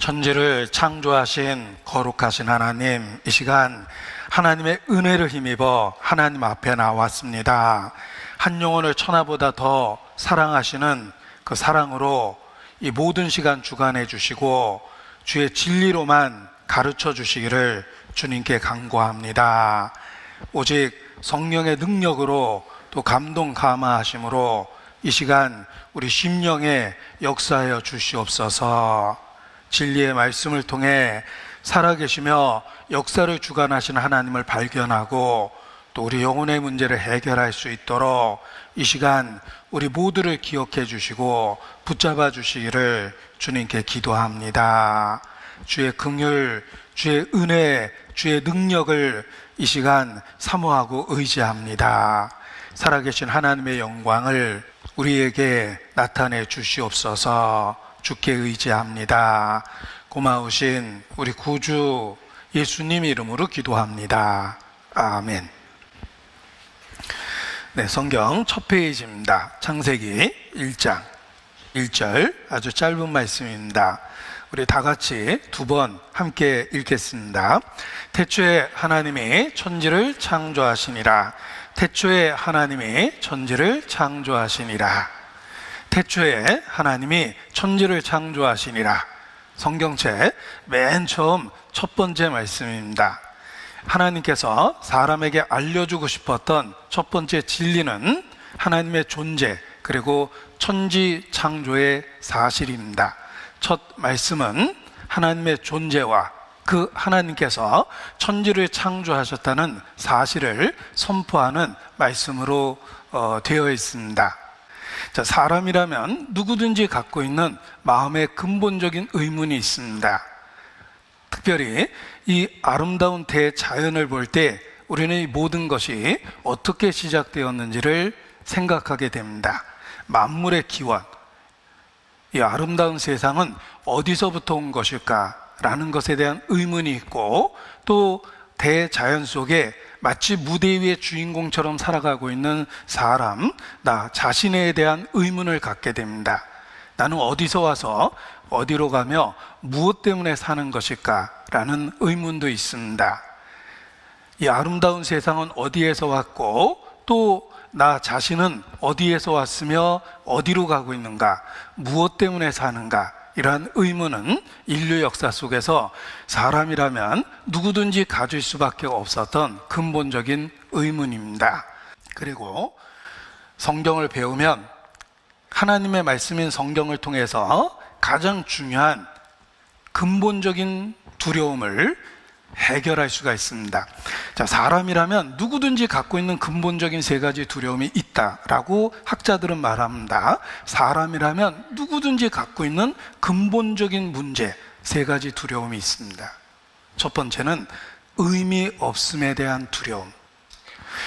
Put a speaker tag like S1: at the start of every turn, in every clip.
S1: 천지를 창조하신 거룩하신 하나님, 이 시간 하나님의 은혜를 힘입어 하나님 앞에 나왔습니다. 한 영혼을 천하보다 더 사랑하시는 그 사랑으로 이 모든 시간 주관해 주시고 주의 진리로만 가르쳐 주시기를 주님께 간구합니다. 오직 성령의 능력으로 또 감동 감화하심으로 이 시간 우리 심령에 역사하여 주시옵소서. 진리의 말씀을 통해 살아계시며 역사를 주관하시는 하나님을 발견하고 또 우리 영혼의 문제를 해결할 수 있도록 이 시간 우리 모두를 기억해 주시고 붙잡아 주시기를 주님께 기도합니다. 주의 긍휼, 주의 은혜, 주의 능력을 이 시간 사모하고 의지합니다. 살아계신 하나님의 영광을 우리에게 나타내 주시옵소서. 주께 의지합니다. 고마우신 우리 구주 예수님 이름으로 기도합니다. 아멘. 네, 성경 첫 페이지입니다. 창세기 1장 1절, 아주 짧은 말씀입니다. 우리 다 같이 두 번 함께 읽겠습니다. 태초에 하나님이 천지를 창조하시니라. 태초에 하나님이 천지를 창조하시니라. 태초에 하나님이 천지를 창조하시니라. 성경책 맨 처음 첫 번째 말씀입니다. 하나님께서 사람에게 알려주고 싶었던 첫 번째 진리는 하나님의 존재, 그리고 천지 창조의 사실입니다. 첫 말씀은 하나님의 존재와 그 하나님께서 천지를 창조하셨다는 사실을 선포하는 말씀으로 되어 있습니다. 자, 사람이라면 누구든지 갖고 있는 마음의 근본적인 의문이 있습니다. 특별히 이 아름다운 대자연을 볼 때 우리는 이 모든 것이 어떻게 시작되었는지를 생각하게 됩니다. 만물의 기원, 이 아름다운 세상은 어디서부터 온 것일까라는 것에 대한 의문이 있고, 또 대자연 속에 마치 무대 위의 주인공처럼 살아가고 있는 사람, 나 자신에 대한 의문을 갖게 됩니다. 나는 어디서 와서 어디로 가며 무엇 때문에 사는 것일까라는 의문도 있습니다. 이 아름다운 세상은 어디에서 왔고, 또 나 자신은 어디에서 왔으며 어디로 가고 있는가, 무엇 때문에 사는가, 이러한 의문은 인류 역사 속에서 사람이라면 누구든지 가질 수밖에 없었던 근본적인 의문입니다. 그리고 성경을 배우면 하나님의 말씀인 성경을 통해서 가장 중요한 근본적인 두려움을 해결할 수가 있습니다. 자, 사람이라면 누구든지 갖고 있는 근본적인 세 가지 두려움이 있다라고 학자들은 말합니다. 사람이라면 누구든지 갖고 있는 근본적인 문제, 세 가지 두려움이 있습니다. 첫 번째는 의미 없음에 대한 두려움.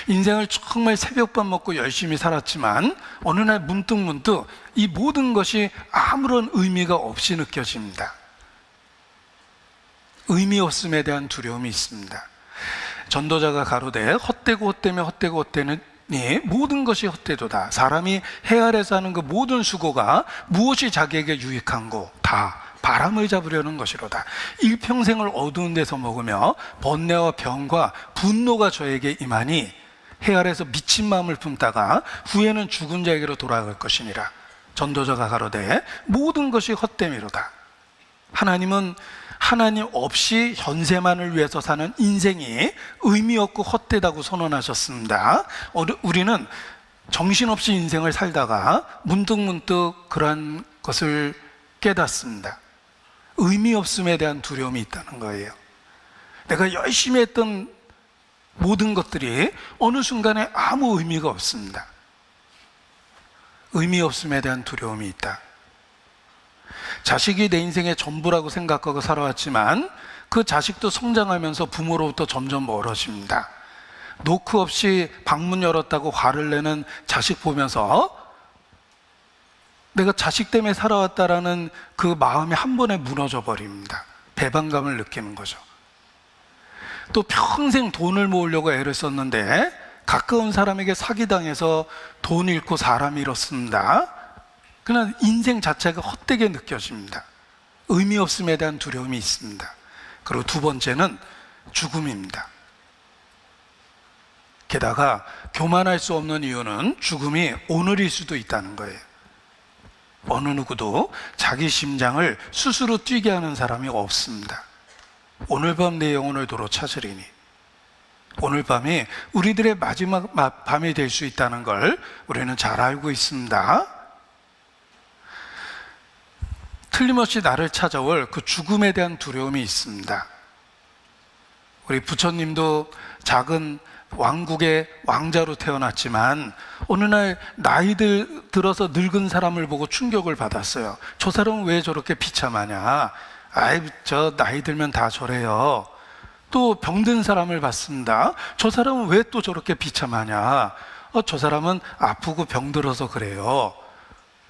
S1: 인생을 정말 새벽밥 먹고 열심히 살았지만 어느 날 문득 이 모든 것이 아무런 의미가 없이 느껴집니다. 의미 없음에 대한 두려움이 있습니다. 전도자가 가로되 헛되고 헛되며 헛되고 헛되니 모든 것이 헛되도다. 사람이 해 아래서 하는 그 모든 수고가 무엇이 자기에게 유익한고 다 바람을 잡으려는 것이로다. 일평생을 어두운 데서 먹으며 번뇌와 병과 분노가 저에게 임하니 해 아래서 미친 마음을 품다가 후에는 죽은 자에게로 돌아갈 것이니라. 전도자가 가로되 모든 것이 헛됨이로다. 하나님은 하나님 없이 현세만을 위해서 사는 인생이 의미 없고 헛되다고 선언하셨습니다. 우리는 정신없이 인생을 살다가 문득 그러한 것을 깨닫습니다. 의미 없음에 대한 두려움이 있다는 거예요. 내가 열심히 했던 모든 것들이 어느 순간에 아무 의미가 없습니다. 의미 없음에 대한 두려움이 있다. 자식이 내 인생의 전부라고 생각하고 살아왔지만 그 자식도 성장하면서 부모로부터 점점 멀어집니다. 노크 없이 방문 열었다고 화를 내는 자식 보면서 내가 자식 때문에 살아왔다라는 그 마음이 한 번에 무너져 버립니다. 배반감을 느끼는 거죠. 또 평생 돈을 모으려고 애를 썼는데 가까운 사람에게 사기당해서 돈 잃고 사람 잃었습니다. 그러나 인생 자체가 헛되게 느껴집니다. 의미 없음에 대한 두려움이 있습니다. 그리고 두 번째는 죽음입니다. 게다가 교만할 수 없는 이유는 죽음이 오늘일 수도 있다는 거예요. 어느 누구도 자기 심장을 스스로 뛰게 하는 사람이 없습니다. 오늘 밤 내 영혼을 도로 찾으리니, 오늘 밤이 우리들의 마지막 밤이 될 수 있다는 걸 우리는 잘 알고 있습니다. 틀림없이 나를 찾아올 그 죽음에 대한 두려움이 있습니다. 우리 부처님도 작은 왕국의 왕자로 태어났지만 어느 날 나이들 들어서 늙은 사람을 보고 충격을 받았어요. 저 사람은 왜 저렇게 비참하냐? 아이, 저 나이 들면 다 저래요. 또 병든 사람을 봤습니다. 저 사람은 왜 또 저렇게 비참하냐? 저 사람은 아프고 병들어서 그래요.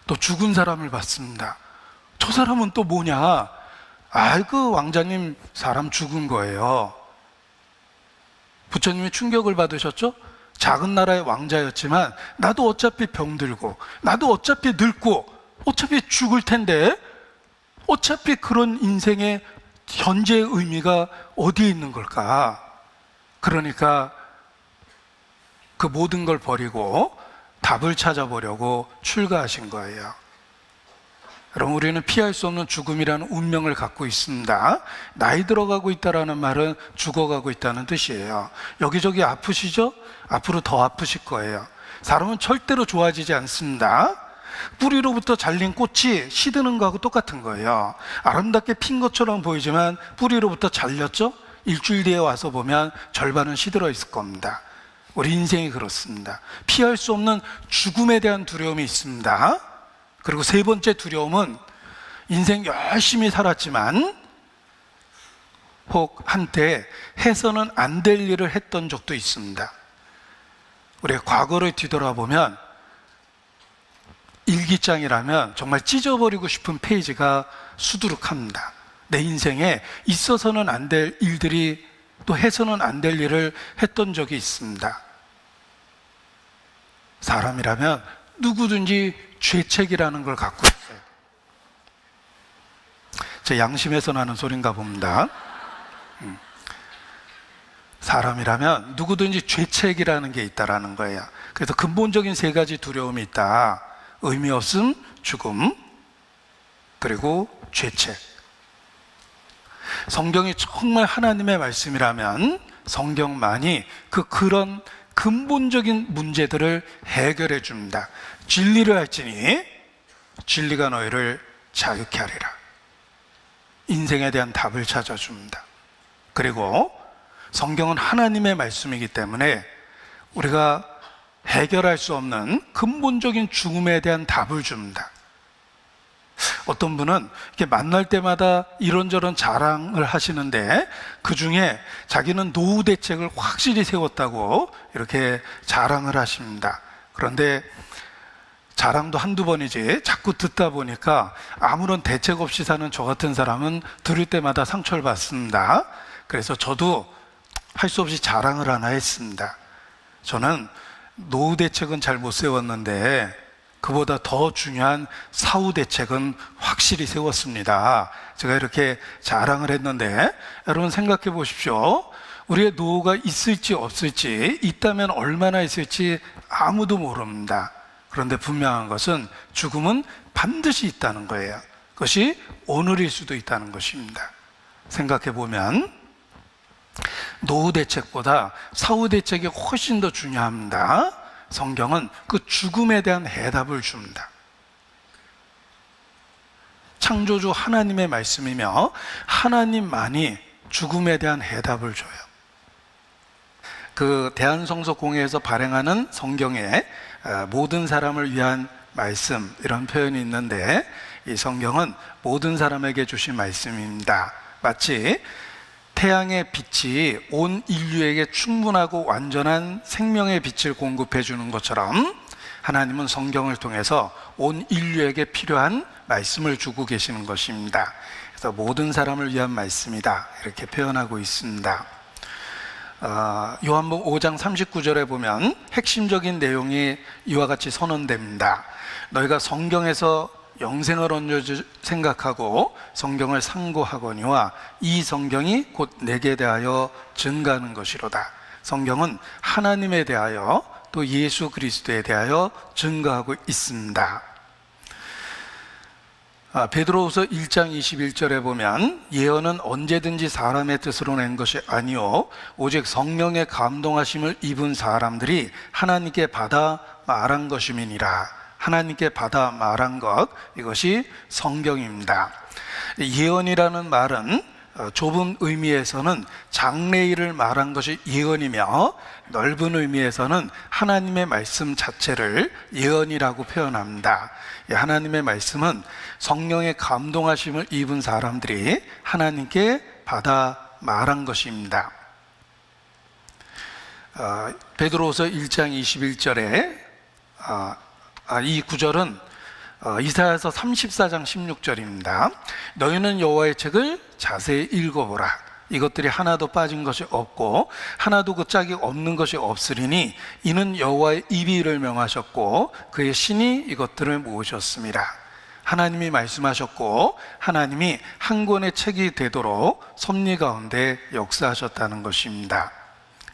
S1: 또 죽은 사람을 봤습니다. 저 사람은 또 뭐냐? 그 왕자님 사람 죽은 거예요. 부처님이 충격을 받으셨죠? 작은 나라의 왕자였지만 나도 어차피 병들고 나도 어차피 늙고 어차피 죽을 텐데 어차피 그런 인생의 현재의 의미가 어디에 있는 걸까? 그러니까 그 모든 걸 버리고 답을 찾아보려고 출가하신 거예요. 여러분, 우리는 피할 수 없는 죽음이라는 운명을 갖고 있습니다. 나이 들어가고 있다는 말은 죽어가고 있다는 뜻이에요. 여기저기 아프시죠? 앞으로 더 아프실 거예요. 사람은 절대로 좋아지지 않습니다. 뿌리로부터 잘린 꽃이 시드는 거하고 똑같은 거예요. 아름답게 핀 것처럼 보이지만 뿌리로부터 잘렸죠? 일주일 뒤에 와서 보면 절반은 시들어 있을 겁니다. 우리 인생이 그렇습니다. 피할 수 없는 죽음에 대한 두려움이 있습니다. 그리고 세 번째 두려움은 인생 열심히 살았지만 혹 한때 해서는 안 될 일을 했던 적도 있습니다. 우리가 과거를 뒤돌아보면 일기장이라면 정말 찢어버리고 싶은 페이지가 수두룩합니다. 내 인생에 있어서는 안 될 일들이 또 해서는 안 될 일을 했던 적이 있습니다. 사람이라면 누구든지 죄책이라는 걸 갖고 있어요. 제 양심에서 나는 소린가 봅니다. 사람이라면 누구든지 죄책이라는 게 있다라는 거예요. 그래서 근본적인 세 가지 두려움이 있다. 의미 없음, 죽음, 그리고 죄책. 성경이 정말 하나님의 말씀이라면 성경만이 그런 근본적인 문제들을 해결해 줍니다. 진리를 알지니 진리가 너희를 자유케 하리라. 인생에 대한 답을 찾아줍니다. 그리고 성경은 하나님의 말씀이기 때문에 우리가 해결할 수 없는 근본적인 죽음에 대한 답을 줍니다. 어떤 분은 이렇게 만날 때마다 이런저런 자랑을 하시는데 그 중에 자기는 노후 대책을 확실히 세웠다고 이렇게 자랑을 하십니다. 그런데 자랑도 한두 번이지 자꾸 듣다 보니까 아무런 대책 없이 사는 저 같은 사람은 들을 때마다 상처를 받습니다. 그래서 저도 할 수 없이 자랑을 하나 했습니다. 저는 노후 대책은 잘 못 세웠는데 그보다 더 중요한 사후 대책은 확실히 세웠습니다. 제가 이렇게 자랑을 했는데 여러분 생각해 보십시오. 우리의 노후가 있을지 없을지, 있다면 얼마나 있을지 아무도 모릅니다. 그런데 분명한 것은 죽음은 반드시 있다는 거예요. 그것이 오늘일 수도 있다는 것입니다. 생각해 보면 노후 대책보다 사후 대책이 훨씬 더 중요합니다. 성경은 그 죽음에 대한 해답을 줍니다. 창조주 하나님의 말씀이며 하나님만이 죽음에 대한 해답을 줘요. 그 대한성서공회에서 발행하는 성경에 모든 사람을 위한 말씀, 이런 표현이 있는데 이 성경은 모든 사람에게 주신 말씀입니다. 마치 태양의 빛이 온 인류에게 충분하고 완전한 생명의 빛을 공급해 주는 것처럼 하나님은 성경을 통해서 온 인류에게 필요한 말씀을 주고 계시는 것입니다. 그래서 모든 사람을 위한 말씀이다, 이렇게 표현하고 있습니다. 요한복음 5장 39절에 보면 핵심적인 내용이 이와 같이 선언됩니다. 너희가 성경에서 영생을 얻는 줄 생각하고 성경을 상고하거니와 이 성경이 곧 내게 대하여 증가하는 것이로다. 성경은 하나님에 대하여 또 예수 그리스도에 대하여 증거하고 있습니다. 베드로후서 1장 21절에 보면 예언은 언제든지 사람의 뜻으로 낸 것이 아니요 오직 성령의 감동하심을 입은 사람들이 하나님께 받아 말한 것임이니라. 하나님께 받아 말한 것, 이것이 성경입니다. 예언이라는 말은 좁은 의미에서는 장래일을 말한 것이 예언이며 넓은 의미에서는 하나님의 말씀 자체를 예언이라고 표현합니다. 하나님의 말씀은 성령의 감동하심을 입은 사람들이 하나님께 받아 말한 것입니다. 베드로후서 1장 21절에 이 구절은 이사야서 34장 16절입니다. 너희는 여호와의 책을 자세히 읽어보라. 이것들이 하나도 빠진 것이 없고 하나도 그 짝이 없는 것이 없으리니 이는 여호와의 입이 이를 명하셨고 그의 신이 이것들을 모으셨습니다. 하나님이 말씀하셨고 하나님이 한 권의 책이 되도록 섭리 가운데 역사하셨다는 것입니다.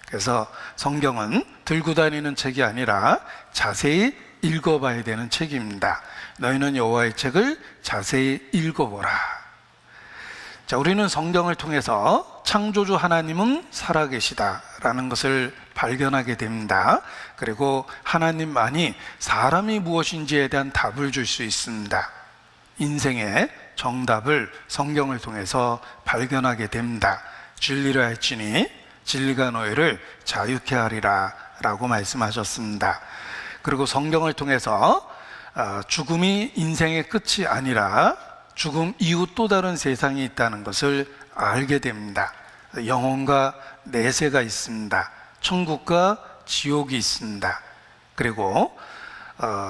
S1: 그래서 성경은 들고 다니는 책이 아니라 자세히 읽어봐야 되는 책입니다. 너희는 여호와의 책을 자세히 읽어보라. 자, 우리는 성경을 통해서 창조주 하나님은 살아계시다라는 것을 발견하게 됩니다. 그리고 하나님만이 사람이 무엇인지에 대한 답을 줄 수 있습니다. 인생의 정답을 성경을 통해서 발견하게 됩니다. 진리를 알지니 진리가 너희를 자유케 하리라 라고 말씀하셨습니다. 그리고 성경을 통해서 죽음이 인생의 끝이 아니라 죽음 이후 또 다른 세상이 있다는 것을 알게 됩니다. 영혼과 내세가 있습니다. 천국과 지옥이 있습니다. 그리고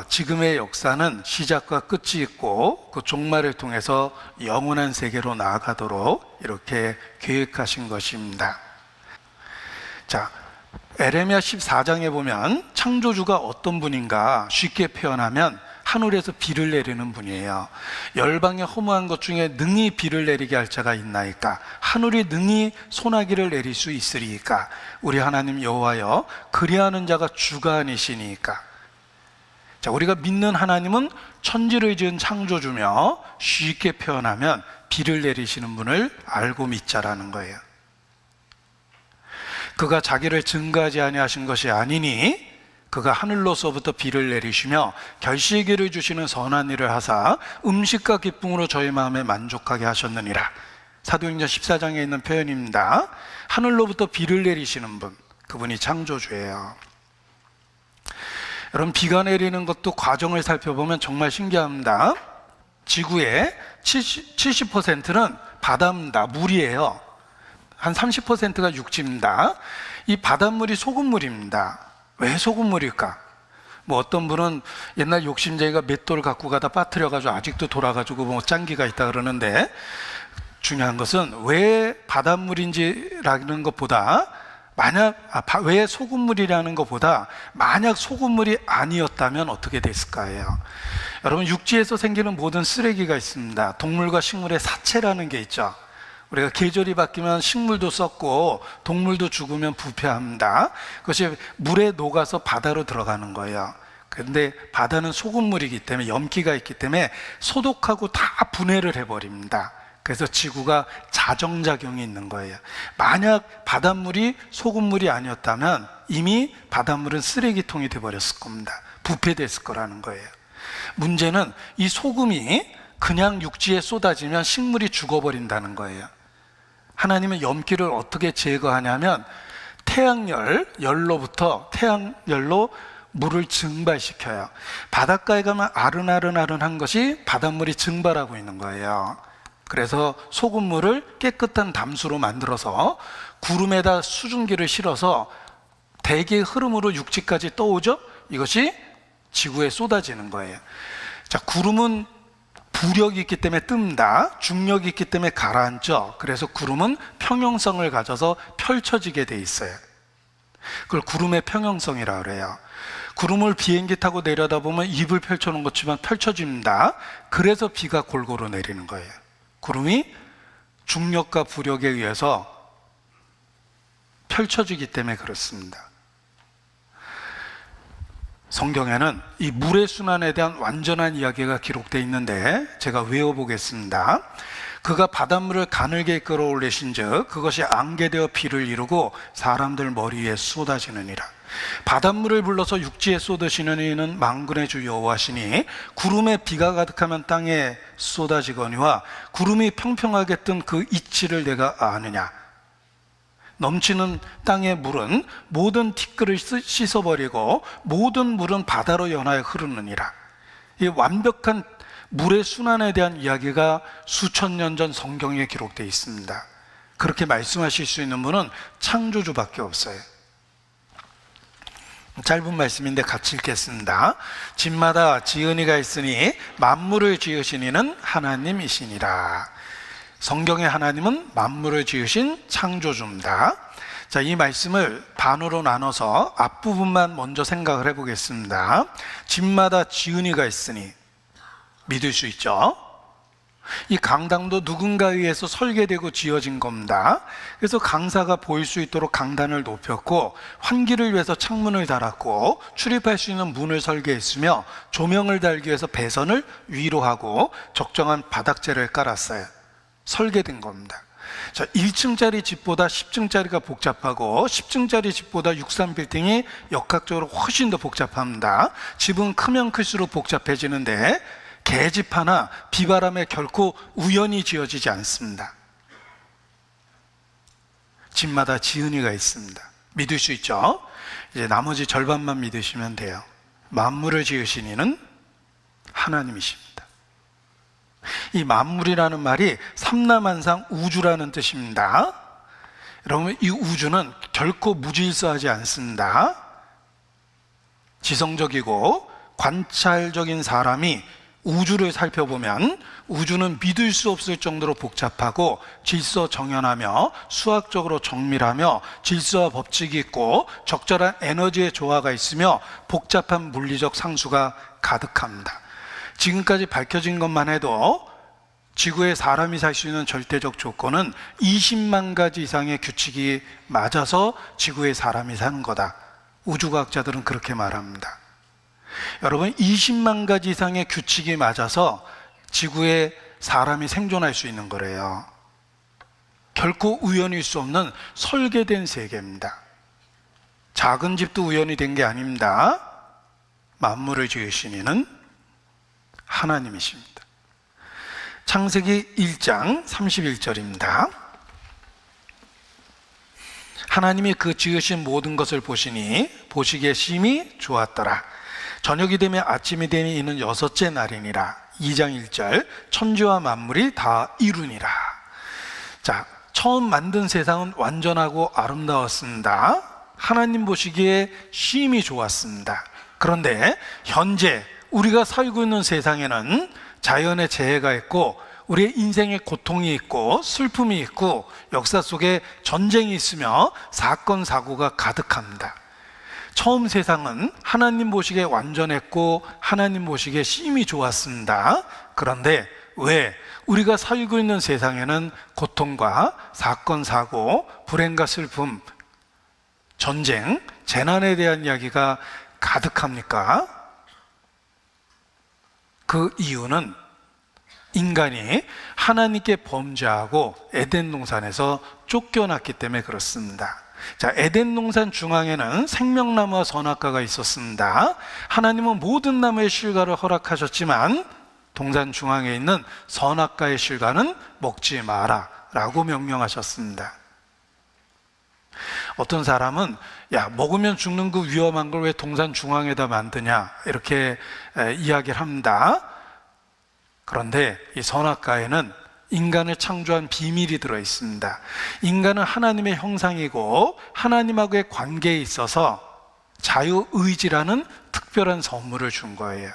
S1: 지금의 역사는 시작과 끝이 있고 그 종말을 통해서 영원한 세계로 나아가도록 이렇게 계획하신 것입니다. 자, 에레미야 14장에 보면 창조주가 어떤 분인가 쉽게 표현하면 하늘에서 비를 내리는 분이에요. 열방에 허무한 것 중에 능히 비를 내리게 할 자가 있나이까? 하늘이 능히 소나기를 내릴 수 있으리이까? 우리 하나님 여호와여, 그리하는 자가 주가 아니시니까. 자, 우리가 믿는 하나님은 천지를 지은 창조주며 쉽게 표현하면 비를 내리시는 분을 알고 믿자라는 거예요. 그가 자기를 증거하지 아니하신 것이 아니니 그가 하늘로서부터 비를 내리시며 결실기를 주시는 선한 일을 하사 음식과 기쁨으로 저희 마음에 만족하게 하셨느니라. 사도행전 14장에 있는 표현입니다. 하늘로부터 비를 내리시는 분, 그분이 창조주예요. 여러분, 비가 내리는 것도 과정을 살펴보면 정말 신기합니다. 지구의 70%는 바다입니다. 물이에요. 한 30%가 육지입니다. 이 바닷물이 소금물입니다. 왜 소금물일까? 뭐 어떤 분은 옛날 욕심쟁이가 맷돌 갖고 가다 빠뜨려가지고 아직도 돌아가지고 뭐 짠기가 있다 그러는데, 중요한 것은 왜 바닷물인지라는 것보다 왜 소금물이라는 것보다 만약 소금물이 아니었다면 어떻게 됐을까요? 여러분, 육지에서 생기는 모든 쓰레기가 있습니다. 동물과 식물의 사체라는 게 있죠. 우리가 계절이 바뀌면 식물도 썩고 동물도 죽으면 부패합니다. 그것이 물에 녹아서 바다로 들어가는 거예요. 그런데 바다는 소금물이기 때문에, 염기가 있기 때문에 소독하고 다 분해를 해버립니다. 그래서 지구가 자정작용이 있는 거예요. 만약 바닷물이 소금물이 아니었다면 이미 바닷물은 쓰레기통이 되어버렸을 겁니다. 부패됐을 거라는 거예요. 문제는 이 소금이 그냥 육지에 쏟아지면 식물이 죽어버린다는 거예요. 하나님은 염기를 어떻게 제거하냐면 태양열로부터 태양열로 물을 증발시켜요. 바닷가에 가면 아른아른한 것이 바닷물이 증발하고 있는 거예요. 그래서 소금물을 깨끗한 담수로 만들어서 구름에다 수증기를 실어서 대기의 흐름으로 육지까지 떠오죠. 이것이 지구에 쏟아지는 거예요. 자, 구름은 부력이 있기 때문에 뜬다, 중력이 있기 때문에 가라앉죠. 그래서 구름은 평형성을 가져서 펼쳐지게 돼 있어요. 그걸 구름의 평형성이라고 그래요. 구름을 비행기 타고 내려다 보면 입을 펼쳐놓은 것지만 펼쳐집니다. 그래서 비가 골고루 내리는 거예요. 구름이 중력과 부력에 의해서 펼쳐지기 때문에 그렇습니다. 성경에는 이 물의 순환에 대한 완전한 이야기가 기록되어 있는데 제가 외워보겠습니다. 그가 바닷물을 가늘게 끌어올리신 즉 그것이 안개되어 비를 이루고 사람들 머리 위에 쏟아지느니라. 바닷물을 불러서 육지에 쏟으시는 이는 만군의 주 여호와시니 구름에 비가 가득하면 땅에 쏟아지거니와 구름이 평평하게 뜬 그 이치를 내가 아느냐. 넘치는 땅의 물은 모든 티끌을 씻어버리고 모든 물은 바다로 연하여 흐르느니라. 이 완벽한 물의 순환에 대한 이야기가 수천 년 전 성경에 기록되어 있습니다. 그렇게 말씀하실 수 있는 분은 창조주밖에 없어요. 짧은 말씀인데 같이 읽겠습니다. 집마다 지은이가 있으니 만물을 지으신 이는 하나님이시니라. 성경의 하나님은 만물을 지으신 창조주입니다. 자, 이 말씀을 반으로 나눠서 앞부분만 먼저 생각을 해보겠습니다. 집마다 지은이가 있으니 믿을 수 있죠? 이 강당도 누군가에 의해서 설계되고 지어진 겁니다. 그래서 강사가 보일 수 있도록 강단을 높였고 환기를 위해서 창문을 달았고 출입할 수 있는 문을 설계했으며 조명을 달기 위해서 배선을 위로 하고 적정한 바닥재를 깔았어요. 설계된 겁니다. 자, 1층짜리 집보다 10층짜리가 복잡하고 10층짜리 집보다 63빌딩이 역학적으로 훨씬 더 복잡합니다. 집은 크면 클수록 복잡해지는데 개집 하나 비바람에 결코 우연히 지어지지 않습니다. 집마다 지은이가 있습니다. 믿을 수 있죠? 이제 나머지 절반만 믿으시면 돼요. 만물을 지으신 이는 하나님이십니다. 이 만물이라는 말이 삼라만상 우주라는 뜻입니다. 여러분, 이 우주는 결코 무질서하지 않습니다. 지성적이고 관찰적인 사람이 우주를 살펴보면 우주는 믿을 수 없을 정도로 복잡하고 질서정연하며 수학적으로 정밀하며 질서와 법칙이 있고 적절한 에너지의 조화가 있으며 복잡한 물리적 상수가 가득합니다. 지금까지 밝혀진 것만 해도 지구에 사람이 살 수 있는 절대적 조건은 20만 가지 이상의 규칙이 맞아서 지구에 사람이 사는 거다. 우주과학자들은 그렇게 말합니다. 여러분, 20만 가지 이상의 규칙이 맞아서 지구에 사람이 생존할 수 있는 거래요. 결코 우연일 수 없는 설계된 세계입니다. 작은 집도 우연이 된 게 아닙니다. 만물을 지으신 이는 하나님이십니다. 창세기 1장 31절입니다. 하나님이 그 지으신 모든 것을 보시니 보시기에 심히 좋았더라. 저녁이 되면 아침이 되니 이는 여섯째 날이니라. 2장 1절 천지와 만물이 다 이루니라. 자, 처음 만든 세상은 완전하고 아름다웠습니다. 하나님 보시기에 심히 좋았습니다. 그런데 현재 우리가 살고 있는 세상에는 자연의 재해가 있고 우리의 인생에 고통이 있고 슬픔이 있고 역사 속에 전쟁이 있으며 사건 사고가 가득합니다. 처음 세상은 하나님 보시기에 완전했고 하나님 보시기에 심히 좋았습니다. 그런데 왜 우리가 살고 있는 세상에는 고통과 사건 사고, 불행과 슬픔, 전쟁, 재난에 대한 이야기가 가득합니까? 그 이유는 인간이 하나님께 범죄하고 에덴 동산에서 쫓겨났기 때문에 그렇습니다. 자, 에덴 동산 중앙에는 생명나무와 선악과가 있었습니다. 하나님은 모든 나무의 실과를 허락하셨지만 동산 중앙에 있는 선악과의 실과는 먹지 마라 라고 명령하셨습니다. 어떤 사람은 야, 먹으면 죽는 그 위험한 걸 왜 동산 중앙에다 만드냐 이렇게 이야기를 합니다. 그런데 이 선악과에는 인간을 창조한 비밀이 들어 있습니다. 인간은 하나님의 형상이고 하나님하고의 관계에 있어서 자유의지라는 특별한 선물을 준 거예요.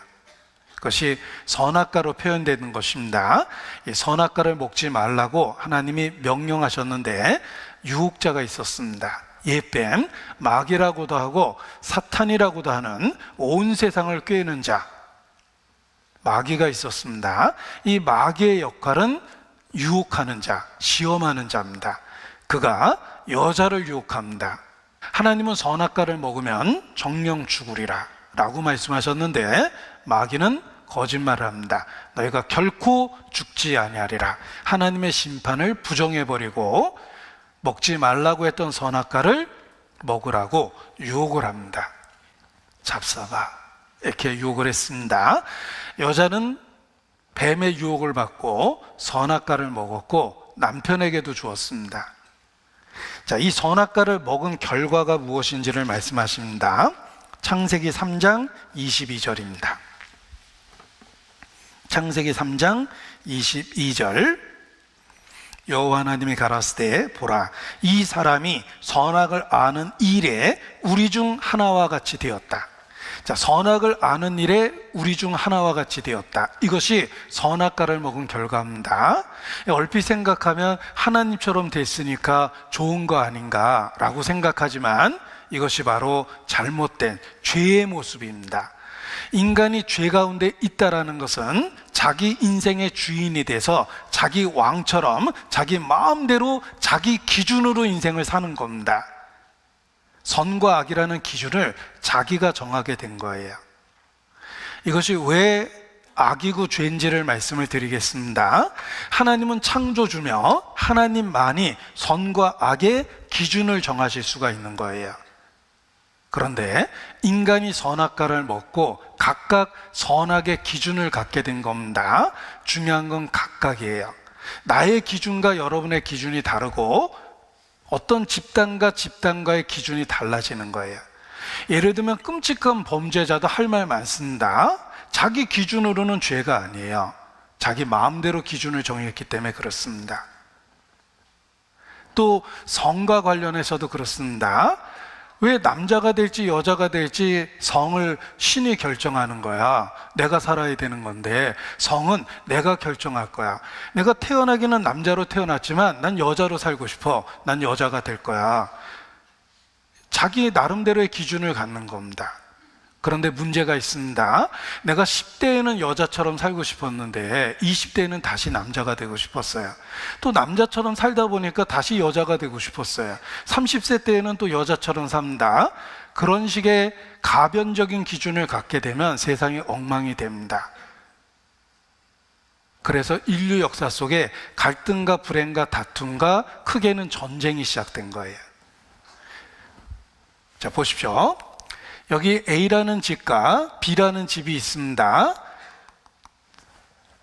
S1: 그것이 선악과로 표현되는 것입니다. 이 선악과를 먹지 말라고 하나님이 명령하셨는데 유혹자가 있었습니다. 예뱀, 마귀라고도 하고 사탄이라고도 하는 온 세상을 꾀는 자, 마귀가 있었습니다. 이 마귀의 역할은 유혹하는 자, 시험하는 자입니다. 그가 여자를 유혹합니다. 하나님은 선악과를 먹으면 정령 죽으리라 라고 말씀하셨는데, 마귀는 거짓말을 합니다. 너희가 결코 죽지 아니하리라. 하나님의 심판을 부정해버리고 먹지 말라고 했던 선악과를 먹으라고 유혹을 합니다. 잡숴봐, 이렇게 유혹을 했습니다. 여자는 뱀의 유혹을 받고 선악과를 먹었고 남편에게도 주었습니다. 자, 이 선악과를 먹은 결과가 무엇인지를 말씀하십니다. 창세기 3장 22절입니다. 창세기 3장 22절. 여호와 하나님이 가라사대 보라, 이 사람이 선악을 아는 일에 우리 중 하나와 같이 되었다. 자, 선악을 아는 일에 우리 중 하나와 같이 되었다. 이것이 선악과를 먹은 결과입니다. 얼핏 생각하면 하나님처럼 됐으니까 좋은 거 아닌가라고 생각하지만 이것이 바로 잘못된 죄의 모습입니다. 인간이 죄 가운데 있다라는 것은 자기 인생의 주인이 돼서 자기 왕처럼 자기 마음대로 자기 기준으로 인생을 사는 겁니다. 선과 악이라는 기준을 자기가 정하게 된 거예요. 이것이 왜 악이고 죄인지를 말씀을 드리겠습니다. 하나님은 창조주며 하나님만이 선과 악의 기준을 정하실 수가 있는 거예요. 그런데 인간이 선악과를 먹고 각각 선악의 기준을 갖게 된 겁니다. 중요한 건 각각이에요. 나의 기준과 여러분의 기준이 다르고 어떤 집단과 집단과의 기준이 달라지는 거예요. 예를 들면 끔찍한 범죄자도 할 말 많습니다. 자기 기준으로는 죄가 아니에요. 자기 마음대로 기준을 정했기 때문에 그렇습니다. 또 성과 관련해서도 그렇습니다. 왜 남자가 될지 여자가 될지 성을 신이 결정하는 거야? 내가 살아야 되는 건데 성은 내가 결정할 거야. 내가 태어나기는 남자로 태어났지만 난 여자로 살고 싶어. 난 여자가 될 거야. 자기 나름대로의 기준을 갖는 겁니다. 그런데 문제가 있습니다. 내가 10대에는 여자처럼 살고 싶었는데 20대에는 다시 남자가 되고 싶었어요. 또 남자처럼 살다 보니까 다시 여자가 되고 싶었어요. 30세 때에는 또 여자처럼 삽니다. 그런 식의 가변적인 기준을 갖게 되면 세상이 엉망이 됩니다. 그래서 인류 역사 속에 갈등과 불행과 다툼과 크게는 전쟁이 시작된 거예요. 자, 보십시오. 여기 A라는 집과 B라는 집이 있습니다.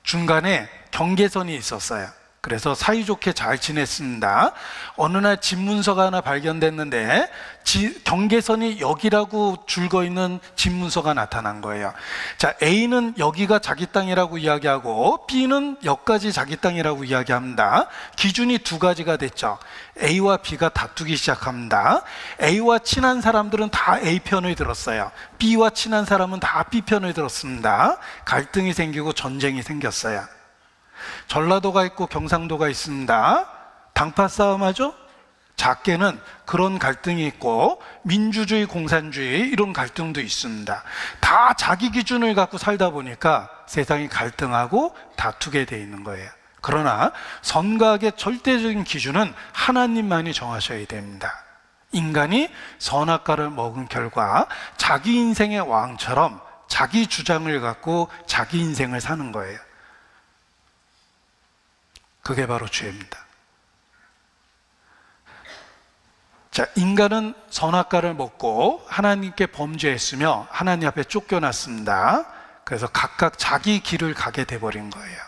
S1: 중간에 경계선이 있었어요. 그래서 사이좋게 잘 지냈습니다. 어느 날 집 문서가 하나 발견됐는데 경계선이 여기라고 줄거 있는 집 문서가 나타난 거예요. 자, A는 여기가 자기 땅이라고 이야기하고 B는 여기까지 자기 땅이라고 이야기합니다. 기준이 두 가지가 됐죠. A와 B가 다투기 시작합니다. A와 친한 사람들은 다 A 편을 들었어요. B와 친한 사람은 다 B 편을 들었습니다. 갈등이 생기고 전쟁이 생겼어요. 전라도가 있고 경상도가 있습니다. 당파 싸움하죠? 작게는 그런 갈등이 있고 민주주의, 공산주의 이런 갈등도 있습니다. 다 자기 기준을 갖고 살다 보니까 세상이 갈등하고 다투게 돼 있는 거예요. 그러나 선과 악의 절대적인 기준은 하나님만이 정하셔야 됩니다. 인간이 선악과를 먹은 결과 자기 인생의 왕처럼 자기 주장을 갖고 자기 인생을 사는 거예요. 그게 바로 죄입니다. 자, 인간은 선악과를 먹고 하나님께 범죄했으며 하나님 앞에 쫓겨났습니다. 그래서 각각 자기 길을 가게 돼버린 거예요.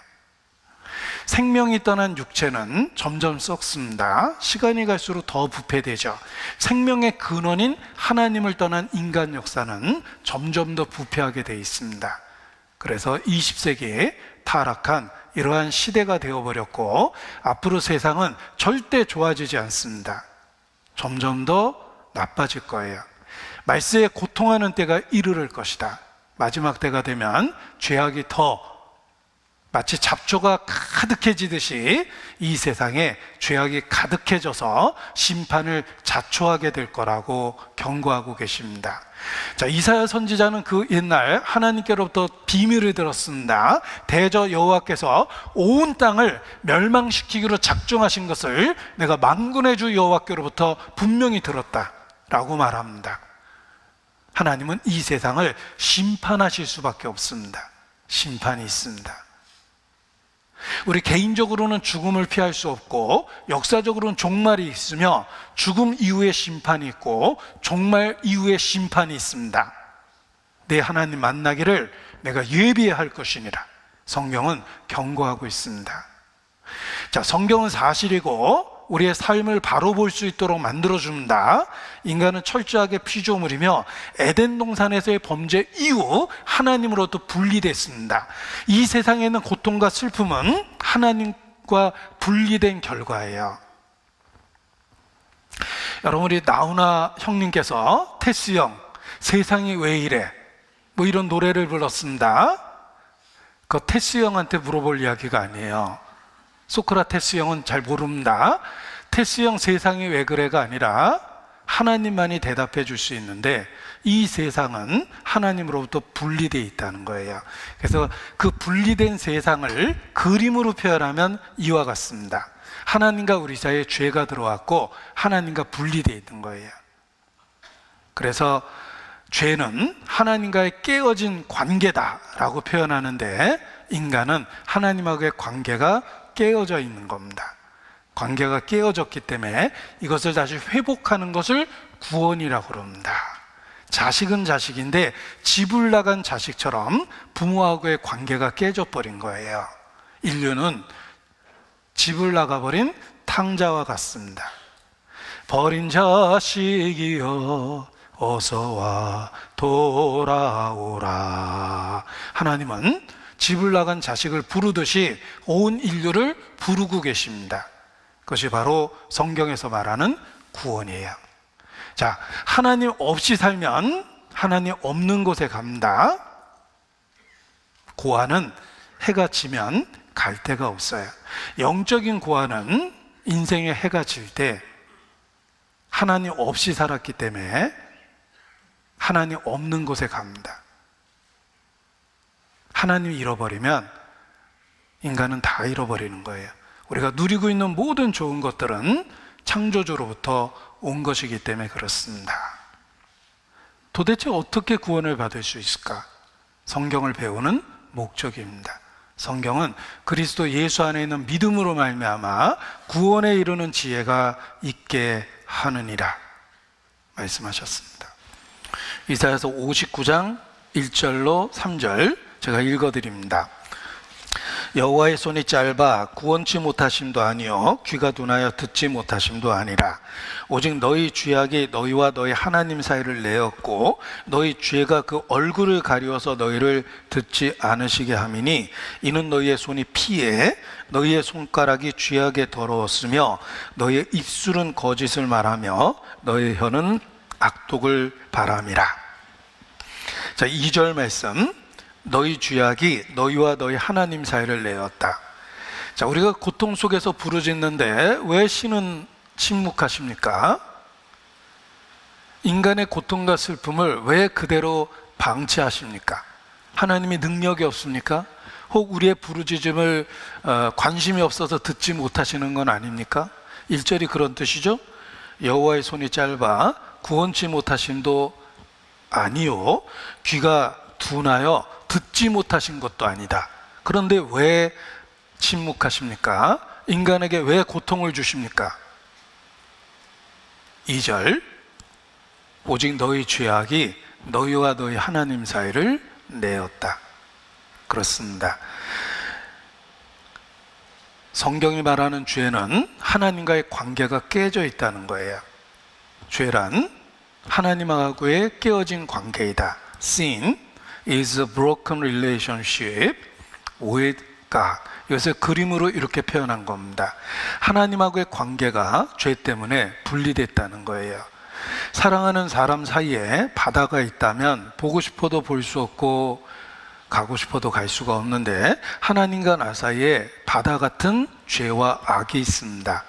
S1: 생명이 떠난 육체는 점점 썩습니다. 시간이 갈수록 더 부패되죠. 생명의 근원인 하나님을 떠난 인간 역사는 점점 더 부패하게 돼 있습니다. 그래서 20세기에 타락한 이러한 시대가 되어버렸고 앞으로 세상은 절대 좋아지지 않습니다. 점점 더 나빠질 거예요. 말세에 고통하는 때가 이르를 것이다. 마지막 때가 되면 죄악이 더 마치 잡초가 가득해지듯이 이 세상에 죄악이 가득해져서 심판을 자초하게 될 거라고 경고하고 계십니다. 자, 이사야 선지자는 그 옛날 하나님께로부터 비밀을 들었습니다. 대저 여호와께서 온 땅을 멸망시키기로 작정하신 것을 내가 만군의 주 여호와께로부터 분명히 들었다라고 말합니다. 하나님은 이 세상을 심판하실 수밖에 없습니다. 심판이 있습니다. 우리 개인적으로는 죽음을 피할 수 없고 역사적으로는 종말이 있으며 죽음 이후에 심판이 있고 종말 이후에 심판이 있습니다. 내 하나님 만나기를 내가 예비해야 할 것이니라 성경은 경고하고 있습니다. 자, 성경은 사실이고 우리의 삶을 바로 볼 수 있도록 만들어줍니다. 인간은 철저하게 피조물이며 에덴 동산에서의 범죄 이후 하나님으로부터 분리됐습니다. 이 세상에 있는 고통과 슬픔은 하나님과 분리된 결과예요. 여러분, 우리 나훈아 형님께서 테스 형 세상이 왜 이래 뭐 이런 노래를 불렀습니다. 그 테스 형한테 물어볼 이야기가 아니에요. 소크라테스 형은 잘 모릅니다. 테스 형 세상이 왜 그래가 아니라 하나님만이 대답해 줄 수 있는데 이 세상은 하나님으로부터 분리되어 있다는 거예요. 그래서 그 분리된 세상을 그림으로 표현하면 이와 같습니다. 하나님과 우리 사이에 죄가 들어왔고 하나님과 분리되어 있는 거예요. 그래서 죄는 하나님과의 깨어진 관계다라고 표현하는데 인간은 하나님하고의 관계가 깨어져 있는 겁니다. 관계가 깨어졌기 때문에 이것을 다시 회복하는 것을 구원이라고 그럽니다. 자식은 자식인데 집을 나간 자식처럼 부모하고의 관계가 깨져버린 거예요. 인류는 집을 나가버린 탕자와 같습니다. 버린 자식이여 어서와 돌아오라. 하나님은 집을 나간 자식을 부르듯이 온 인류를 부르고 계십니다. 그것이 바로 성경에서 말하는 구원이에요. 자, 하나님 없이 살면 하나님 없는 곳에 갑니다. 고아는 해가 지면 갈 데가 없어요. 영적인 고아는 인생에 해가 질 때 하나님 없이 살았기 때문에 하나님 없는 곳에 갑니다. 하나님 잃어버리면 인간은 다 잃어버리는 거예요. 우리가 누리고 있는 모든 좋은 것들은 창조주로부터 온 것이기 때문에 그렇습니다. 도대체 어떻게 구원을 받을 수 있을까? 성경을 배우는 목적입니다. 성경은 그리스도 예수 안에 있는 믿음으로 말미암아 구원에 이르는 지혜가 있게 하느니라 말씀하셨습니다. 이사야서 59장 1절로 3절 제가 읽어드립니다. 여호와의 손이 짧아 구원치 못하심도 아니요 귀가 둔하여 듣지 못하심도 아니라 오직 너희 죄악이 너희와 너희 하나님 사이를 내었고 너희 죄가 그 얼굴을 가리워서 너희를 듣지 않으시게 함이니 이는 너희의 손이 피해 너희의 손가락이 죄악에 더러웠으며 너희의 입술은 거짓을 말하며 너희의 혀는 악독을 바람이라. 자, 2절 말씀, 너희 죄악이 너희와 너희 하나님 사이를 내었다. 자, 우리가 고통 속에서 부르짖는데 왜 신은 침묵하십니까? 인간의 고통과 슬픔을 왜 그대로 방치하십니까? 하나님이 능력이 없습니까? 혹 우리의 부르짖음을 관심이 없어서 듣지 못하시는 건 아닙니까? 1절이 그런 뜻이죠. 여호와의 손이 짧아 구원치 못하심도 아니요 귀가 둔하여 듣지 못하신 것도 아니다. 그런데 왜 침묵하십니까? 인간에게 왜 고통을 주십니까? 2절, 오직 너희 죄악이 너희와 너희 하나님 사이를 내었다. 그렇습니다. 성경이 말하는 죄는 하나님과의 관계가 깨져 있다는 거예요. 죄란 하나님하고의 깨어진 관계이다. Sin is a broken relationship with God. 이것을 그림으로 이렇게 표현한 겁니다. 하나님하고의 관계가 죄 때문에 분리됐다는 거예요. 사랑하는 사람 사이에 바다가 있다면 보고 싶어도 볼 수 없고 가고 싶어도 갈 수가 없는데 하나님과 나 사이에 바다 같은 죄와 악이 있습니다.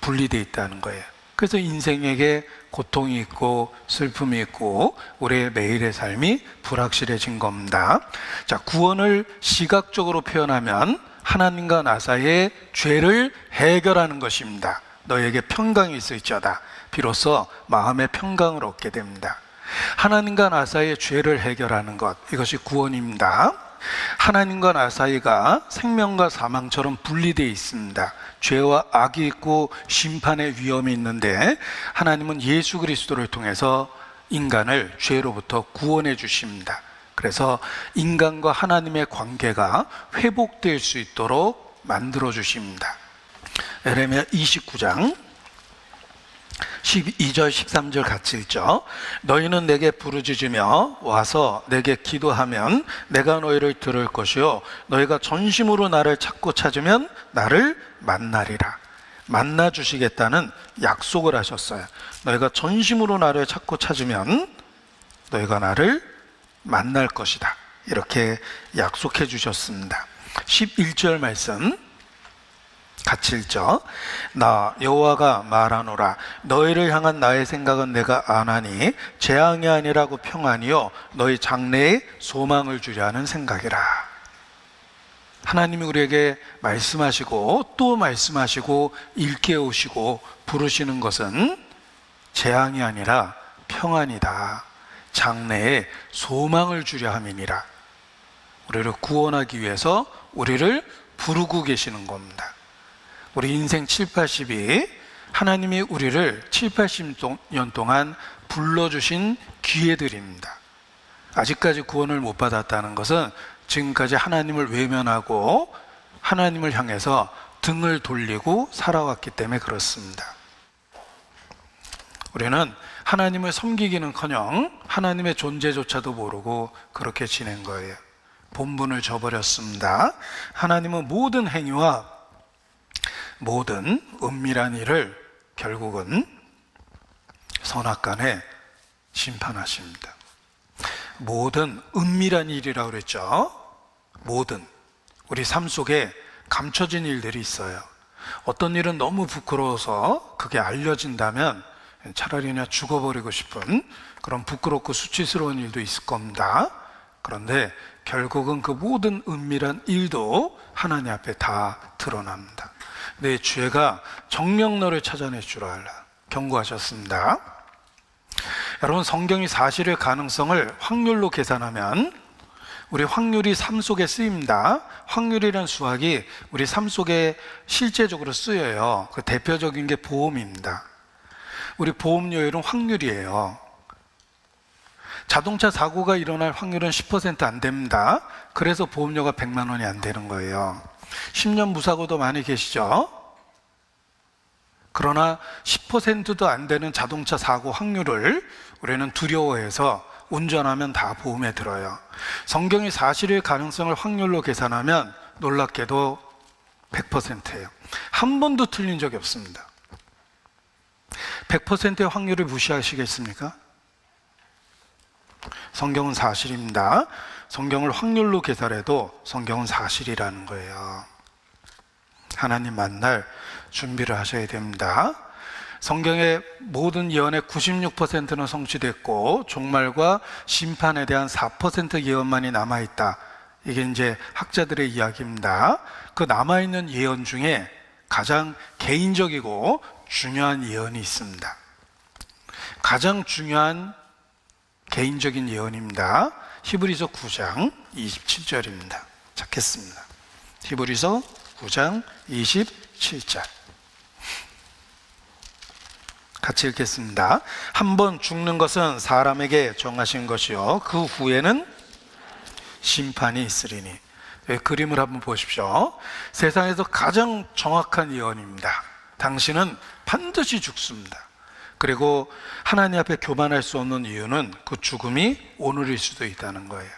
S1: 분리되어 있다는 거예요. 그래서 인생에게 고통이 있고 슬픔이 있고 우리의 매일의 삶이 불확실해진 겁니다. 자, 구원을 시각적으로 표현하면 하나님과 나 사이의 죄를 해결하는 것입니다. 너에게 평강이 있을지어다. 비로소 마음의 평강을 얻게 됩니다. 하나님과 나 사이의 죄를 해결하는 것, 이것이 구원입니다. 하나님과 나 사이가 생명과 사망처럼 분리되어 있습니다. 죄와 악이 있고 심판의 위험이 있는데 하나님은 예수 그리스도를 통해서 인간을 죄로부터 구원해 주십니다. 그래서 인간과 하나님의 관계가 회복될 수 있도록 만들어 주십니다. 예레미야 29장 12절 13절 같이 읽죠. 너희는 내게 부르짖으며 와서 내게 기도하면 내가 너희를 들을 것이요 너희가 전심으로 나를 찾고 찾으면 나를 만나리라. 만나 주시겠다는 약속을 하셨어요. 너희가 전심으로 나를 찾고 찾으면 너희가 나를 만날 것이다. 이렇게 약속해 주셨습니다. 11절 말씀 같이 읽죠. 나 여호와가 말하노라. 너희를 향한 나의 생각은 내가 아나니 재앙이 아니라고 평안이요 너희 장래에 소망을 주려 하는 생각이라. 하나님이 우리에게 말씀하시고 또 말씀하시고 일깨우시고 부르시는 것은 재앙이 아니라 평안이다. 장래에 소망을 주려 함이니라. 우리를 구원하기 위해서 우리를 부르고 계시는 겁니다. 우리 인생 7, 80이 하나님이 우리를 7, 80년 동안 불러주신 기회들입니다. 아직까지 구원을 못 받았다는 것은 지금까지 하나님을 외면하고 하나님을 향해서 등을 돌리고 살아왔기 때문에 그렇습니다. 우리는 하나님을 섬기기는커녕 하나님의 존재조차도 모르고 그렇게 지낸 거예요. 본분을 저버렸습니다. 하나님은 모든 행위와 모든 은밀한 일을 결국은 선악간에 심판하십니다. 모든 은밀한 일이라고 그랬죠. 모든 우리 삶 속에 감춰진 일들이 있어요. 어떤 일은 너무 부끄러워서 그게 알려진다면 차라리 그냥 죽어버리고 싶은 그런 부끄럽고 수치스러운 일도 있을 겁니다. 그런데 결국은 그 모든 은밀한 일도 하나님 앞에 다 드러납니다. 내 죄가 정녕 너를 찾아낼 줄 알라 경고하셨습니다. 여러분, 성경이 사실의 가능성을 확률로 계산하면 우리 확률이 삶 속에 쓰입니다. 확률이라는 수학이 우리 삶 속에 실제적으로 쓰여요. 그 대표적인 게 보험입니다. 우리 보험료율은 확률이에요. 자동차 사고가 일어날 확률은 10% 안 됩니다. 그래서 보험료가 100만 원이 안 되는 거예요. 10년 무사고도 많이 계시죠? 그러나 10%도 안 되는 자동차 사고 확률을 우리는 두려워해서 운전하면 다 보험에 들어요. 성경이 사실의 가능성을 확률로 계산하면 놀랍게도 100%예요. 한 번도 틀린 적이 없습니다. 100%의 확률을 무시하시겠습니까? 성경은 사실입니다. 성경을 확률로 계산해도 성경은 사실이라는 거예요. 하나님 만날 준비를 하셔야 됩니다. 성경의 모든 예언의 96%는 성취됐고 종말과 심판에 대한 4% 예언만이 남아있다. 이게 이제 학자들의 이야기입니다. 그 남아있는 예언 중에 가장 개인적이고 중요한 예언이 있습니다. 가장 중요한 개인적인 예언입니다. 히브리서 9장 27절입니다. 찾겠습니다. 히브리서 9장 27절 같이 읽겠습니다. 한번 죽는 것은 사람에게 정하신 것이요 그 후에는 심판이 있으리니. 그림을 한번 보십시오. 세상에서 가장 정확한 예언입니다. 당신은 반드시 죽습니다. 그리고 하나님 앞에 교만할 수 없는 이유는 그 죽음이 오늘일 수도 있다는 거예요.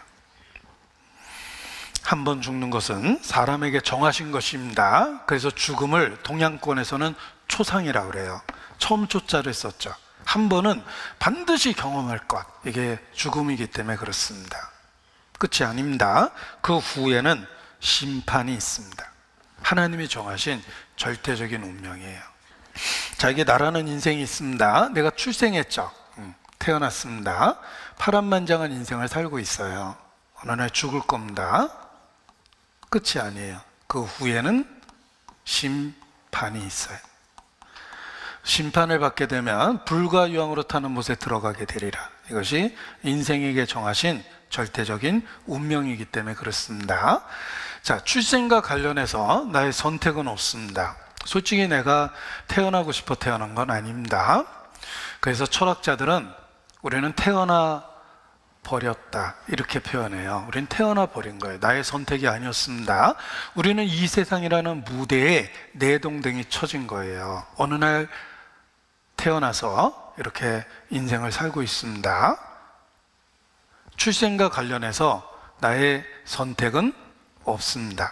S1: 한 번 죽는 것은 사람에게 정하신 것입니다. 그래서 죽음을 동양권에서는 초상이라고 그래요. 처음 초자를 썼죠. 한 번은 반드시 경험할 것, 이게 죽음이기 때문에 그렇습니다. 끝이 아닙니다. 그 후에는 심판이 있습니다. 하나님이 정하신 절대적인 운명이에요. 자, 이게 나라는 인생이 있습니다. 내가 출생했죠. 태어났습니다. 파란만장한 인생을 살고 있어요. 어느 날 죽을 겁니다. 끝이 아니에요. 그 후에는 심판이 있어요. 심판을 받게 되면 불과 유황으로 타는 못에 들어가게 되리라. 이것이 인생에게 정하신 절대적인 운명이기 때문에 그렇습니다. 자, 출생과 관련해서 나의 선택은 없습니다. 솔직히 내가 태어나고 싶어 태어난 건 아닙니다. 그래서 철학자들은 우리는 태어나 버렸다 이렇게 표현해요. 우리는 태어나 버린 거예요. 나의 선택이 아니었습니다. 우리는 이 세상이라는 무대에 내동댕이 쳐진 거예요. 어느 날 태어나서 이렇게 인생을 살고 있습니다. 출생과 관련해서 나의 선택은 없습니다.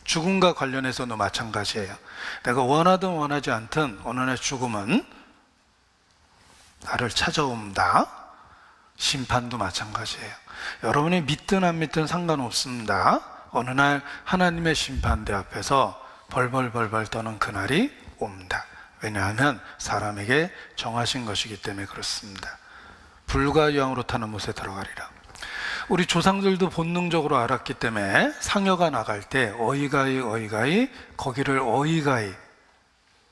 S1: 죽음과 관련해서도 마찬가지예요. 내가 원하든 원하지 않든 어느 날 죽음은 나를 찾아옵니다. 심판도 마찬가지예요. 여러분이 믿든 안 믿든 상관없습니다. 어느 날 하나님의 심판대 앞에서 벌벌벌벌 떠는 그날이 옵니다. 왜냐하면 사람에게 정하신 것이기 때문에 그렇습니다. 불과 유황으로 타는 못에 들어가리라. 우리 조상들도 본능적으로 알았기 때문에 상여가 나갈 때 어이가이 거기를 어이가이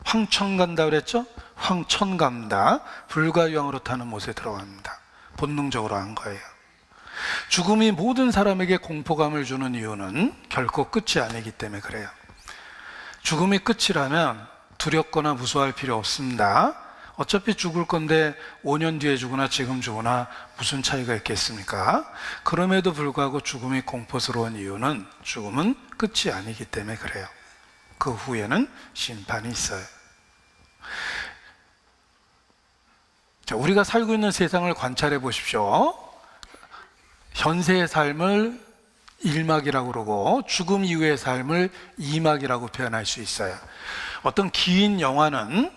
S1: 황천 간다 그랬죠? 황천 간다. 불과 유황으로 타는 못에 들어갑니다. 본능적으로 한 거예요. 죽음이 모든 사람에게 공포감을 주는 이유는 결코 끝이 아니기 때문에 그래요. 죽음이 끝이라면 두렵거나 무서워할 필요 없습니다. 어차피 죽을 건데 5년 뒤에 죽으나 지금 죽으나 무슨 차이가 있겠습니까? 그럼에도 불구하고 죽음이 공포스러운 이유는 죽음은 끝이 아니기 때문에 그래요. 그 후에는 심판이 있어요. 자, 우리가 살고 있는 세상을 관찰해 보십시오. 현세의 삶을 1막이라고 그러고 죽음 이후의 삶을 2막이라고 표현할 수 있어요. 어떤 긴 영화는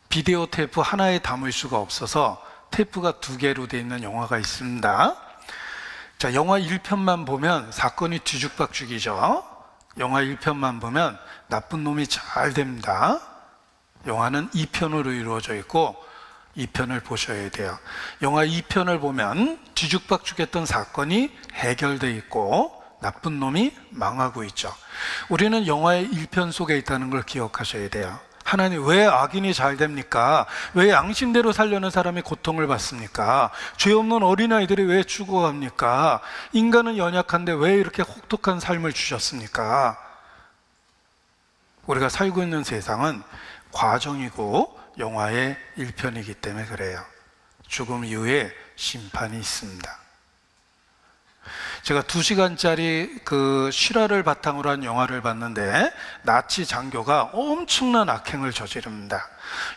S1: 비디오 테이프 하나에 담을 수가 없어서 테이프가 2개로 되어 있는 영화가 있습니다. 자, 영화 1편만 보면 사건이 뒤죽박죽이죠. 영화 1편만 보면 나쁜 놈이 잘 됩니다. 영화는 2편으로 이루어져 있고 2편을 보셔야 돼요. 영화 2편을 보면 뒤죽박죽했던 사건이 해결되어 있고 나쁜 놈이 망하고 있죠. 우리는 영화의 1편 속에 있다는 걸 기억하셔야 돼요. 하나님, 왜 악인이 잘 됩니까? 왜 양심대로 살려는 사람이 고통을 받습니까? 죄 없는 어린아이들이 왜 죽어갑니까? 인간은 연약한데 왜 이렇게 혹독한 삶을 주셨습니까? 우리가 살고 있는 세상은 과정이고 영화의 1편이기 때문에 그래요. 죽음 이후에 심판이 있습니다. 제가 2시간짜리 그 실화를 바탕으로 한 영화를 봤는데 나치 장교가 엄청난 악행을 저지릅니다.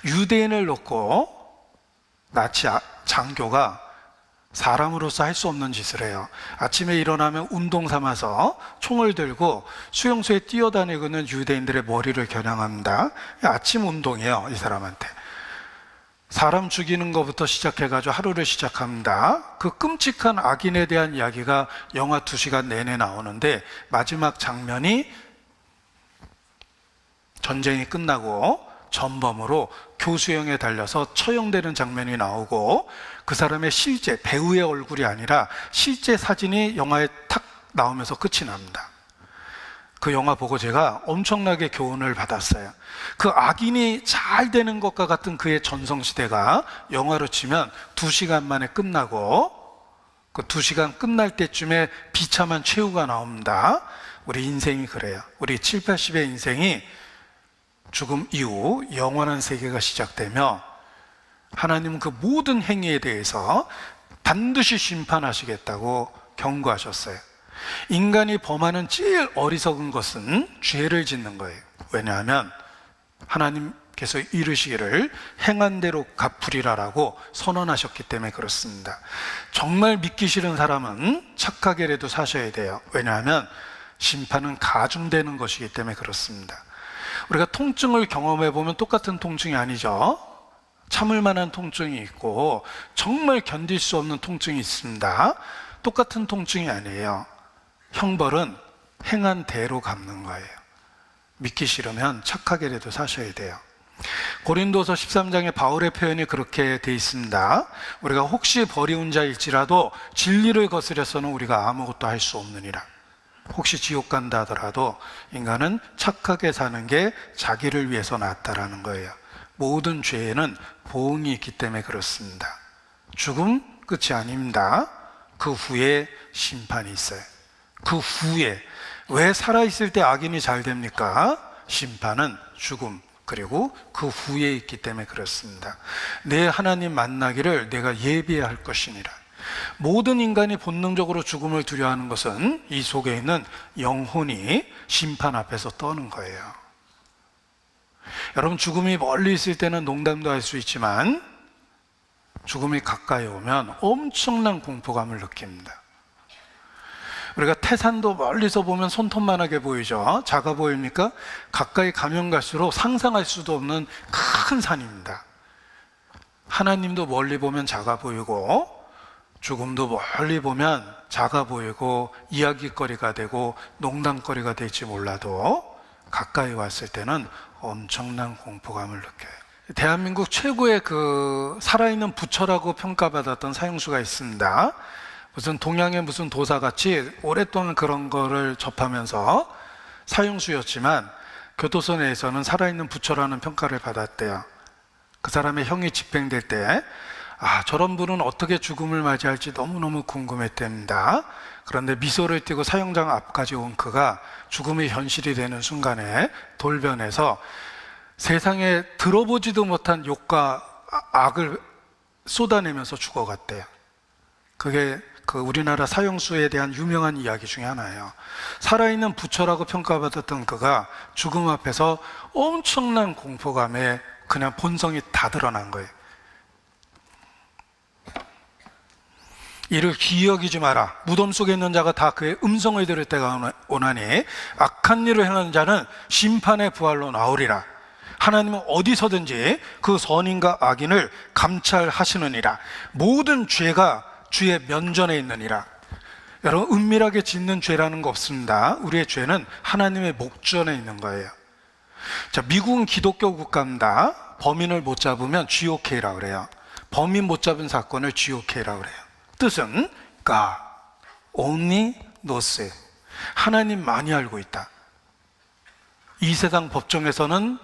S1: 유대인을 놓고 나치 장교가 사람으로서 할 수 없는 짓을 해요. 아침에 일어나면 운동 삼아서 총을 들고 수용소에 뛰어다니고 있는 유대인들의 머리를 겨냥합니다. 아침 운동이에요, 이 사람한테. 사람 죽이는 것부터 시작해가지고 하루를 시작합니다. 그 끔찍한 악인에 대한 이야기가 영화 2시간 내내 나오는데 마지막 장면이 전쟁이 끝나고 전범으로 교수형에 달려서 처형되는 장면이 나오고 그 사람의 실제 배우의 얼굴이 아니라 실제 사진이 영화에 탁 나오면서 끝이 납니다. 그 영화 보고 제가 엄청나게 교훈을 받았어요. 그 악인이 잘 되는 것과 같은 그의 전성시대가 영화로 치면 2시간 만에 끝나고 그 2시간 끝날 때쯤에 비참한 최후가 나옵니다. 우리 인생이 그래요. 우리 7, 80의 인생이 죽음 이후 영원한 세계가 시작되며 하나님은 그 모든 행위에 대해서 반드시 심판하시겠다고 경고하셨어요. 인간이 범하는 제일 어리석은 것은 죄를 짓는 거예요. 왜냐하면 하나님께서 이르시기를 행한 대로 갚으리라라고 선언하셨기 때문에 그렇습니다. 정말 믿기 싫은 사람은 착하게라도 사셔야 돼요. 왜냐하면 심판은 가중되는 것이기 때문에 그렇습니다. 우리가 통증을 경험해 보면 똑같은 통증이 아니죠. 참을 만한 통증이 있고 정말 견딜 수 없는 통증이 있습니다. 똑같은 통증이 아니에요. 형벌은 행한 대로 갚는 거예요. 믿기 싫으면 착하게라도 사셔야 돼요. 고린도서 13장에 바울의 표현이 그렇게 돼 있습니다. 우리가 혹시 버리운 자일지라도 진리를 거스려서는 우리가 아무것도 할 수 없느니라. 혹시 지옥 간다 하더라도 인간은 착하게 사는 게 자기를 위해서 낫다라는 거예요. 모든 죄에는 보응이 있기 때문에 그렇습니다. 죽음 끝이 아닙니다. 그 후에 심판이 있어요. 그 후에. 왜 살아있을 때 악인이 잘 됩니까? 심판은 죽음, 그리고 그 후에 있기 때문에 그렇습니다. 내 하나님 만나기를 내가 예비해야 할 것이니라. 모든 인간이 본능적으로 죽음을 두려워하는 것은 이 속에 있는 영혼이 심판 앞에서 떠는 거예요. 여러분, 죽음이 멀리 있을 때는 농담도 할 수 있지만 죽음이 가까이 오면 엄청난 공포감을 느낍니다. 우리가 태산도 멀리서 보면 손톱만하게 보이죠. 작아 보입니까? 가까이 가면 갈수록 상상할 수도 없는 큰 산입니다. 하나님도 멀리 보면 작아 보이고 죽음도 멀리 보면 작아 보이고 이야기거리가 되고 농담거리가 될지 몰라도 가까이 왔을 때는 엄청난 공포감을 느껴요. 대한민국 최고의 그 살아있는 부처라고 평가받았던 사형수가 있습니다. 무슨 동양의 무슨 도사같이 오랫동안 그런 거를 접하면서 사형수였지만 교도소 내에서는 살아있는 부처라는 평가를 받았대요. 그 사람의 형이 집행될 때 저런 분은 어떻게 죽음을 맞이할지 너무너무 궁금했답니다. 그런데 미소를 띠고 사형장 앞까지 온 그가 죽음의 현실이 되는 순간에 돌변해서 세상에 들어보지도 못한 욕과 악을 쏟아내면서 죽어갔대요. 그게 그 우리나라 사형수에 대한 유명한 이야기 중에 하나예요. 살아있는 부처라고 평가받았던 그가 죽음 앞에서 엄청난 공포감에 그냥 본성이 다 드러난 거예요. 이를 기이 여기지 마라. 무덤 속에 있는 자가 다 그의 음성을 들을 때가 오나니 악한 일을 행하는 자는 심판의 부활로 나오리라. 하나님은 어디서든지 그 선인과 악인을 감찰하시느니라. 모든 죄가 주의 면전에 있느니라. 여러분, 은밀하게 짓는 죄라는 거 없습니다. 우리의 죄는 하나님의 목전에 있는 거예요. 자, 미국은 기독교 국가입니다. 범인을 못 잡으면 GOK라고 그래요. 범인 못 잡은 사건을 GOK라고 그래요. 뜻은 God only knows. 하나님 많이 알고 있다. 이 세상 법정에서는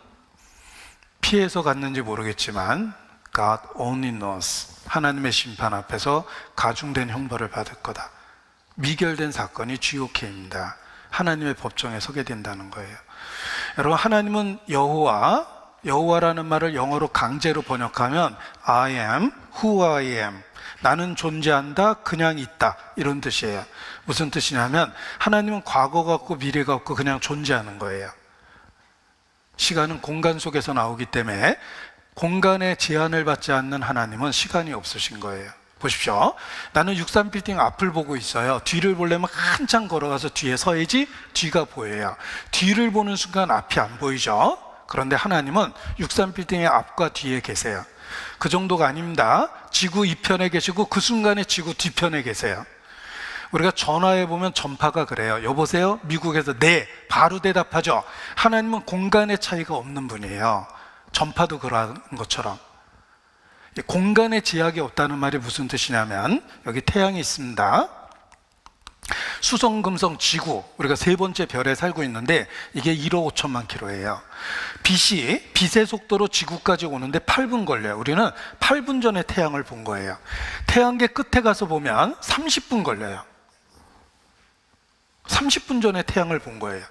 S1: 피해서 갔는지 모르겠지만 God only knows. 하나님의 심판 앞에서 가중된 형벌을 받을 거다. 미결된 사건이 GOK입니다. 하나님의 법정에 서게 된다는 거예요. 여러분, 하나님은 여호와라는 말을 영어로 강제로 번역하면 I am who I am. 나는 존재한다, 그냥 있다, 이런 뜻이에요. 무슨 뜻이냐면 하나님은 과거가 없고 미래가 없고 그냥 존재하는 거예요. 시간은 공간 속에서 나오기 때문에 공간의 제한을 받지 않는 하나님은 시간이 없으신 거예요. 보십시오. 나는 63빌딩 앞을 보고 있어요. 뒤를 보려면 한참 걸어가서 뒤에 서야지 뒤가 보여요. 뒤를 보는 순간 앞이 안 보이죠. 그런데 하나님은 63빌딩의 앞과 뒤에 계세요. 그 정도가 아닙니다. 지구 이편에 계시고 그 순간에 지구 뒤편에 계세요. 우리가 전화해 보면 전파가 그래요. 여보세요? 미국에서 네, 바로 대답하죠. 하나님은 공간의 차이가 없는 분이에요. 전파도 그런 것처럼. 공간의 제약이 없다는 말이 무슨 뜻이냐면 여기 태양이 있습니다. 수성, 금성, 지구, 우리가 세 번째 별에 살고 있는데 이게 1억 5천만 킬로예요. 빛의 속도로 지구까지 오는데 8분 걸려요. 우리는 8분 전에 태양을 본 거예요. 태양계 끝에 가서 보면 30분 걸려요. 30분 전에 태양을 본 거예요.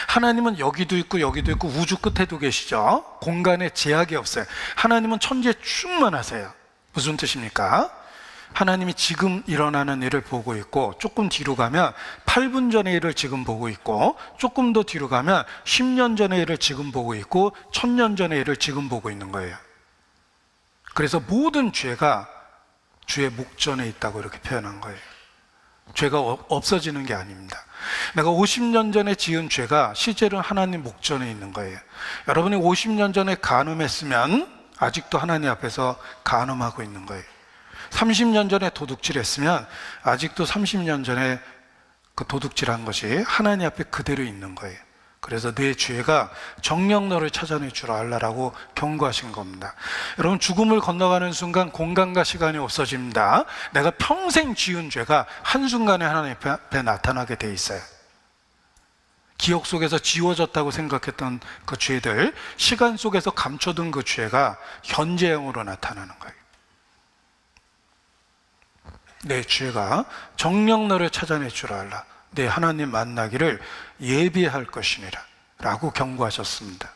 S1: 하나님은 여기도 있고 여기도 있고 우주 끝에도 계시죠. 공간에 제약이 없어요. 하나님은 천지에 충만하세요. 무슨 뜻입니까? 하나님이 지금 일어나는 일을 보고 있고 조금 뒤로 가면 8분 전의 일을 지금 보고 있고 조금 더 뒤로 가면 10년 전의 일을 지금 보고 있고 1000년 전의 일을 지금 보고 있는 거예요. 그래서 모든 죄가 주의 목전에 있다고 이렇게 표현한 거예요. 죄가 없어지는 게 아닙니다. 내가 50년 전에 지은 죄가 실제로는 하나님 목전에 있는 거예요. 여러분이 50년 전에 간음했으면 아직도 하나님 앞에서 간음하고 있는 거예요. 30년 전에 도둑질했으면 아직도 30년 전에 그 도둑질한 것이 하나님 앞에 그대로 있는 거예요. 그래서 내 죄가 정녕 너를 찾아낼 줄 알라라고 경고하신 겁니다. 여러분, 죽음을 건너가는 순간 공간과 시간이 없어집니다. 내가 평생 지은 죄가 한순간에 하나님 앞에 나타나게 돼 있어요. 기억 속에서 지워졌다고 생각했던 그 죄들, 시간 속에서 감춰둔 그 죄가 현재형으로 나타나는 거예요. 내 죄가 정녕 너를 찾아낼 줄 알라. 내 하나님 만나기를 예비할 것이니라 라고 경고하셨습니다.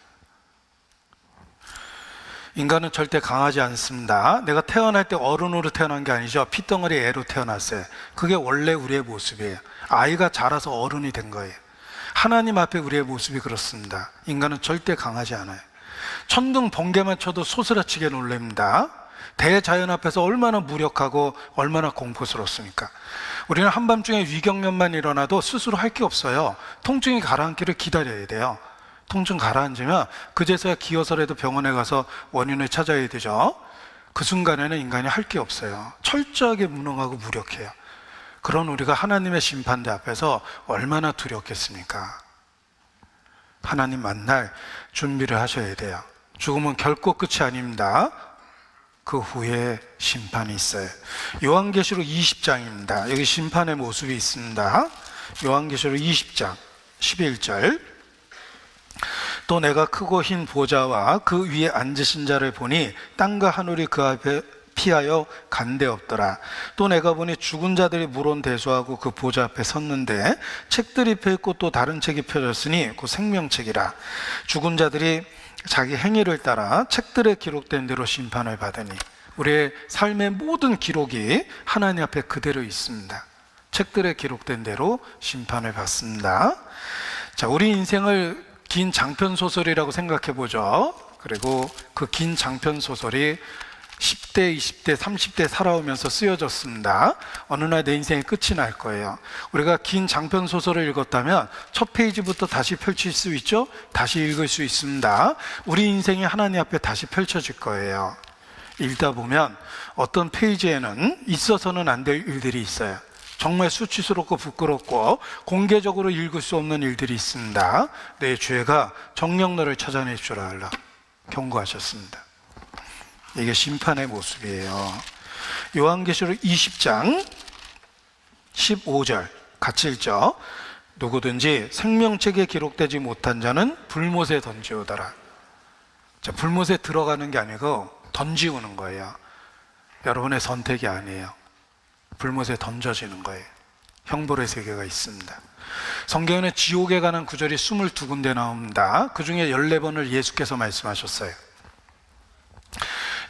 S1: 인간은 절대 강하지 않습니다. 내가 태어날 때 어른으로 태어난 게 아니죠. 핏덩어리 애로 태어났어요. 그게 원래 우리의 모습이에요. 아이가 자라서 어른이 된 거예요. 하나님 앞에 우리의 모습이 그렇습니다. 인간은 절대 강하지 않아요. 천둥 번개만 쳐도 소스라치게 놀랍니다. 대자연 앞에서 얼마나 무력하고 얼마나 공포스럽습니까? 우리는 한밤중에 위경련만 일어나도 스스로 할 게 없어요. 통증이 가라앉기를 기다려야 돼요. 통증 가라앉으면 그제서야 기어서라도 병원에 가서 원인을 찾아야 되죠. 그 순간에는 인간이 할 게 없어요. 철저하게 무능하고 무력해요. 그런 우리가 하나님의 심판대 앞에서 얼마나 두렵겠습니까? 하나님 만날 준비를 하셔야 돼요. 죽음은 결코 끝이 아닙니다. 그 후에 심판이 있어요. 요한계시록 20장입니다. 여기 심판의 모습이 있습니다. 요한계시록 20장 11절. 또 내가 크고 흰 보좌와 그 위에 앉으신 자를 보니 땅과 하늘이 그 앞에 피하여 간데 없더라. 또 내가 보니 죽은 자들이 물론 대수하고 그 보좌 앞에 섰는데 책들이 펴있고 또 다른 책이 펴졌으니 그 생명책이라. 죽은 자들이 자기 행위를 따라 책들에 기록된 대로 심판을 받으니. 우리의 삶의 모든 기록이 하나님 앞에 그대로 있습니다. 책들에 기록된 대로 심판을 받습니다. 자, 우리 인생을 긴 장편 소설이라고 생각해 보죠. 그리고 그 긴 장편 소설이 10대, 20대, 30대 살아오면서 쓰여졌습니다. 어느 날 내 인생의 끝이 날 거예요. 우리가 긴 장편 소설을 읽었다면 첫 페이지부터 다시 펼칠 수 있죠? 다시 읽을 수 있습니다. 우리 인생이 하나님 앞에 다시 펼쳐질 거예요. 읽다 보면 어떤 페이지에는 있어서는 안 될 일들이 있어요. 정말 수치스럽고 부끄럽고 공개적으로 읽을 수 없는 일들이 있습니다. 내 죄가 정녕 너를 찾아낼 줄 알라 경고하셨습니다. 이게 심판의 모습이에요. 요한계시록 20장 15절 같이 읽죠. 누구든지 생명책에 기록되지 못한 자는 불못에 던지오더라. 자, 불못에 들어가는 게 아니고 던지우는 거예요. 여러분의 선택이 아니에요. 불못에 던져지는 거예요. 형벌의 세계가 있습니다. 성경에는 지옥에 관한 구절이 22군데 나옵니다. 그 중에 14번을 예수께서 말씀하셨어요.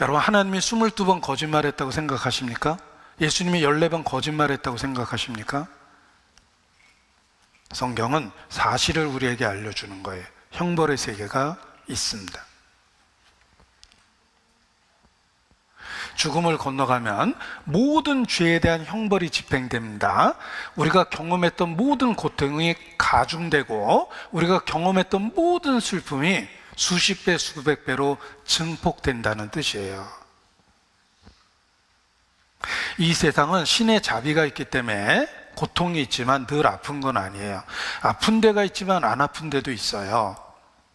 S1: 여러분, 하나님이 22번 거짓말했다고 생각하십니까? 예수님이 14번 거짓말했다고 생각하십니까? 성경은 사실을 우리에게 알려주는 거예요. 형벌의 세계가 있습니다. 죽음을 건너가면 모든 죄에 대한 형벌이 집행됩니다. 우리가 경험했던 모든 고통이 가중되고 우리가 경험했던 모든 슬픔이 수십 배, 수백 배로 증폭된다는 뜻이에요. 이 세상은 신의 자비가 있기 때문에 고통이 있지만 늘 아픈 건 아니에요. 아픈 데가 있지만 안 아픈 데도 있어요.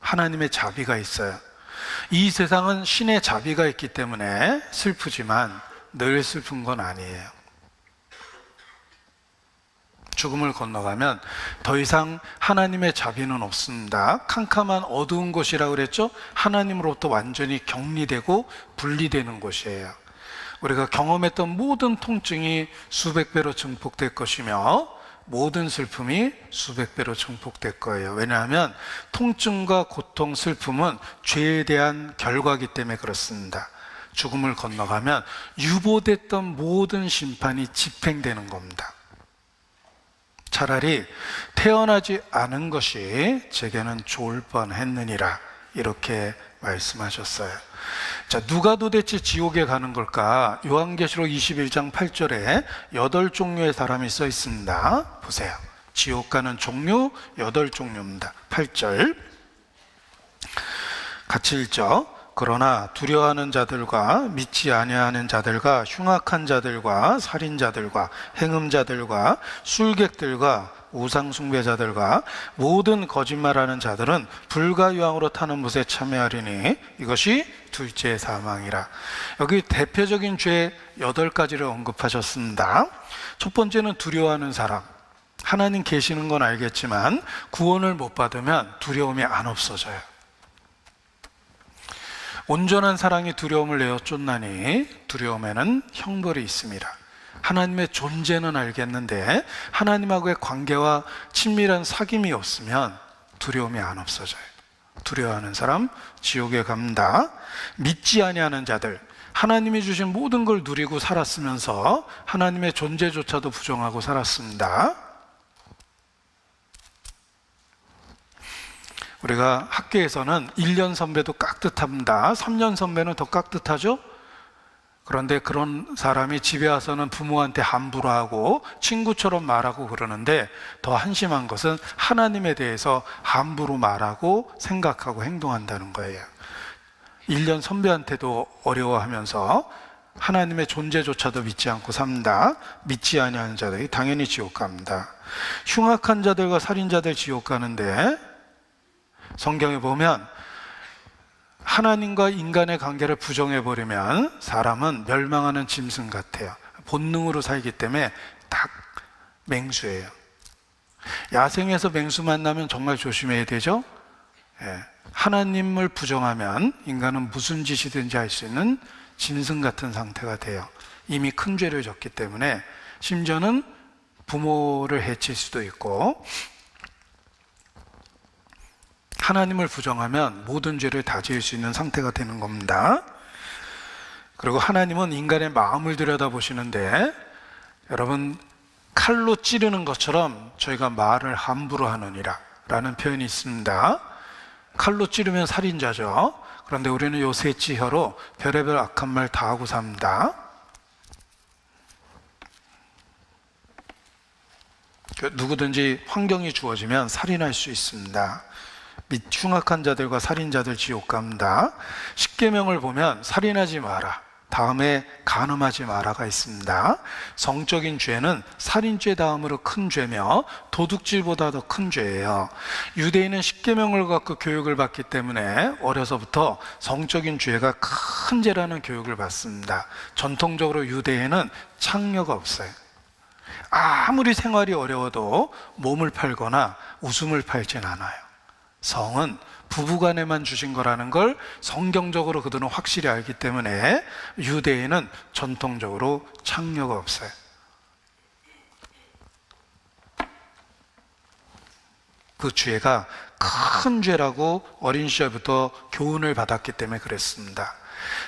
S1: 하나님의 자비가 있어요. 이 세상은 신의 자비가 있기 때문에 슬프지만 늘 슬픈 건 아니에요. 죽음을 건너가면 더 이상 하나님의 자비는 없습니다. 캄캄한 어두운 곳이라고 그랬죠? 하나님으로부터 완전히 격리되고 분리되는 곳이에요. 우리가 경험했던 모든 통증이 수백 배로 증폭될 것이며 모든 슬픔이 수백 배로 증폭될 거예요. 왜냐하면 통증과 고통, 슬픔은 죄에 대한 결과이기 때문에 그렇습니다. 죽음을 건너가면 유보됐던 모든 심판이 집행되는 겁니다. 차라리 태어나지 않은 것이 제게는 좋을 뻔했느니라 이렇게 말씀하셨어요. 자, 누가 도대체 지옥에 가는 걸까? 요한계시록 21장 8절에 8종류의 사람이 써 있습니다. 보세요. 지옥 가는 종류 8종류입니다. 8절 같이 읽죠. 그러나 두려워하는 자들과 믿지 아니하는 자들과 흉악한 자들과 살인자들과 행음자들과 술객들과 우상 숭배자들과 모든 거짓말하는 자들은 불과 유황으로 타는 못에 참여하리니 이것이 둘째 사망이라. 여기 대표적인 죄 8가지를 언급하셨습니다. 첫 번째는 두려워하는 사람. 하나님 계시는 건 알겠지만 구원을 못 받으면 두려움이 안 없어져요. 온전한 사랑이 두려움을 내어 쫓나니 두려움에는 형벌이 있습니다. 하나님의 존재는 알겠는데 하나님하고의 관계와 친밀한 사귐이 없으면 두려움이 안 없어져요. 두려워하는 사람 지옥에 갑니다. 믿지 아니하는 자들, 하나님이 주신 모든 걸 누리고 살았으면서 하나님의 존재조차도 부정하고 살았습니다. 우리가 학교에서는 1년 선배도 깍듯합니다. 3년 선배는 더 깍듯하죠? 그런데 그런 사람이 집에 와서는 부모한테 함부로 하고 친구처럼 말하고 그러는데 더 한심한 것은 하나님에 대해서 함부로 말하고 생각하고 행동한다는 거예요. 1년 선배한테도 어려워하면서 하나님의 존재조차도 믿지 않고 삽니다. 믿지 아니하는 자들이 당연히 지옥 갑니다. 흉악한 자들과 살인자들 지옥 가는데 성경에 보면 하나님과 인간의 관계를 부정해버리면 사람은 멸망하는 짐승 같아요. 본능으로 살기 때문에 딱 맹수예요. 야생에서 맹수 만나면 정말 조심해야 되죠. 하나님을 부정하면 인간은 무슨 짓이든지 할 수 있는 짐승 같은 상태가 돼요. 이미 큰 죄를 졌기 때문에 심지어는 부모를 해칠 수도 있고, 하나님을 부정하면 모든 죄를 다 지을 수 있는 상태가 되는 겁니다. 그리고 하나님은 인간의 마음을 들여다보시는데, 여러분, 칼로 찌르는 것처럼 저희가 말을 함부로 하느니라 라는 표현이 있습니다. 칼로 찌르면 살인자죠. 그런데 우리는 요 셋째 혀로 별의별 악한 말 다 하고 삽니다. 누구든지 환경이 주어지면 살인할 수 있습니다. 및 흉악한 자들과 살인자들 지옥 갑니다. 십계명을 보면 살인하지 마라, 다음에 간음하지 마라가 있습니다. 성적인 죄는 살인죄 다음으로 큰 죄며 도둑질보다 더 큰 죄예요. 유대인은 십계명을 갖고 교육을 받기 때문에 어려서부터 성적인 죄가 큰 죄라는 교육을 받습니다. 전통적으로 유대인은 창녀가 없어요. 아무리 생활이 어려워도 몸을 팔거나 웃음을 팔진 않아요. 성은 부부간에만 주신 거라는 걸 성경적으로 그들은 확실히 알기 때문에 유대인은 전통적으로 창녀가 없어요. 그 죄가 큰 죄라고 어린 시절부터 교훈을 받았기 때문에 그랬습니다.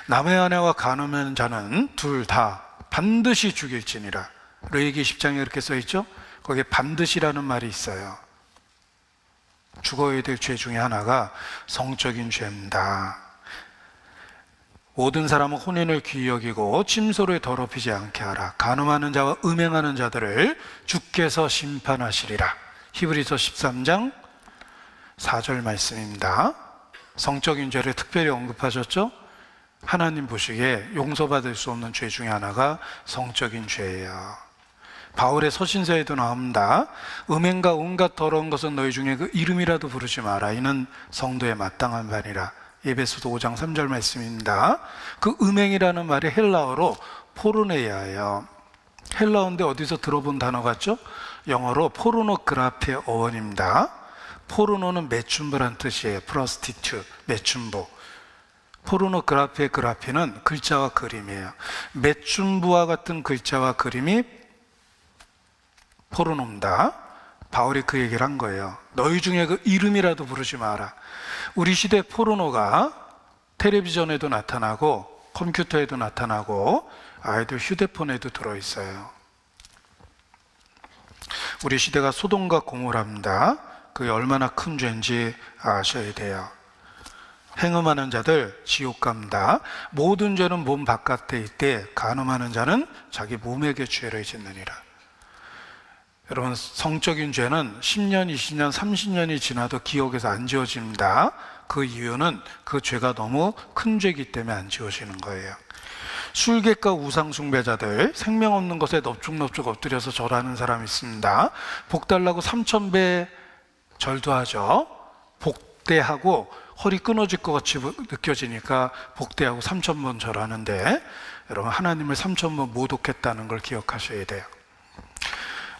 S1: 남의 아내와 간음하는 자는 둘 다 반드시 죽일지니라. 레위기 10장에 이렇게 써있죠? 거기에 반드시라는 말이 있어요. 죽어야 될 죄 중에 하나가 성적인 죄입니다. 모든 사람은 혼인을 귀히 여기고 침소를 더럽히지 않게 하라. 간음하는 자와 음행하는 자들을 주께서 심판하시리라. 히브리서 13장 4절 말씀입니다. 성적인 죄를 특별히 언급하셨죠? 하나님 보시기에 용서받을 수 없는 죄 중에 하나가 성적인 죄예요. 바울의 서신서에도 나옵니다. 음행과 온갖 더러운 것은 너희 중에 그 이름이라도 부르지 마라. 이는 성도의 마땅한 바니라. 에베소서 5장 3절 말씀입니다. 그 음행이라는 말이 헬라어로 포르네이아예요. 헬라어인데 어디서 들어본 단어 같죠? 영어로 포르노그라피의 어원입니다. 포르노는 매춘부란 뜻이에요. 프로스티튜, 매춘부. 포르노그라피의 그라피는 글자와 그림이에요. 매춘부와 같은 글자와 그림이 포르노입니다. 바울이 그 얘기를 한 거예요. 너희 중에 그 이름이라도 부르지 마라. 우리 시대 포르노가 텔레비전에도 나타나고 컴퓨터에도 나타나고 아이들 휴대폰에도 들어있어요. 우리 시대가 소돔과 고모라입니다. 그게 얼마나 큰 죄인지 아셔야 돼요. 행음하는 자들 지옥 갑니다. 모든 죄는 몸 바깥에 있되 간음하는 자는 자기 몸에게 죄를 짓느니라. 여러분, 성적인 죄는 10년, 20년, 30년이 지나도 기억에서 안 지워집니다. 그 이유는 그 죄가 너무 큰 죄이기 때문에 안 지워지는 거예요. 술객과 우상숭배자들, 생명 없는 것에 넙죽넙죽 엎드려서 절하는 사람이 있습니다. 복 달라고 3000배 절도 하죠. 복대하고 허리 끊어질 것 같이 느껴지니까 복대하고 3000번 절하는데, 여러분 하나님을 3000번 모독했다는 걸 기억하셔야 돼요.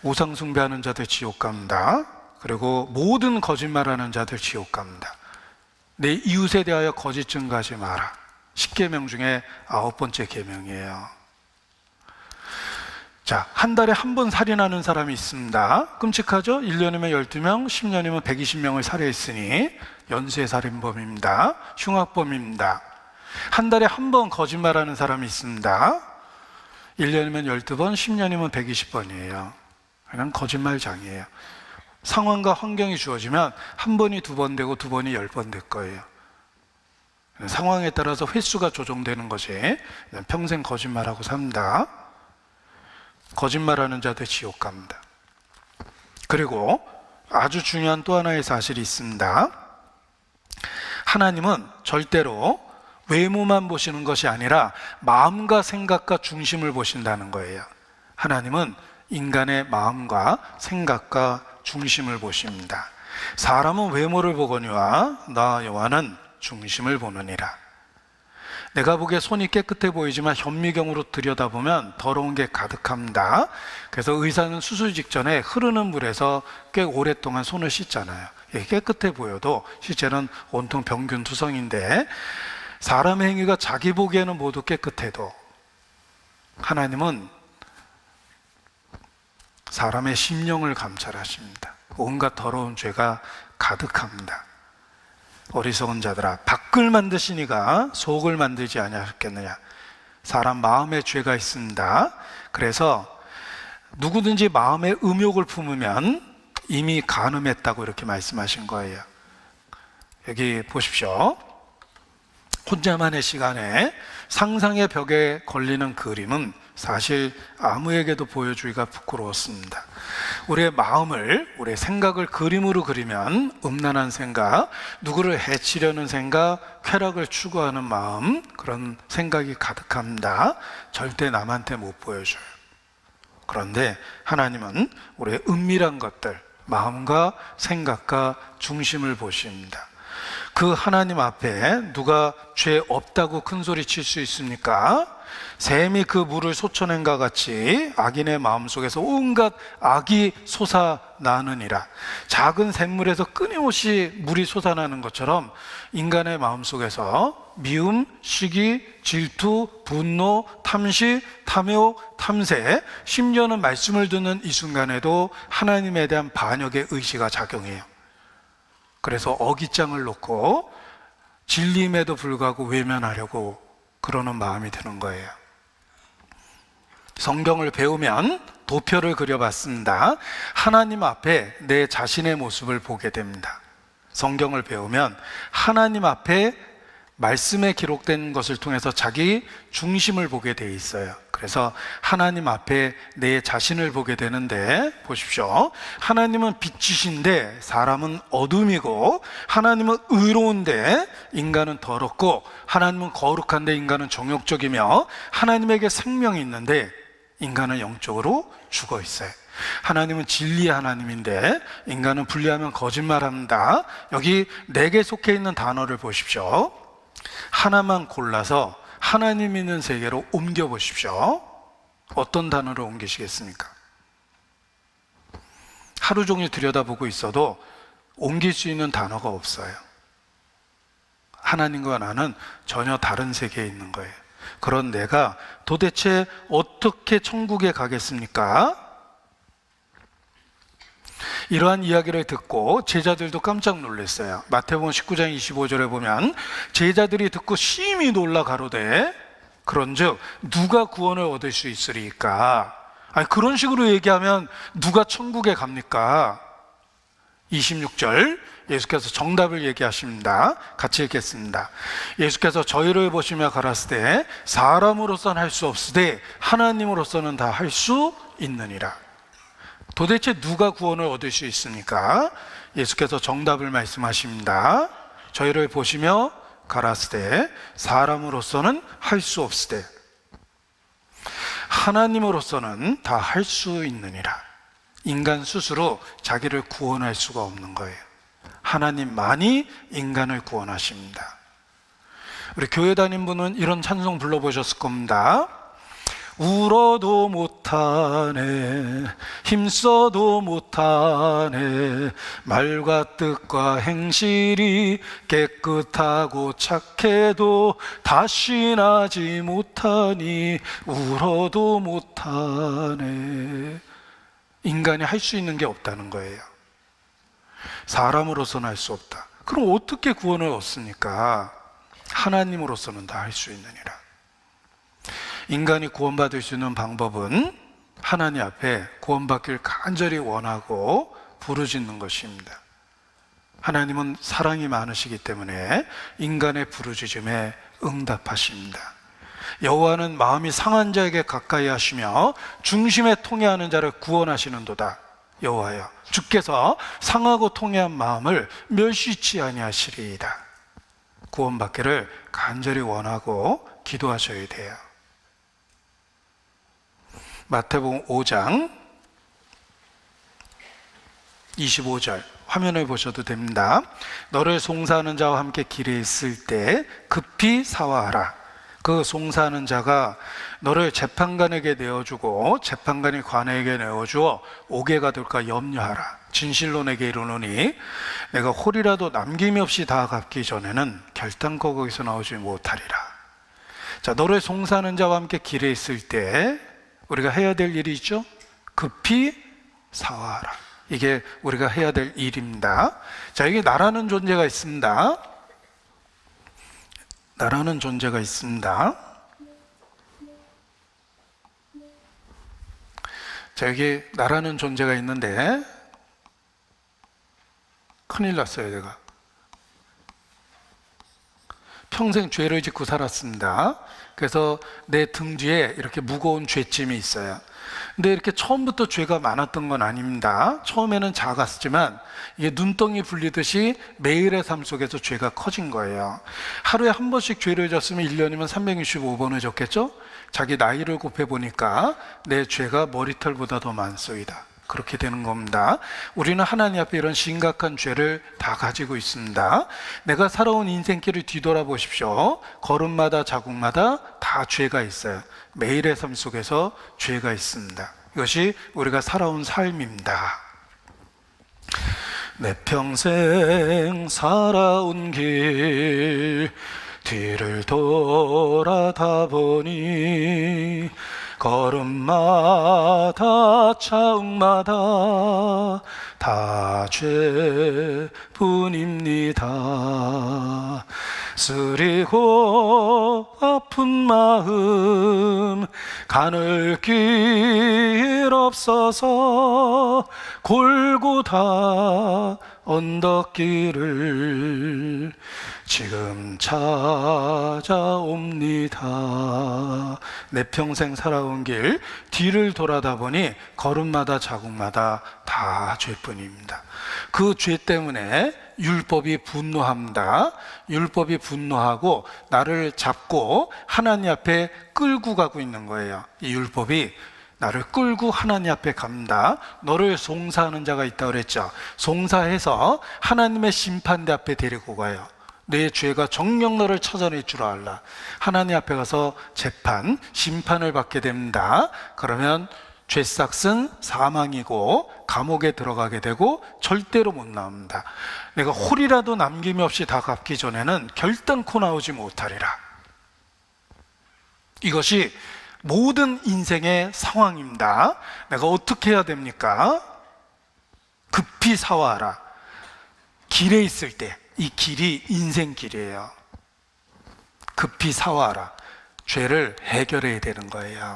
S1: 우상 숭배하는 자들 지옥 갑니다. 그리고 모든 거짓말하는 자들 지옥 갑니다. 내 이웃에 대하여 거짓 증거하지 마라. 10계명 중에 9번째 계명이에요. 자, 한 달에 한 번 살인하는 사람이 있습니다. 끔찍하죠? 1년이면 12명, 10년이면 120명을 살해했으니 연쇄살인범입니다. 흉악범입니다. 한 달에 한 번 거짓말하는 사람이 있습니다. 1년이면 12번, 10년이면 120번이에요. 그냥 거짓말장이에요. 상황과 환경이 주어지면 한 번이 2번 되고 2번이 10번 될 거예요. 상황에 따라서 횟수가 조정되는 것이, 평생 거짓말하고 삽니다. 거짓말하는 자들 지옥 갑니다. 그리고 아주 중요한 또 하나의 사실이 있습니다. 하나님은 절대로 외모만 보시는 것이 아니라 마음과 생각과 중심을 보신다는 거예요. 하나님은 인간의 마음과 생각과 중심을 보십니다. 사람은 외모를 보거니와 나 여호와는 중심을 보느니라. 내가 보기에 손이 깨끗해 보이지만 현미경으로 들여다보면 더러운 게 가득합니다. 그래서 의사는 수술 직전에 흐르는 물에서 꽤 오랫동안 손을 씻잖아요. 깨끗해 보여도 실제는 온통 병균 투성인데, 사람의 행위가 자기 보기에는 모두 깨끗해도 하나님은 사람의 심령을 감찰하십니다. 온갖 더러운 죄가 가득합니다. 어리석은 자들아, 밖을 만드시니가 속을 만들지 아니하셨겠느냐. 사람 마음에 죄가 있습니다. 그래서 누구든지 마음에 음욕을 품으면 이미 간음했다고 이렇게 말씀하신 거예요. 여기 보십시오. 혼자만의 시간에 상상의 벽에 걸리는 그림은 사실 아무에게도 보여주기가 부끄러웠습니다. 우리의 마음을, 우리의 생각을 그림으로 그리면 음란한 생각, 누구를 해치려는 생각, 쾌락을 추구하는 마음, 그런 생각이 가득합니다. 절대 남한테 못 보여줘요. 그런데 하나님은 우리의 은밀한 것들, 마음과 생각과 중심을 보십니다. 그 하나님 앞에 누가 죄 없다고 큰 소리 칠 수 있습니까? 샘이 그 물을 솟아낸과 같이 악인의 마음속에서 온갖 악이 솟아나느니라. 작은 샘물에서 끊임없이 물이 솟아나는 것처럼 인간의 마음속에서 미움, 시기, 질투, 분노, 탐시, 탐욕, 탐색, 심지어는 말씀을 듣는 이 순간에도 하나님에 대한 반역의 의지가 작용해요. 그래서 어깃장을 놓고 진리임에도 불구하고 외면하려고 그러는 마음이 드는 거예요. 성경을 배우면 도표를 그려봤습니다. 하나님 앞에 내 자신의 모습을 보게 됩니다. 성경을 배우면 하나님 앞에 말씀에 기록된 것을 통해서 자기 중심을 보게 돼 있어요. 그래서 하나님 앞에 내 자신을 보게 되는데, 보십시오. 하나님은 빛이신데 사람은 어둠이고, 하나님은 의로운데 인간은 더럽고, 하나님은 거룩한데 인간은 정욕적이며, 하나님에게 생명이 있는데 인간은 영적으로 죽어 있어요. 하나님은 진리의 하나님인데 인간은 분리하면 거짓말합니다. 여기 4개 속해 있는 단어를 보십시오. 하나만 골라서 하나님 있는 세계로 옮겨 보십시오. 어떤 단어를 옮기시겠습니까? 하루 종일 들여다보고 있어도 옮길 수 있는 단어가 없어요. 하나님과 나는 전혀 다른 세계에 있는 거예요. 그런 내가 도대체 어떻게 천국에 가겠습니까? 이러한 이야기를 듣고 제자들도 깜짝 놀랐어요. 마태복음 19장 25절에 보면 제자들이 듣고 심히 놀라 가로되 그런즉 누가 구원을 얻을 수 있으리까? 아니, 그런 식으로 얘기하면 누가 천국에 갑니까? 26절 예수께서 정답을 얘기하십니다. 같이 읽겠습니다. 예수께서 저희를 보시며 가라사대 사람으로서는 할 수 없으되 하나님으로서는 다 할 수 있느니라. 도대체 누가 구원을 얻을 수 있습니까? 예수께서 정답을 말씀하십니다. 저희를 보시며 가라사대 사람으로서는 할 수 없으되 하나님으로서는 다 할 수 있느니라. 인간 스스로 자기를 구원할 수가 없는 거예요. 하나님만이 인간을 구원하십니다. 우리 교회 다닌 분은 이런 찬송 불러보셨을 겁니다. 울어도 못하네, 힘써도 못하네, 말과 뜻과 행실이 깨끗하고 착해도 다시 나지 못하니 울어도 못하네. 인간이 할 수 있는 게 없다는 거예요. 사람으로서는 할 수 없다. 그럼 어떻게 구원을 얻습니까? 하나님으로서는 다 할 수 있느니라. 인간이 구원받을 수 있는 방법은 하나님 앞에 구원받기를 간절히 원하고 부르짖는 것입니다. 하나님은 사랑이 많으시기 때문에 인간의 부르짖음에 응답하십니다. 여호와는 마음이 상한 자에게 가까이 하시며 중심에 통회하는 자를 구원하시는도다. 여호와여, 주께서 상하고 통회한 마음을 멸시치 아니하시리이다. 구원받기를 간절히 원하고 기도하셔야 돼요. 마태복음 5장 25절 화면을 보셔도 됩니다. 너를 송사하는 자와 함께 길에 있을 때 급히 사화하라. 그 송사하는 자가 너를 재판관에게 내어주고 재판관이 관에게 내어주어 옥에 가둘까 염려하라. 진실로 내게 이르노니 내가 홀이라도 남김이 없이 다 갚기 전에는 결단코 거기서 나오지 못하리라. 자, 너를 송사하는 자와 함께 길에 있을 때 우리가 해야 될 일이 있죠? 급히 사화하라. 이게 우리가 해야 될 일입니다. 자, 이게 나라는 존재가 있습니다. 나라는 존재가 있습니다. 자, 여기 나라는 존재가 있는데 큰일 났어요. 제가 평생 죄를 짓고 살았습니다. 그래서 내 등 뒤에 이렇게 무거운 죄짐이 있어요. 근데 이렇게 처음부터 죄가 많았던 건 아닙니다. 처음에는 작았지만 이게 눈덩이 불리듯이 매일의 삶 속에서 죄가 커진 거예요. 하루에 한 번씩 죄를 졌으면 1년이면 365번을 졌겠죠? 자기 나이를 곱해보니까 내 죄가 머리털보다 더 많소이다. 그렇게 되는 겁니다. 우리는 하나님 앞에 이런 심각한 죄를 다 가지고 있습니다. 내가 살아온 인생길을 뒤돌아보십시오. 걸음마다 자국마다 다 죄가 있어요. 매일의 삶 속에서 죄가 있습니다. 이것이 우리가 살아온 삶입니다. 내 평생 살아온 길 뒤를 돌아다 보니 걸음마다 자욱마다 다 죄뿐입니다. 쓰리고 아픈 마음 가눌 길 없어서 골고다 언덕길을 지금 찾아옵니다. 내 평생 살아온 길 뒤를 돌아다 보니 걸음마다 자국마다 다 죄뿐입니다. 그 죄 때문에 율법이 분노합니다. 율법이 분노하고 나를 잡고 하나님 앞에 끌고 가고 있는 거예요. 이 율법이 나를 끌고 하나님 앞에 갑니다. 너를 송사하는 자가 있다고 그랬죠. 송사해서 하나님의 심판대 앞에 데리고 가요. 내 죄가 정녕 너를 찾아낼 줄 알라. 하나님 앞에 가서 재판, 심판을 받게 됩니다. 그러면 죄삭은 사망이고 감옥에 들어가게 되고 절대로 못 나옵니다. 내가 홀이라도 남김이 없이 다 갚기 전에는 결단코 나오지 못하리라. 이것이 모든 인생의 상황입니다. 내가 어떻게 해야 됩니까? 급히 사화하라. 길에 있을 때, 이 길이 인생길이에요. 급히 사화하라. 죄를 해결해야 되는 거예요.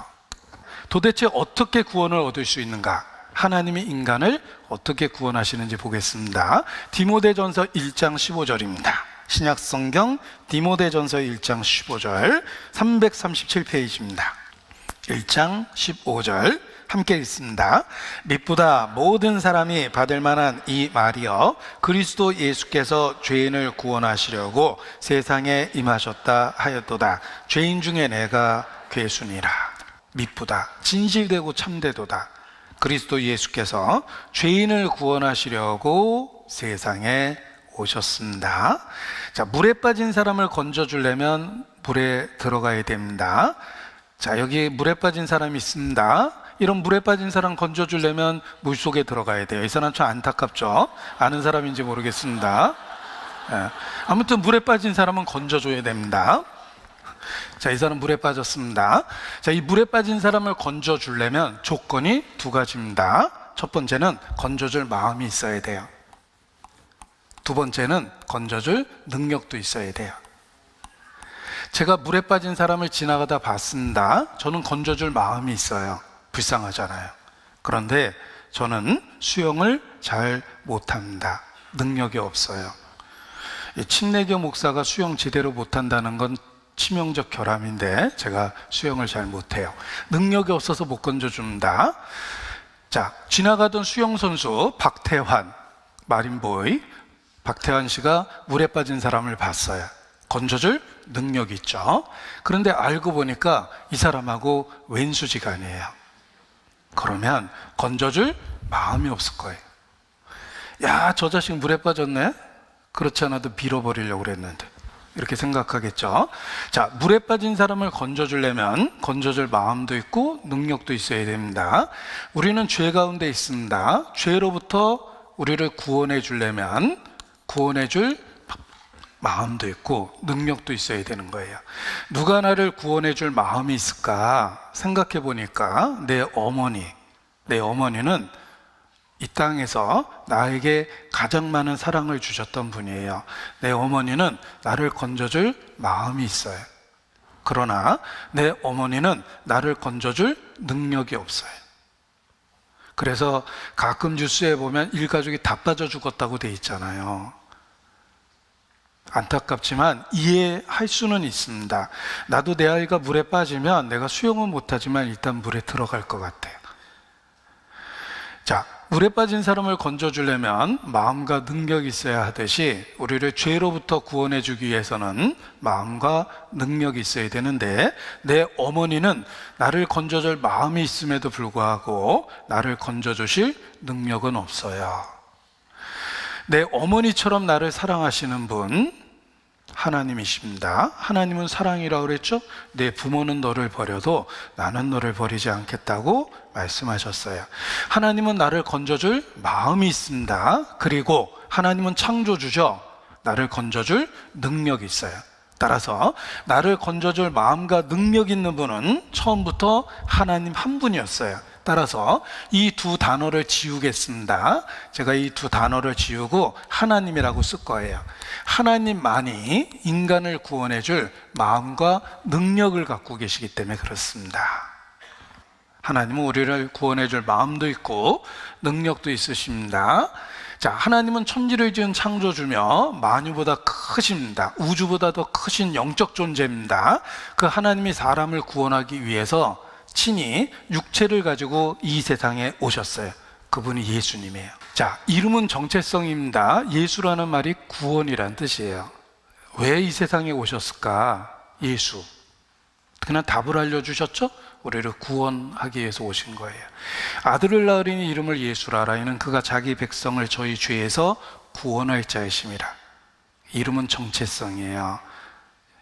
S1: 도대체 어떻게 구원을 얻을 수 있는가? 하나님이 인간을 어떻게 구원하시는지 보겠습니다. 디모데전서 1장 15절입니다. 신약성경 디모데전서 1장 15절 337페이지입니다. 1장 15절 함께 읽습니다. 밑보다 모든 사람이 받을 만한 이 말이여 그리스도 예수께서 죄인을 구원하시려고 세상에 임하셨다 하였도다. 죄인 중에 내가 괴순이라. 미쁘다. 진실되고 참되도다. 그리스도 예수께서 죄인을 구원하시려고 세상에 오셨습니다. 자, 물에 빠진 사람을 건져주려면 물에 들어가야 됩니다. 자, 여기 물에 빠진 사람이 있습니다. 이런 물에 빠진 사람 건져주려면 물속에 들어가야 돼요. 이 사람 참 안타깝죠? 아는 사람인지 모르겠습니다. 아무튼 물에 빠진 사람은 건져줘야 됩니다. 자, 이 사람 물에 빠졌습니다. 자, 이 물에 빠진 사람을 건져주려면 조건이 두 가지입니다. 첫 번째는 건져줄 마음이 있어야 돼요. 두 번째는 건져줄 능력도 있어야 돼요. 제가 물에 빠진 사람을 지나가다 봤습니다. 저는 건져줄 마음이 있어요. 불쌍하잖아요. 그런데 저는 수영을 잘 못합니다. 능력이 없어요. 침례교 목사가 수영 제대로 못한다는 건 치명적 결함인데 제가 수영을 잘 못해요. 능력이 없어서 못 건져줍니다. 자, 지나가던 수영선수 박태환, 마린보이 박태환 씨가 물에 빠진 사람을 봤어요. 건져줄 능력이 있죠. 그런데 알고 보니까 이 사람하고 왼수지간이에요. 그러면 건져줄 마음이 없을 거예요. 야, 저 자식 물에 빠졌네? 그렇지 않아도 밀어버리려고 그랬는데 이렇게 생각하겠죠. 자, 물에 빠진 사람을 건져주려면 건져줄 마음도 있고 능력도 있어야 됩니다. 우리는 죄 가운데 있습니다. 죄로부터 우리를 구원해 주려면 구원해 줄 마음도 있고 능력도 있어야 되는 거예요. 누가 나를 구원해 줄 마음이 있을까 생각해 보니까 내 어머니는 이 땅에서 나에게 가장 많은 사랑을 주셨던 분이에요. 내 어머니는 나를 건져줄 마음이 있어요. 그러나 내 어머니는 나를 건져줄 능력이 없어요. 그래서 가끔 뉴스에 보면 일가족이 다 빠져 죽었다고 돼 있잖아요. 안타깝지만 이해할 수는 있습니다. 나도 내 아이가 물에 빠지면 내가 수영은 못하지만 일단 물에 들어갈 것 같아요. 자, 물에 빠진 사람을 건져주려면 마음과 능력이 있어야 하듯이 우리를 죄로부터 구원해 주기 위해서는 마음과 능력이 있어야 되는데 내 어머니는 나를 건져줄 마음이 있음에도 불구하고 나를 건져주실 능력은 없어요. 내 어머니처럼 나를 사랑하시는 분 하나님이십니다. 하나님은 사랑이라고 그랬죠? 내 부모는 너를 버려도 나는 너를 버리지 않겠다고 말씀하셨어요. 하나님은 나를 건져줄 마음이 있습니다. 그리고 하나님은 창조주죠. 나를 건져줄 능력이 있어요. 따라서 나를 건져줄 마음과 능력 있는 분은 처음부터 하나님 한 분이었어요. 따라서 이 두 단어를 지우겠습니다. 제가 이 두 단어를 지우고 하나님이라고 쓸 거예요. 하나님만이 인간을 구원해 줄 마음과 능력을 갖고 계시기 때문에 그렇습니다. 하나님은 우리를 구원해 줄 마음도 있고 능력도 있으십니다. 자, 하나님은 천지를 지은 창조주며 만유보다 크십니다. 우주보다 더 크신 영적 존재입니다. 그 하나님이 사람을 구원하기 위해서 친히 육체를 가지고 이 세상에 오셨어요. 그분이 예수님이에요. 자, 이름은 정체성입니다. 예수라는 말이 구원이란 뜻이에요. 왜 이 세상에 오셨을까? 예수. 그냥 답을 알려주셨죠? 우리를 구원하기 위해서 오신 거예요. 아들을 낳으리니 이름을 예수라 하라. 이는 그가 자기 백성을 저희 죄에서 구원할 자이심이라. 이름은 정체성이에요.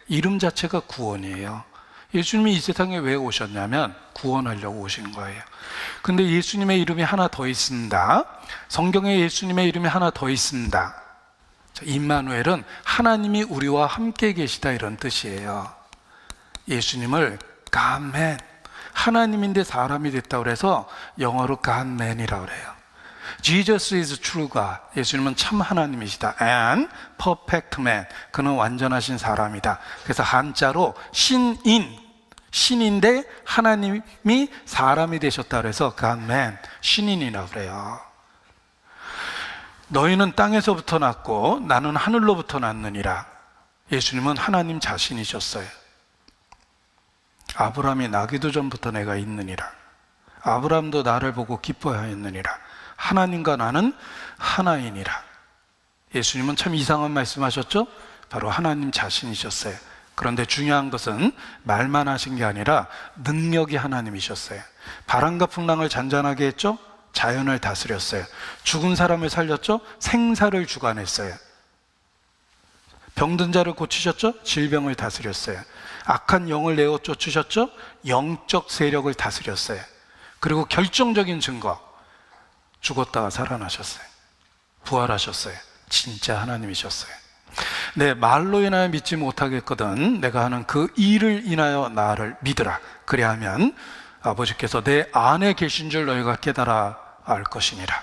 S1: 이름 자체가 구원이에요. 예수님이 이 세상에 왜 오셨냐면 구원하려고 오신 거예요. 근데 예수님의 이름이 하나 더 있습니다. 성경에 예수님의 이름이 하나 더 있습니다. 임마누엘은 하나님이 우리와 함께 계시다 이런 뜻이에요. 예수님을 God man, 하나님인데 사람이 됐다고 그래서 영어로 God man이라고 그래요. Jesus is true God. 예수님은 참 하나님이시다. And perfect man. 그는 완전하신 사람이다. 그래서 한자로 신인, 신인데 하나님이 사람이 되셨다 그래서 God man, 신인이라고 그래요. 너희는 땅에서부터 났고 나는 하늘로부터 났느니라. 예수님은 하나님 자신이셨어요. 아브라함이 나기도 전부터 내가 있느니라. 아브라함도 나를 보고 기뻐하였느니라. 하나님과 나는 하나이니라. 예수님은 참 이상한 말씀하셨죠? 바로 하나님 자신이셨어요. 그런데 중요한 것은 말만 하신 게 아니라 능력이 하나님이셨어요. 바람과 풍랑을 잔잔하게 했죠? 자연을 다스렸어요. 죽은 사람을 살렸죠? 생사를 주관했어요. 병든 자를 고치셨죠? 질병을 다스렸어요. 악한 영을 내어 쫓으셨죠? 영적 세력을 다스렸어요. 그리고 결정적인 증거, 죽었다가 살아나셨어요. 부활하셨어요. 진짜 하나님이셨어요. 내 말로 인하여 믿지 못하겠거든 내가 하는 그 일을 인하여 나를 믿으라. 그래야 하면 아버지께서 내 안에 계신 줄 너희가 깨달아 알 것이니라.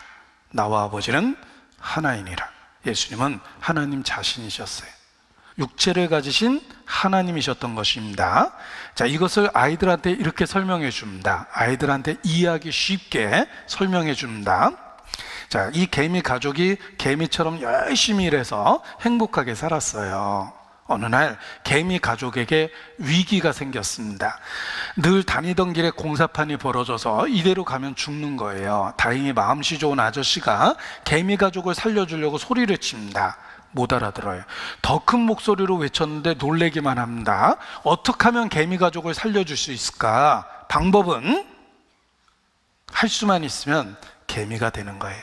S1: 나와 아버지는 하나이니라. 예수님은 하나님 자신이셨어요. 육체를 가지신 하나님이셨던 것입니다. 자, 이것을 아이들한테 이렇게 설명해 줍니다. 아이들한테 이해하기 쉽게 설명해 줍니다. 자, 이 개미 가족이 개미처럼 열심히 일해서 행복하게 살았어요. 어느 날 개미 가족에게 위기가 생겼습니다. 늘 다니던 길에 공사판이 벌어져서 이대로 가면 죽는 거예요. 다행히 마음씨 좋은 아저씨가 개미 가족을 살려주려고 소리를 칩니다. 못 알아들어요. 더 큰 목소리로 외쳤는데 놀래기만 합니다. 어떻게 하면 개미 가족을 살려줄 수 있을까? 방법은 할 수만 있으면 개미가 되는 거예요.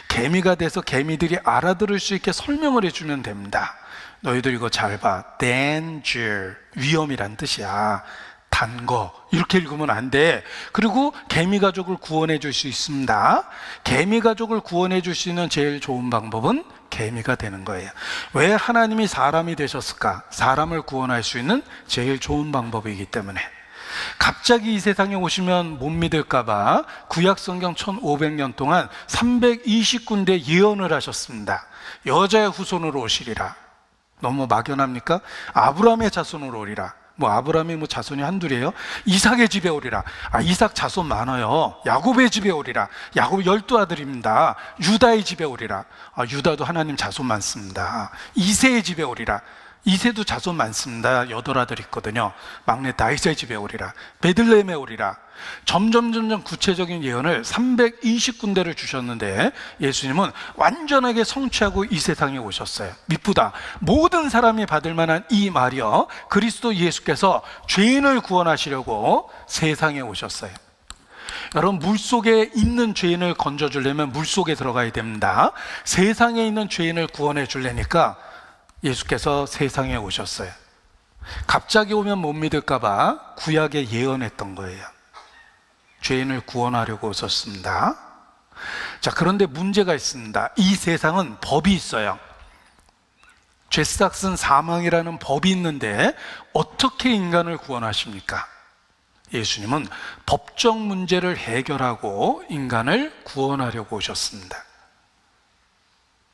S1: 개미가 돼서 개미들이 알아들을 수 있게 설명을 해주면 됩니다. 너희들 이거 잘 봐. danger, 위험이란 뜻이야. 단 거, 이렇게 읽으면 안 돼. 그리고 개미 가족을 구원해 줄 수 있습니다. 개미 가족을 구원해 줄 수 있는 제일 좋은 방법은 개미가 되는 거예요. 왜 하나님이 사람이 되셨을까? 사람을 구원할 수 있는 제일 좋은 방법이기 때문에. 갑자기 이 세상에 오시면 못 믿을까봐 구약성경 1500년 동안 320군데 예언을 하셨습니다. 여자의 후손으로 오시리라. 너무 막연합니까? 아브라함의 자손으로 오리라. 아브라함이 자손이 한둘이에요? 이삭의 집에 오리라. 이삭 자손 많아요. 야곱의 집에 오리라. 야곱 12아들입니다. 유다의 집에 오리라. 유다도 하나님 자손 많습니다. 이새의 집에 오리라. 이새도 자손 많습니다. 8아들 있거든요. 막내 다윗의 집에 오리라. 베들레헴에 오리라. 점점 구체적인 예언을 320군데를 주셨는데 예수님은 완전하게 성취하고 이 세상에 오셨어요. 미쁘다. 모든 사람이 받을 만한 이 말이요, 그리스도 예수께서 죄인을 구원하시려고 세상에 오셨어요. 여러분, 물속에 있는 죄인을 건져주려면 물속에 들어가야 됩니다. 세상에 있는 죄인을 구원해 주려니까 예수께서 세상에 오셨어요. 갑자기 오면 못 믿을까봐 구약에 예언했던 거예요. 죄인을 구원하려고 오셨습니다. 자, 그런데 문제가 있습니다. 이 세상은 법이 있어요. 죄싹은 사망이라는 법이 있는데 어떻게 인간을 구원하십니까? 예수님은 법적 문제를 해결하고 인간을 구원하려고 오셨습니다.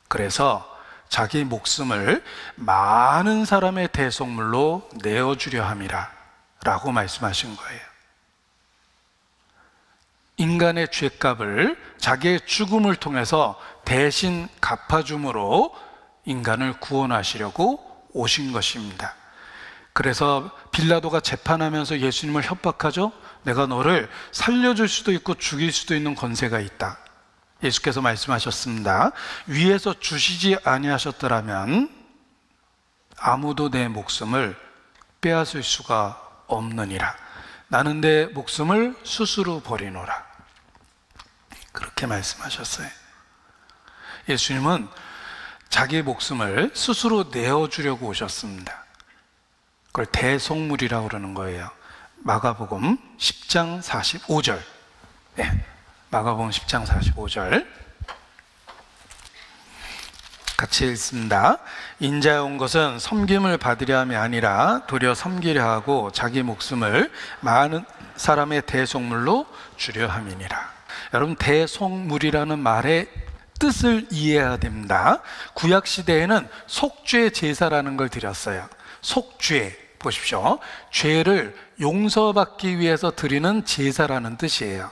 S1: 그래서 자기 목숨을 많은 사람의 대속물로 내어주려 함이라 라고 말씀하신 거예요. 인간의 죄값을 자기의 죽음을 통해서 대신 갚아줌으로 인간을 구원하시려고 오신 것입니다. 그래서 빌라도가 재판하면서 예수님을 협박하죠. 내가 너를 살려줄 수도 있고 죽일 수도 있는 권세가 있다. 예수께서 말씀하셨습니다. 위에서 주시지 아니하셨더라면 아무도 내 목숨을 빼앗을 수가 없느니라. 나는 내 목숨을 스스로 버리노라. 그렇게 말씀하셨어요. 예수님은 자기 목숨을 스스로 내어주려고 오셨습니다. 그걸 대속물이라고 그러는 거예요. 마가복음 10장 45절. 네, 마가복음 10장 45절 같이 읽습니다. 인자에 온 것은 섬김을 받으려 함이 아니라 도리어 섬기려 하고 자기 목숨을 많은 사람의 대속물로 주려 함이니라. 여러분, 대속물이라는 말의 뜻을 이해해야 됩니다. 구약시대에는 속죄 제사라는 걸 드렸어요. 속죄, 보십시오. 죄를 용서받기 위해서 드리는 제사라는 뜻이에요.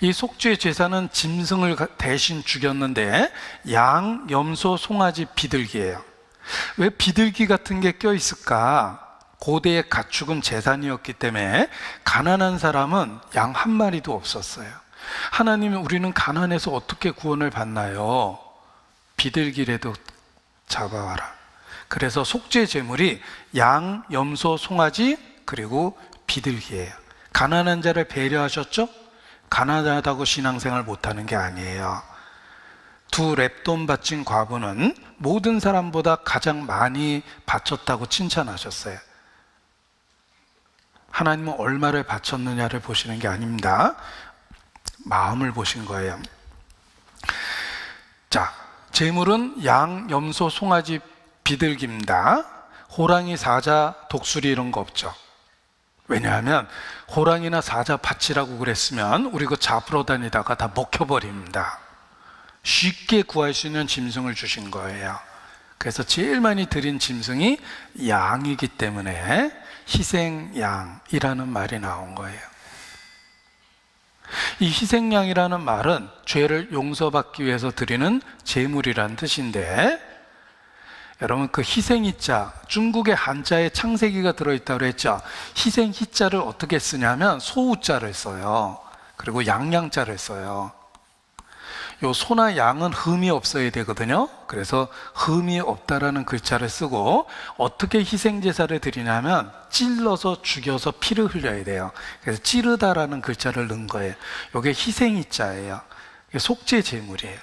S1: 이 속죄 제사는 짐승을 대신 죽였는데 양, 염소, 송아지, 비둘기예요. 왜 비둘기 같은 게 껴있을까? 고대의 가축은 재산이었기 때문에 가난한 사람은 양 한 마리도 없었어요. 하나님이 우리는 가난해서 어떻게 구원을 받나요? 비둘기라도 잡아와라. 그래서 속죄 제물이 양, 염소, 송아지 그리고 비둘기예요. 가난한 자를 배려하셨죠? 가난하다고 신앙생활 못하는 게 아니에요. 두 렙돈 바친 과부는 모든 사람보다 가장 많이 바쳤다고 칭찬하셨어요. 하나님은 얼마를 바쳤느냐를 보시는 게 아닙니다. 마음을 보신 거예요. 자, 제물은 양, 염소, 송아지, 비둘기입니다. 호랑이, 사자, 독수리 이런 거 없죠. 왜냐하면 호랑이나 사자 바치라고 그랬으면 우리 그 잡으러 다니다가 다 먹혀버립니다. 쉽게 구할 수 있는 짐승을 주신 거예요. 그래서 제일 많이 드린 짐승이 양이기 때문에 희생양이라는 말이 나온 거예요. 이 희생양이라는 말은 죄를 용서받기 위해서 드리는 제물이란 뜻인데, 여러분 그 희생이자, 중국의 한자에 창세기가 들어있다고 그랬죠. 희생 희자를 어떻게 쓰냐면 소우자를 써요. 그리고 양양자를 써요. 요 소나 양은 흠이 없어야 되거든요. 그래서 흠이 없다라는 글자를 쓰고, 어떻게 희생제사를 드리냐면 찔러서 죽여서 피를 흘려야 돼요. 그래서 찌르다라는 글자를 넣은 거예요. 이게 희생이자예요. 이게 속죄 제물이에요.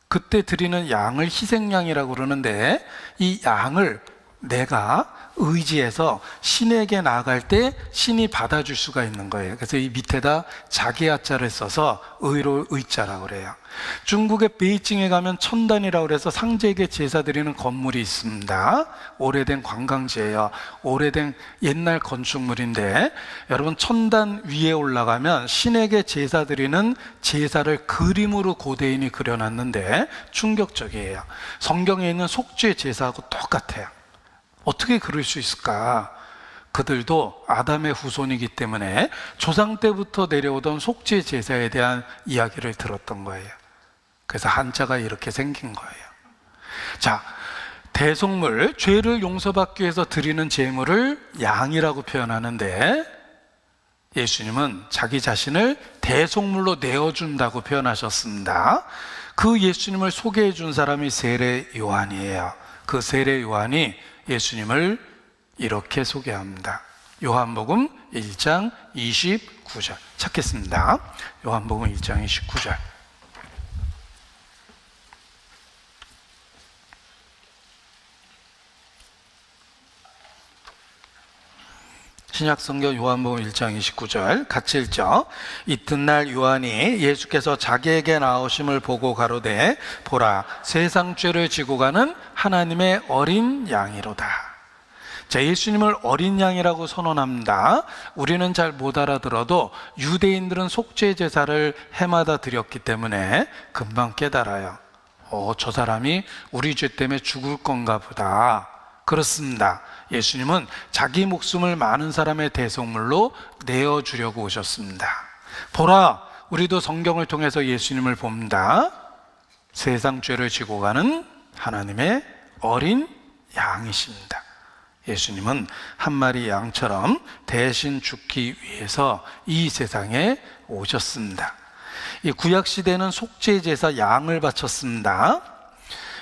S1: 그때 드리는 양을 희생양이라고 그러는데, 이 양을 내가 의지해서 신에게 나아갈 때 신이 받아줄 수가 있는 거예요. 그래서 이 밑에다 자기 하자를 써서 의로 의자라고 그래요. 중국의 베이징에 가면 천단이라고 그래서 상제에게 제사 드리는 건물이 있습니다. 오래된 관광지예요. 오래된 옛날 건축물인데, 여러분 천단 위에 올라가면 신에게 제사 드리는 제사를 그림으로 고대인이 그려놨는데 충격적이에요. 성경에 있는 속죄 제사하고 똑같아요. 어떻게 그럴 수 있을까? 그들도 아담의 후손이기 때문에 조상 때부터 내려오던 속죄 제사에 대한 이야기를 들었던 거예요. 그래서 한자가 이렇게 생긴 거예요. 자, 대속물, 죄를 용서받기 위해서 드리는 제물을 양이라고 표현하는데, 예수님은 자기 자신을 대속물로 내어준다고 표현하셨습니다. 그 예수님을 소개해 준 사람이 세례 요한이에요. 그 세례 요한이 예수님을 이렇게 소개합니다. 요한복음 1장 29절 찾겠습니다. 요한복음 1장 29절. 신약성경 요한복음 1장 29절 같이 읽죠. 이튿날 요한이 예수께서 자기에게 나오심을 보고 가로되, 보라, 세상 죄를 지고 가는 하나님의 어린 양이로다. 자, 예수님을 어린 양이라고 선언합니다. 우리는 잘 못 알아들어도 유대인들은 속죄 제사를 해마다 드렸기 때문에 금방 깨달아요. 저 사람이 우리 죄 때문에 죽을 건가 보다. 그렇습니다. 예수님은 자기 목숨을 많은 사람의 대속물로 내어주려고 오셨습니다. 보라, 우리도 성경을 통해서 예수님을 봅니다. 세상 죄를 지고 가는 하나님의 어린 양이십니다. 예수님은 한 마리 양처럼 대신 죽기 위해서 이 세상에 오셨습니다. 이 구약시대는 속죄제사 양을 바쳤습니다.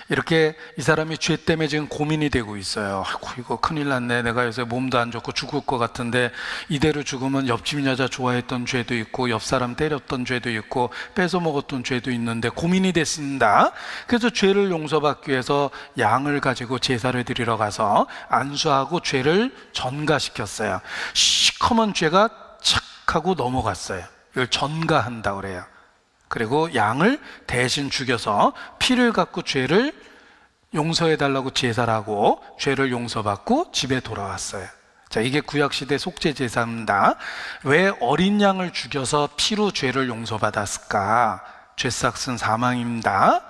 S1: 이렇게 이 사람이 죄 때문에 지금 고민이 되고 있어요. 아이고, 이거 큰일 났네. 내가 요새 몸도 안 좋고 죽을 것 같은데 이대로 죽으면 옆집 여자 좋아했던 죄도 있고 옆 사람 때렸던 죄도 있고 뺏어 먹었던 죄도 있는데 고민이 됐습니다. 그래서 죄를 용서받기 위해서 양을 가지고 제사를 드리러 가서 안수하고 죄를 전가시켰어요. 시커먼 죄가 착 하고 넘어갔어요. 이걸 전가한다고 그래요. 그리고 양을 대신 죽여서 피를 갖고 죄를 용서해달라고 제사를 하고 죄를 용서받고 집에 돌아왔어요. 자, 이게 구약시대 속죄제사입니다. 왜 어린 양을 죽여서 피로 죄를 용서받았을까? 죄삭은 사망입니다.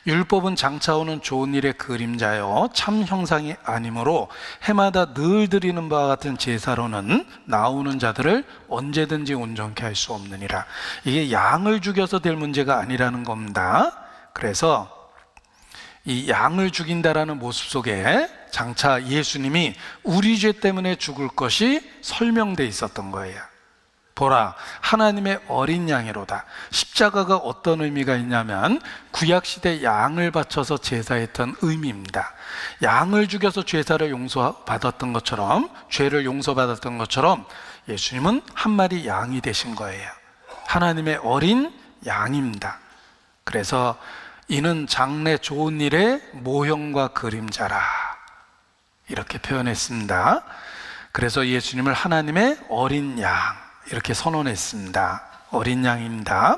S1: 율법은 장차 오는 좋은 일의 그림자요 참 형상이 아니므로 해마다 늘 드리는 바와 같은 제사로는 나오는 자들을 언제든지 온전케 할 수 없느니라. 이게 양을 죽여서 될 문제가 아니라는 겁니다. 그래서 이 양을 죽인다라는 모습 속에 장차 예수님이 우리 죄 때문에 죽을 것이 설명돼 있었던 거예요. 보라, 하나님의 어린 양이로다. 십자가가 어떤 의미가 있냐면 구약시대 양을 바쳐서 제사했던 의미입니다. 양을 죽여서 죄사를 용서받았던 것처럼, 죄를 용서받았던 것처럼 예수님은 한 마리 양이 되신 거예요. 하나님의 어린 양입니다. 그래서 이는 장래 좋은 일의 모형과 그림자라, 이렇게 표현했습니다. 그래서 예수님을 하나님의 어린 양, 이렇게 선언했습니다. 어린 양입니다.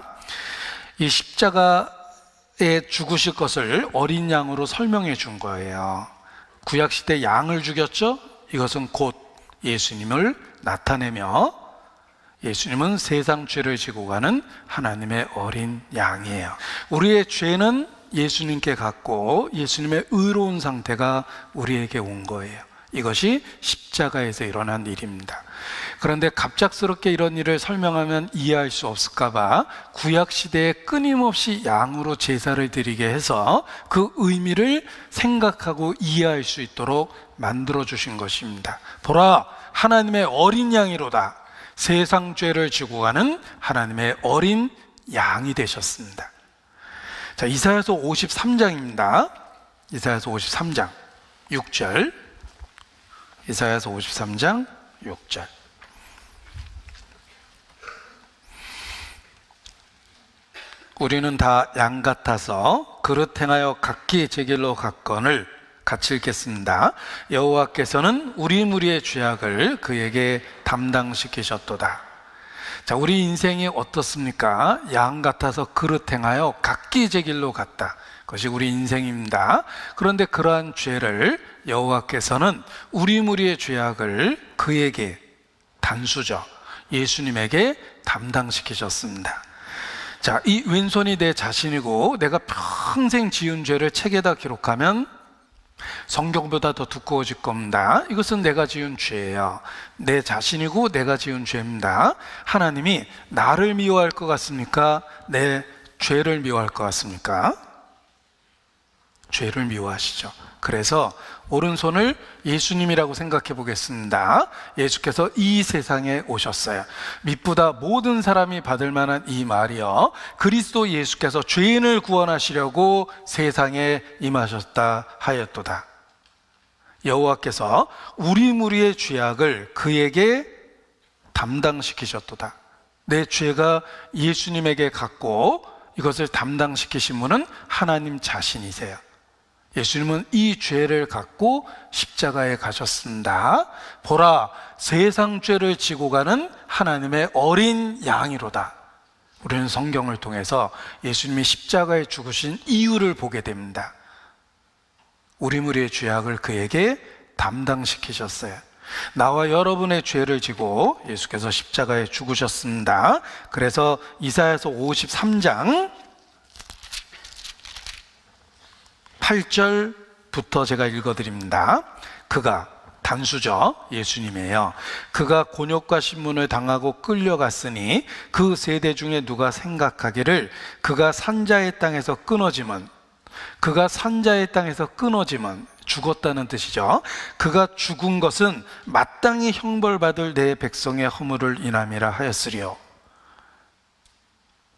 S1: 이 십자가에 죽으실 것을 어린 양으로 설명해 준 거예요. 구약시대 양을 죽였죠? 이것은 곧 예수님을 나타내며, 예수님은 세상 죄를 지고 가는 하나님의 어린 양이에요. 우리의 죄는 예수님께 갔고 예수님의 의로운 상태가 우리에게 온 거예요. 이것이 십자가에서 일어난 일입니다. 그런데 갑작스럽게 이런 일을 설명하면 이해할 수 없을까 봐 구약시대에 끊임없이 양으로 제사를 드리게 해서 그 의미를 생각하고 이해할 수 있도록 만들어 주신 것입니다. 보라, 하나님의 어린 양이로다. 세상 죄를 지고 가는 하나님의 어린 양이 되셨습니다. 자, 이사야서 53장입니다. 이사야서 53장 6절. 이사야서 53장 6절. 우리는 다 양 같아서 그릇 행하여 각기 제 길로 갔거늘, 같이 읽겠습니다. 여호와께서는 우리 무리의 죄악을 그에게 담당시키셨도다. 자, 우리 인생이 어떻습니까? 양 같아서 그릇 행하여 각기 제 길로 갔다. 그것이 우리 인생입니다. 그런데 그러한 죄를 여호와께서는 우리 무리의 죄악을 그에게, 단수죠, 예수님에게 담당시키셨습니다. 자, 이 왼손이 내 자신이고 내가 평생 지은 죄를 책에다 기록하면 성경보다 더 두꺼워질 겁니다. 이것은 내가 지은 죄예요. 내 자신이고 내가 지은 죄입니다. 하나님이 나를 미워할 것 같습니까? 내 죄를 미워할 것 같습니까? 죄를 미워하시죠. 그래서 오른손을 예수님이라고 생각해 보겠습니다. 예수께서 이 세상에 오셨어요. 미쁘다 모든 사람이 받을 만한 이 말이요, 그리스도 예수께서 죄인을 구원하시려고 세상에 임하셨다 하였도다. 여호와께서 우리 무리의 죄악을 그에게 담당시키셨도다. 내 죄가 예수님에게 갔고 이것을 담당시키신 분은 하나님 자신이세요. 예수님은 이 죄를 갖고 십자가에 가셨습니다. 보라, 세상 죄를 지고 가는 하나님의 어린 양이로다. 우리는 성경을 통해서 예수님이 십자가에 죽으신 이유를 보게 됩니다. 우리 무리의 죄악을 그에게 담당시키셨어요. 나와 여러분의 죄를 지고 예수께서 십자가에 죽으셨습니다. 그래서 이사야서 53장 8절부터 제가 읽어드립니다. 그가, 단수죠, 예수님이에요. 그가 곤욕과 신문을 당하고 끌려갔으니 그 세대 중에 누가 생각하기를 그가 산자의 땅에서 끊어짐은, 그가 산자의 땅에서 끊어짐은, 죽었다는 뜻이죠. 그가 죽은 것은 마땅히 형벌받을 내 백성의 허물을 인함이라 하였으리요.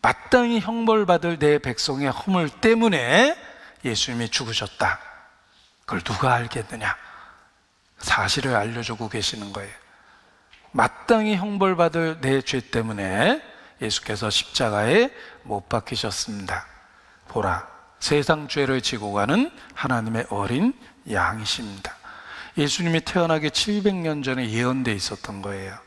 S1: 마땅히 형벌받을 내 백성의 허물 때문에 예수님이 죽으셨다. 그걸 누가 알겠느냐? 사실을 알려주고 계시는 거예요. 마땅히 형벌받을 내 죄 때문에 예수께서 십자가에 못 박히셨습니다. 보라, 세상 죄를 지고 가는 하나님의 어린 양이십니다. 예수님이 태어나기 700년 전에 예언되어 있었던 거예요.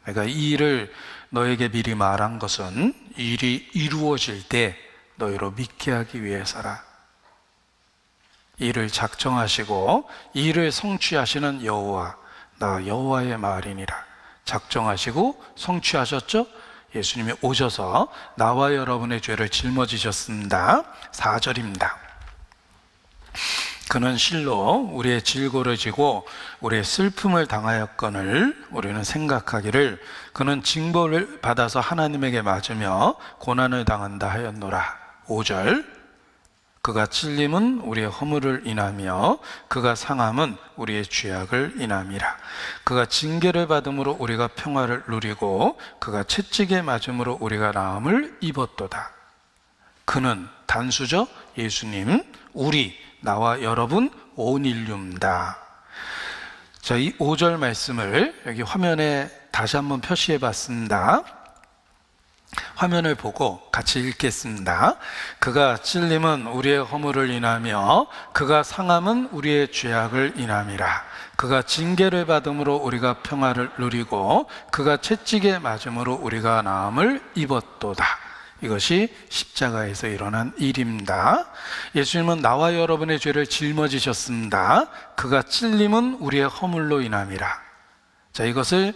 S1: 내가 이 일을 너에게 미리 말한 것은 일이 이루어질 때 너희로 믿게 하기 위해서라. 이를 작정하시고 이를 성취하시는 여호와, 나 여호와의 말이니라. 작정하시고 성취하셨죠? 예수님이 오셔서 나와 여러분의 죄를 짊어지셨습니다. 4절입니다. 그는 실로 우리의 질고를 지고 우리의 슬픔을 당하였거늘 우리는 생각하기를 그는 징벌을 받아서 하나님에게 맞으며 고난을 당한다 하였노라. 5절. 그가 찔림은 우리의 허물을 인하며 그가 상함은 우리의 죄악을 인함이라. 그가 징계를 받음으로 우리가 평화를 누리고 그가 채찍에 맞음으로 우리가 나음을 입었도다. 그는 단수죠. 예수님, 우리, 나와 여러분, 온 인류입니다. 자, 이 5절 말씀을 여기 화면에 다시 한번 표시해 봤습니다. 화면을 보고 같이 읽겠습니다. 그가 찔림은 우리의 허물을 인하며 그가 상함은 우리의 죄악을 인함이라. 그가 징계를 받음으로 우리가 평화를 누리고 그가 채찍에 맞음으로 우리가 나음을 입었도다. 이것이 십자가에서 일어난 일입니다. 예수님은 나와 여러분의 죄를 짊어지셨습니다. 그가 찔림은 우리의 허물로 인함이라. 자, 이것을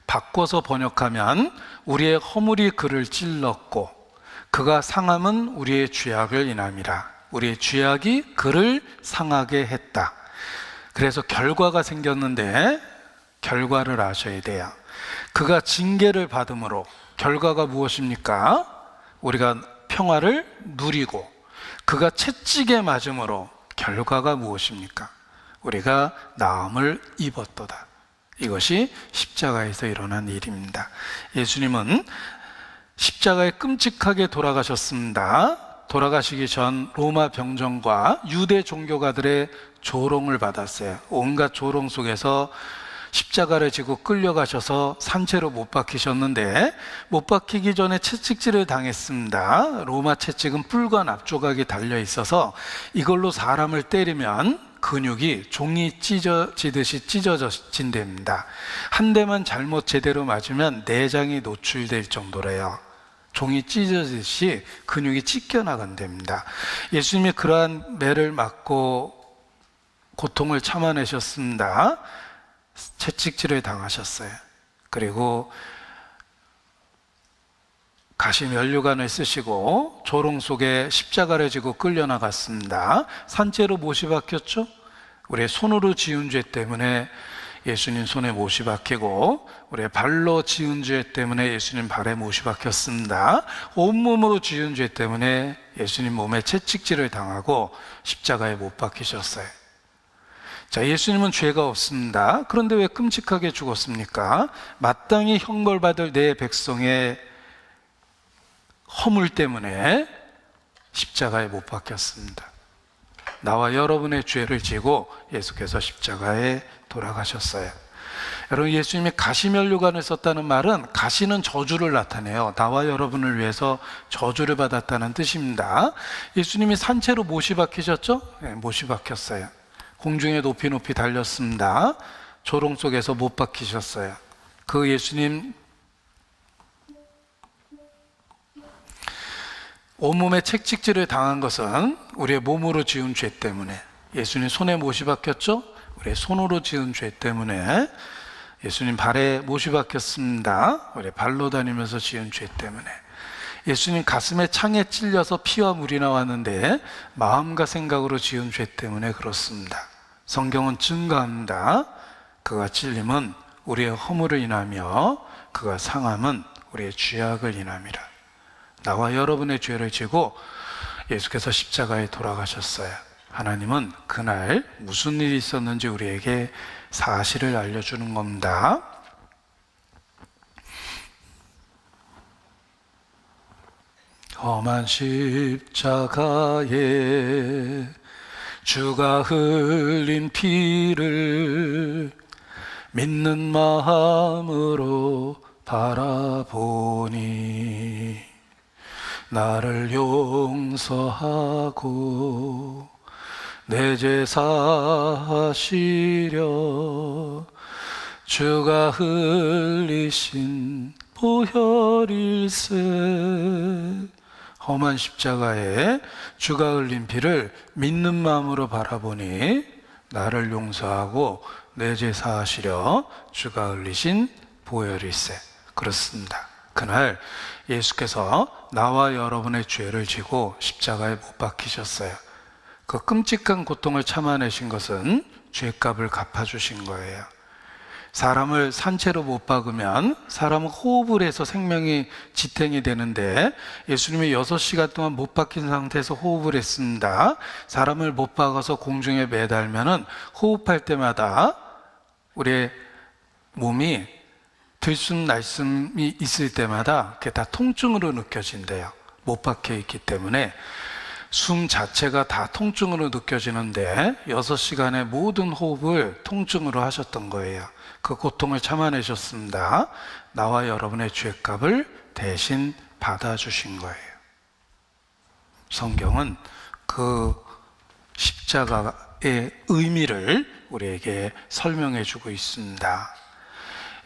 S1: 바꿔서 번역하면 우리의 허물이 그를 찔렀고 그가 상함은 우리의 죄악을 인함이라. 우리의 죄악이 그를 상하게 했다. 그래서 결과가 생겼는데 결과를 아셔야 돼요. 그가 징계를 받음으로 결과가 무엇입니까? 우리가 평화를 누리고 그가 채찍에 맞음으로 결과가 무엇입니까? 우리가 나음을 입었도다. 이것이 십자가에서 일어난 일입니다. 예수님은 십자가에 끔찍하게 돌아가셨습니다. 돌아가시기 전 로마 병정과 유대 종교가들의 조롱을 받았어요. 온갖 조롱 속에서 십자가를 지고 끌려가셔서 산채로 못 박히셨는데 못 박히기 전에 채찍질을 당했습니다. 로마 채찍은 뿔과 납조각이 달려 있어서 이걸로 사람을 때리면 근육이 종이 찢어지듯이 찢어진답니다. 한 대만 잘못 제대로 맞으면 내장이 노출될 정도래요. 종이 찢어지듯이 근육이 찢겨나간답니다. 예수님이 그러한 매를 맞고 고통을 참아내셨습니다. 채찍질을 당하셨어요. 그리고 가시 면류관을 쓰시고 조롱 속에 십자가를 지고 끌려나갔습니다. 산채로 못이 박혔죠? 우리의 손으로 지은 죄 때문에 예수님 손에 못이 박히고 우리의 발로 지은 죄 때문에 예수님 발에 못이 박혔습니다. 온몸으로 지은 죄 때문에 예수님 몸에 채찍질을 당하고 십자가에 못 박히셨어요. 자, 예수님은 죄가 없습니다. 그런데 왜 끔찍하게 죽었습니까? 마땅히 형벌받을 내 백성의 허물 때문에 십자가에 못 박혔습니다. 나와 여러분의 죄를 지고 예수께서 십자가에 돌아가셨어요. 여러분, 예수님이 가시면류관을 썼다는 말은 가시는 저주를 나타내요. 나와 여러분을 위해서 저주를 받았다는 뜻입니다. 예수님이 산채로 못이 박히셨죠? 네, 못이 박혔어요. 공중에 높이 높이 달렸습니다. 조롱 속에서 못 박히셨어요. 그 예수님 온몸에 채찍질을 당한 것은 우리의 몸으로 지은 죄 때문에, 예수님 손에 못이 박혔죠? 우리의 손으로 지은 죄 때문에, 예수님 발에 못이 박혔습니다. 우리 발로 다니면서 지은 죄 때문에, 예수님 가슴에 창에 찔려서 피와 물이 나왔는데 마음과 생각으로 지은 죄 때문에 그렇습니다. 성경은 증거합니다. 그가 찔림은 우리의 허물을 인하며 그가 상함은 우리의 죄악을 인함이라. 나와 여러분의 죄를 지고 예수께서 십자가에 돌아가셨어요. 하나님은 그날 무슨 일이 있었는지 우리에게 사실을 알려주는 겁니다. 험한 십자가에 주가 흘린 피를 믿는 마음으로 바라보니 나를 용서하고 내 죄 사하시려 주가 흘리신 보혈일세. 험한 십자가에 주가 흘린 피를 믿는 마음으로 바라보니 나를 용서하고 내 죄 사하시려 주가 흘리신 보혈일세. 그렇습니다. 그날 예수께서 나와 여러분의 죄를 지고 십자가에 못 박히셨어요. 그 끔찍한 고통을 참아내신 것은 죄값을 갚아주신 거예요. 사람을 산채로 못 박으면 사람은 호흡을 해서 생명이 지탱이 되는데 예수님이 6시간 동안 못 박힌 상태에서 호흡을 했습니다. 사람을 못 박아서 공중에 매달면은 호흡할 때마다 우리의 몸이 들숨 날숨이 있을 때마다 그게 다 통증으로 느껴진대요. 못 박혀 있기 때문에 숨 자체가 다 통증으로 느껴지는데 6시간의 모든 호흡을 통증으로 하셨던 거예요. 그 고통을 참아내셨습니다. 나와 여러분의 죄값을 대신 받아주신 거예요. 성경은 그 십자가의 의미를 우리에게 설명해 주고 있습니다.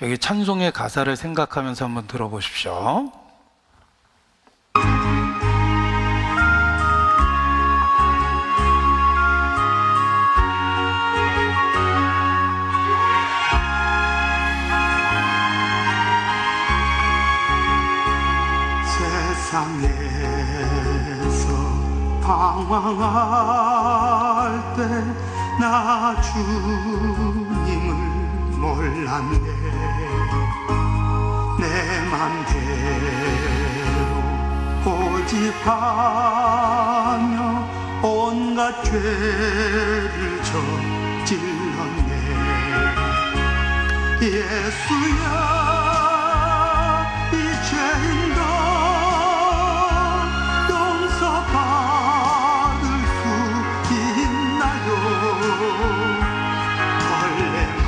S1: 여기 찬송의 가사를 생각하면서 한번 들어보십시오.
S2: 세상에서 방황할 때 나 주님을 몰랐네. 내 맘대로 고집하며 온갖 죄를 저질렀네. 예수야, 이 죄인도 용서받을 수 있나요?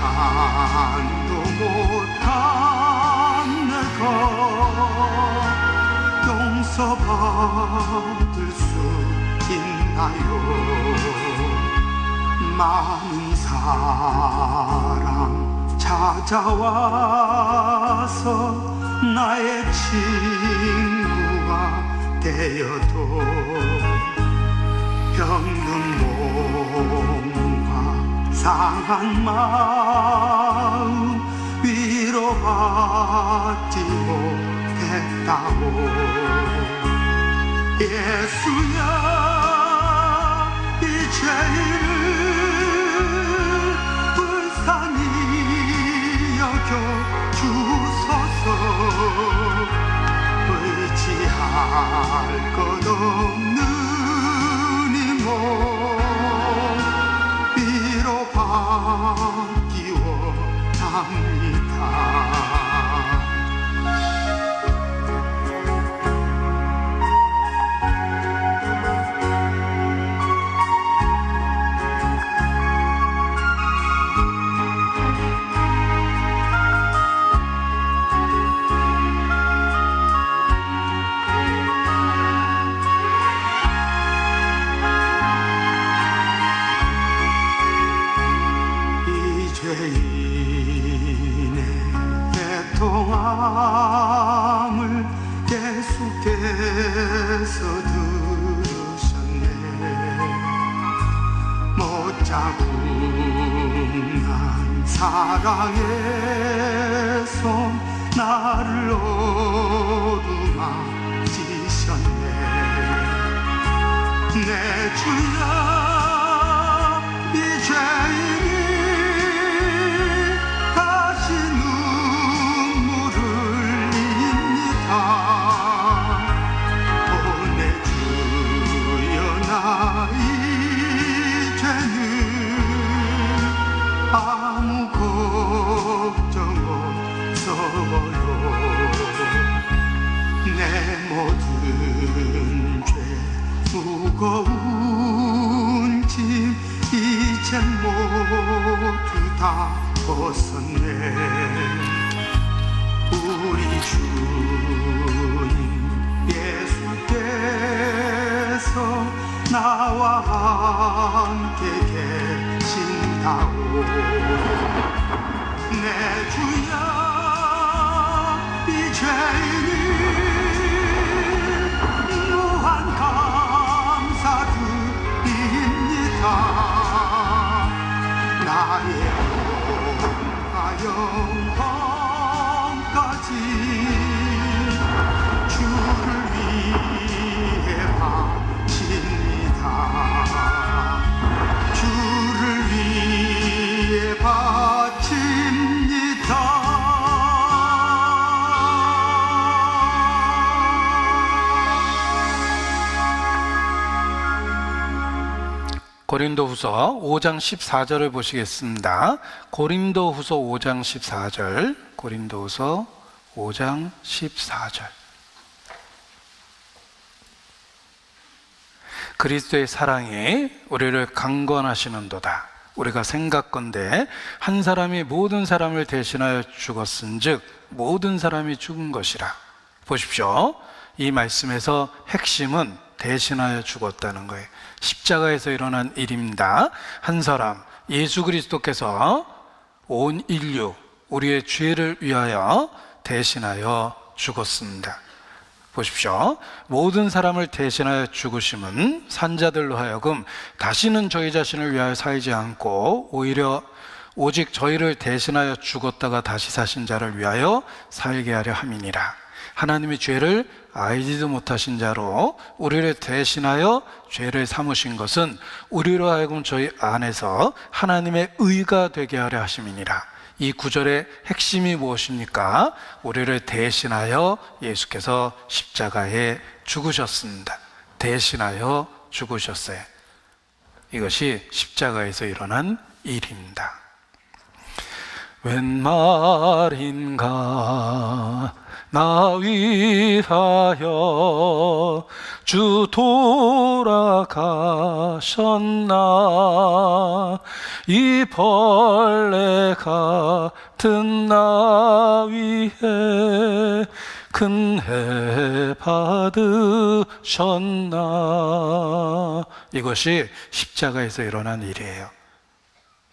S2: 벌레만도 못한 내가 용서받을 수 있나요? 많은 사람 찾아와서 나의 친구가 되어도 병든 몸과 상한 마음 위로받지 못했다고. 예수야, 이 죄를 불쌍히 여겨 주소서. 의지할 것 없는 이 몸 위로받기 원합니다. 죄인의 애통함을 예수께서 들으셨네. 못자국난 사랑의 손 나를 어루만지셨네. 내 주여, 이 죄인이 아무 걱정 없어요. 내 모든 죄 무거운 짐 이젠 모두 다 벗었네. 우리 주님 예수께서 나와 함께 계신다오. 내 주여, 이 죄인이 무한 감사드립니다. 나의 몸과 영혼까지 주를 위해 바칩니다. 주를 위해 바칩니다.
S1: 고린도후서 5장 14절을 보시겠습니다. 고린도후서 5장 14절. 고린도후서 5장 14절. 그리스도의 사랑이 우리를 강권하시는도다. 우리가 생각건대 한 사람이 모든 사람을 대신하여 죽었은즉 모든 사람이 죽은 것이라. 보십시오. 이 말씀에서 핵심은 대신하여 죽었다는 거예요. 십자가에서 일어난 일입니다. 한 사람, 예수 그리스도께서 온 인류, 우리의 죄를 위하여 대신하여 죽었습니다. 보십시오. 모든 사람을 대신하여 죽으심은 산자들로 하여금 다시는 저희 자신을 위하여 살지 않고 오히려 오직 저희를 대신하여 죽었다가 다시 사신 자를 위하여 살게 하려 함이니라. 하나님이 죄를 알지도 못하신 자로 우리를 대신하여 죄를 삼으신 것은 우리로 하여금 저희 안에서 하나님의 의가 되게 하려 하심이니라. 이 구절의 핵심이 무엇입니까? 우리를 대신하여 예수께서 십자가에 죽으셨습니다. 대신하여 죽으셨어요. 이것이 십자가에서 일어난 일입니다. 웬 말인가 나 위하여 주 돌아가셨나. 이 벌레 같은 나 위해 큰 해 받으셨나. 이것이 십자가에서 일어난 일이에요.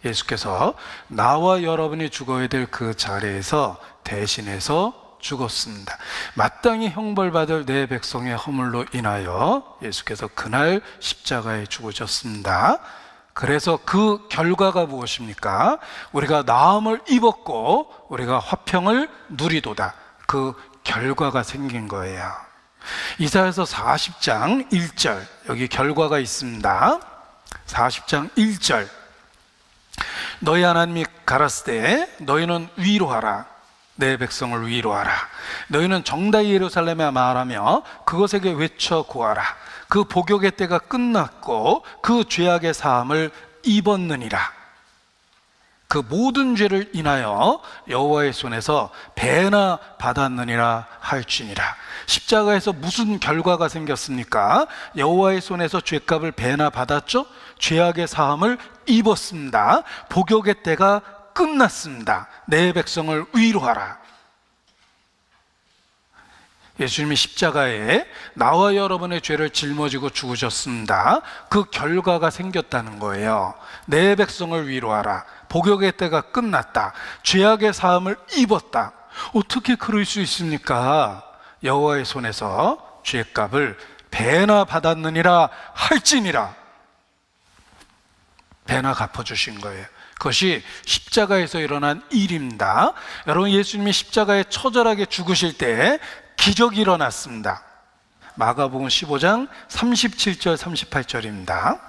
S1: 예수께서 나와 여러분이 죽어야 될 그 자리에서 대신해서 죽었습니다. 마땅히 형벌받을 내 백성의 허물로 인하여 예수께서 그날 십자가에 죽으셨습니다. 그래서 그 결과가 무엇입니까? 우리가 나음을 입었고 우리가 화평을 누리도다. 그 결과가 생긴 거예요. 이사야서 40장 1절, 여기 결과가 있습니다. 40장 1절. 너희 하나님이 가라사대 너희는 위로하라. 내 백성을 위로하라. 너희는 정다이 예루살렘에 말하며 그것에게 외쳐 구하라. 그 복역의 때가 끝났고 그 죄악의 사함을 입었느니라. 그 모든 죄를 인하여 여호와의 손에서 배나 받았느니라 할지니라. 십자가에서 무슨 결과가 생겼습니까? 여호와의 손에서 죄값을 배나 받았죠? 죄악의 사함을 입었습니다. 복역의 때가 끝났습니다. 내 백성을 위로하라. 예수님이 십자가에 나와 여러분의 죄를 짊어지고 죽으셨습니다. 그 결과가 생겼다는 거예요. 내 백성을 위로하라. 복역의 때가 끝났다. 죄악의 사함을 입었다. 어떻게 그럴 수 있습니까? 여호와의 손에서 죄값을 배나 받았느니라 할지니라. 배나 갚아주신 거예요. 그것이 십자가에서 일어난 일입니다. 여러분, 예수님이 십자가에 처절하게 죽으실 때 기적이 일어났습니다. 마가복음 15장 37절 38절입니다.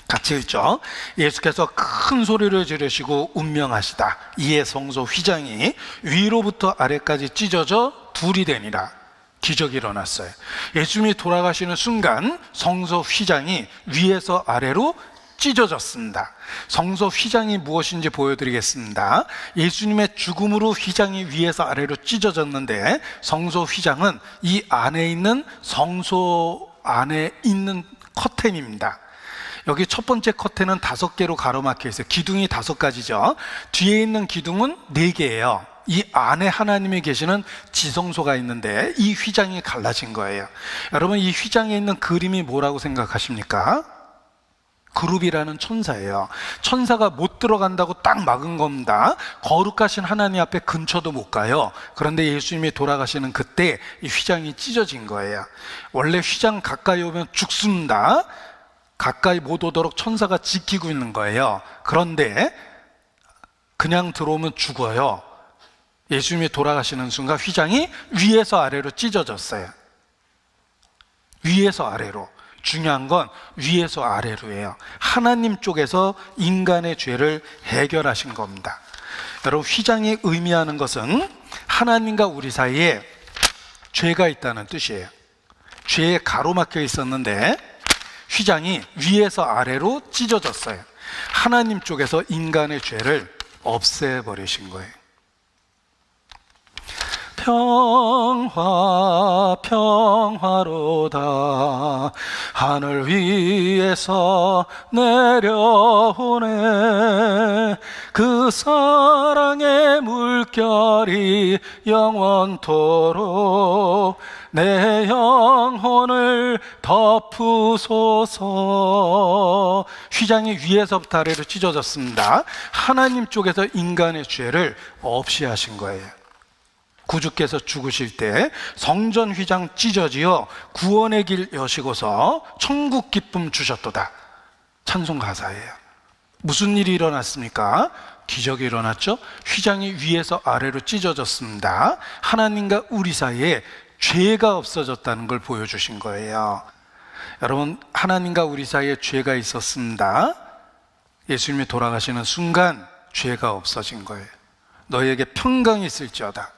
S1: 같이 읽죠. 예수께서 큰 소리를 지르시고 운명하시다. 이에 성소 휘장이 위로부터 아래까지 찢어져 둘이 되니라. 기적이 일어났어요. 예수님이 돌아가시는 순간 성소 휘장이 위에서 아래로 찢어졌습니다. 성소 휘장이 무엇인지 보여드리겠습니다. 예수님의 죽음으로 휘장이 위에서 아래로 찢어졌는데 성소 휘장은 이 안에 있는 성소 안에 있는 커튼입니다. 여기 첫 번째 커튼은 5개로 가로막혀 있어요. 기둥이 5가지죠. 뒤에 있는 기둥은 4개예요. 이 안에 하나님이 계시는 지성소가 있는데 이 휘장이 갈라진 거예요. 여러분, 이 휘장에 있는 그림이 뭐라고 생각하십니까? 그룹이라는 천사예요. 천사가 못 들어간다고 딱 막은 겁니다. 거룩하신 하나님 앞에 근처도 못 가요. 그런데 예수님이 돌아가시는 그때 이 휘장이 찢어진 거예요. 원래 휘장 가까이 오면 죽습니다. 가까이 못 오도록 천사가 지키고 있는 거예요. 그런데 그냥 들어오면 죽어요. 예수님이 돌아가시는 순간 휘장이 위에서 아래로 찢어졌어요. 위에서 아래로. 중요한 건 위에서 아래로예요. 하나님 쪽에서 인간의 죄를 해결하신 겁니다. 여러분, 휘장이 의미하는 것은 하나님과 우리 사이에 죄가 있다는 뜻이에요. 죄에 가로막혀 있었는데 휘장이 위에서 아래로 찢어졌어요. 하나님 쪽에서 인간의 죄를 없애버리신 거예요. 평화 평화로다 하늘 위에서 내려오네 그 사랑의 물결이 영원토록 내 영혼을 덮으소서. 휘장이 위에서부터 아래로 찢어졌습니다. 하나님 쪽에서 인간의 죄를 없이 하신 거예요. 구주께서 죽으실 때 성전 휘장 찢어지어 구원의 길 여시고서 천국 기쁨 주셨도다. 찬송 가사예요. 무슨 일이 일어났습니까? 기적이 일어났죠. 휘장이 위에서 아래로 찢어졌습니다. 하나님과 우리 사이에 죄가 없어졌다는 걸 보여주신 거예요. 여러분, 하나님과 우리 사이에 죄가 있었습니다. 예수님이 돌아가시는 순간 죄가 없어진 거예요. 너희에게 평강이 있을지어다.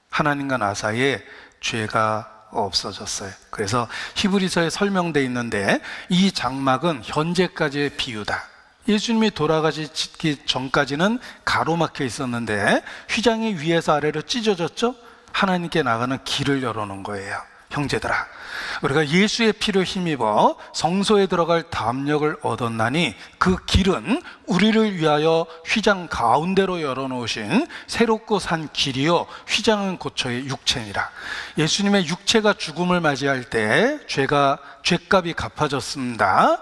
S1: 하나님과 나 사이에 죄가 없어졌어요. 그래서 히브리서에 설명되어 있는데 이 장막은 현재까지의 비유다. 예수님이 돌아가시기 전까지는 가로막혀 있었는데 휘장이 위에서 아래로 찢어졌죠? 하나님께 나가는 길을 열어놓은 거예요. 형제들아, 우리가 예수의 피를 힘입어 성소에 들어갈 담력을 얻었나니 그 길은 우리를 위하여 휘장 가운데로 열어놓으신 새롭고 산 길이요 휘장은 고초의 육체니라. 예수님의 육체가 죽음을 맞이할 때 죄값이 갚아졌습니다.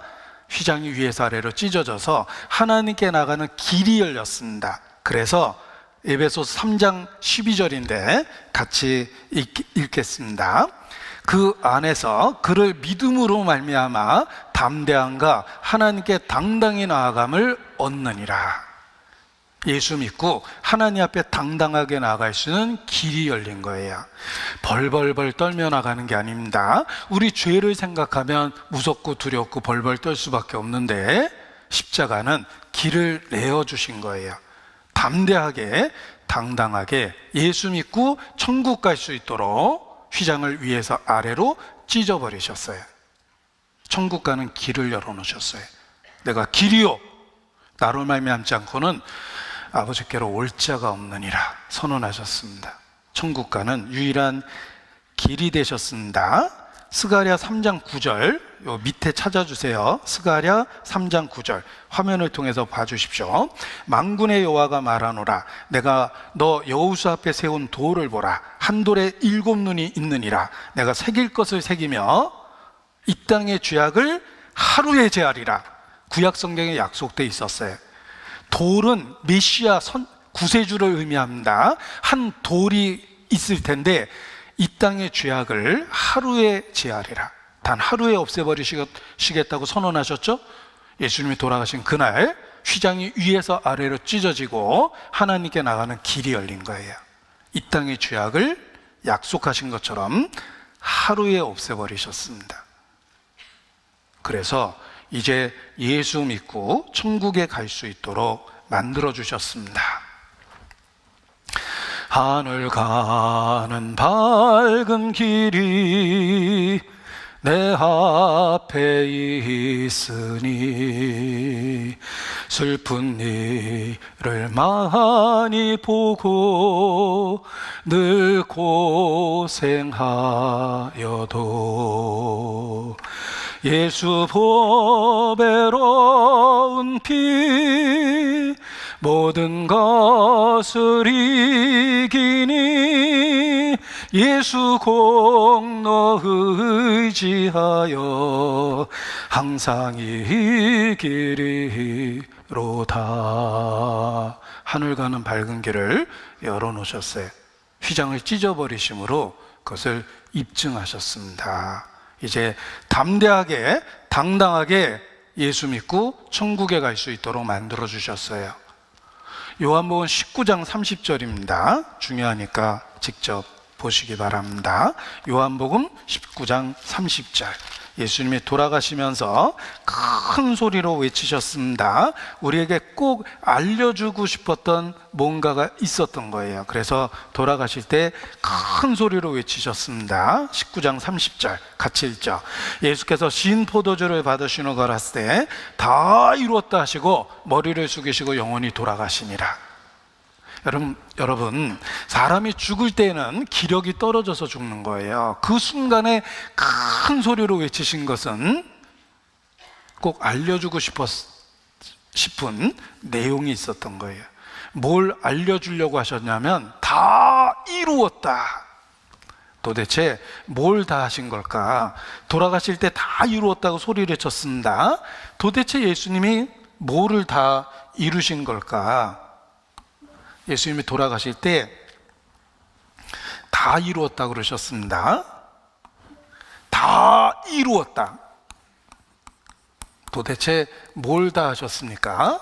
S1: 휘장이 위에서 아래로 찢어져서 하나님께 나가는 길이 열렸습니다. 그래서 에베소서 3장 12절인데 같이 읽겠습니다. 그 안에서 그를 믿음으로 말미암아 담대함과 하나님께 당당히 나아감을 얻느니라. 예수 믿고 하나님 앞에 당당하게 나아갈 수 있는 길이 열린 거예요. 벌벌벌 떨며 나가는 게 아닙니다. 우리 죄를 생각하면 무섭고 두렵고 벌벌 떨 수밖에 없는데 십자가는 길을 내어주신 거예요. 담대하게 당당하게 예수 믿고 천국 갈 수 있도록 휘장을 위에서 아래로 찢어버리셨어요. 천국 가는 길을 열어놓으셨어요. 내가 길이요 나로 말미암지 않고는 아버지께로 올 자가 없느니라 선언하셨습니다. 천국 가는 유일한 길이 되셨습니다. 스가랴 3장 9절 요 밑에 찾아주세요. 스가랴 3장 9절 화면을 통해서 봐주십시오. 만군의 여호와가 말하노라 내가 너 여호수 앞에 세운 돌을 보라 한 돌에 7눈이 있느니라 내가 새길 것을 새기며 이 땅의 죄악을 하루에 제하리라. 구약 성경에 약속되어 있었어요. 돌은 메시아 구세주를 의미합니다. 한 돌이 있을 텐데 이 땅의 죄악을 하루에 제하리라. 단 하루에 없애버리시겠다고 선언하셨죠? 예수님이 돌아가신 그날 휘장이 위에서 아래로 찢어지고 하나님께 나가는 길이 열린 거예요. 이 땅의 죄악을 약속하신 것처럼 하루에 없애버리셨습니다. 그래서 이제 예수 믿고 천국에 갈 수 있도록 만들어주셨습니다. 하늘 가는 밝은 길이 내 앞에 있으니 슬픈 일을 많이 보고 늘 고생하여도 예수 보배로운 피 모든 것을 이기니 예수 공로 의지하여 항상 이기리로다. 하늘 가는 밝은 길을 열어놓으셨어요. 휘장을 찢어버리심으로 그것을 입증하셨습니다. 이제 담대하게 당당하게 예수 믿고 천국에 갈 수 있도록 만들어 주셨어요. 요한복음 19장 30절입니다. 중요하니까 직접 보시기 바랍니다. 요한복음 19장 30절 예수님이 돌아가시면서 큰 소리로 외치셨습니다. 우리에게 꼭 알려주고 싶었던 뭔가가 있었던 거예요. 그래서 돌아가실 때 큰 소리로 외치셨습니다. 19장 30절 같이 읽죠. 예수께서 신 포도주를 받으시는 걸었을 때 다 이루었다 하시고 머리를 숙이시고 영원히 돌아가시니라. 여러분, 사람이 죽을 때는 기력이 떨어져서 죽는 거예요. 그 순간에 큰 소리로 외치신 것은 꼭 알려주고 싶은 내용이 있었던 거예요. 뭘 알려주려고 하셨냐면 다 이루었다. 도대체 뭘 다 하신 걸까? 돌아가실 때 다 이루었다고 소리를 쳤습니다. 도대체 예수님이 뭐를 다 이루신 걸까? 예수님이 돌아가실 때 다 이루었다고 그러셨습니다. 다 이루었다. 도대체 뭘 다 하셨습니까?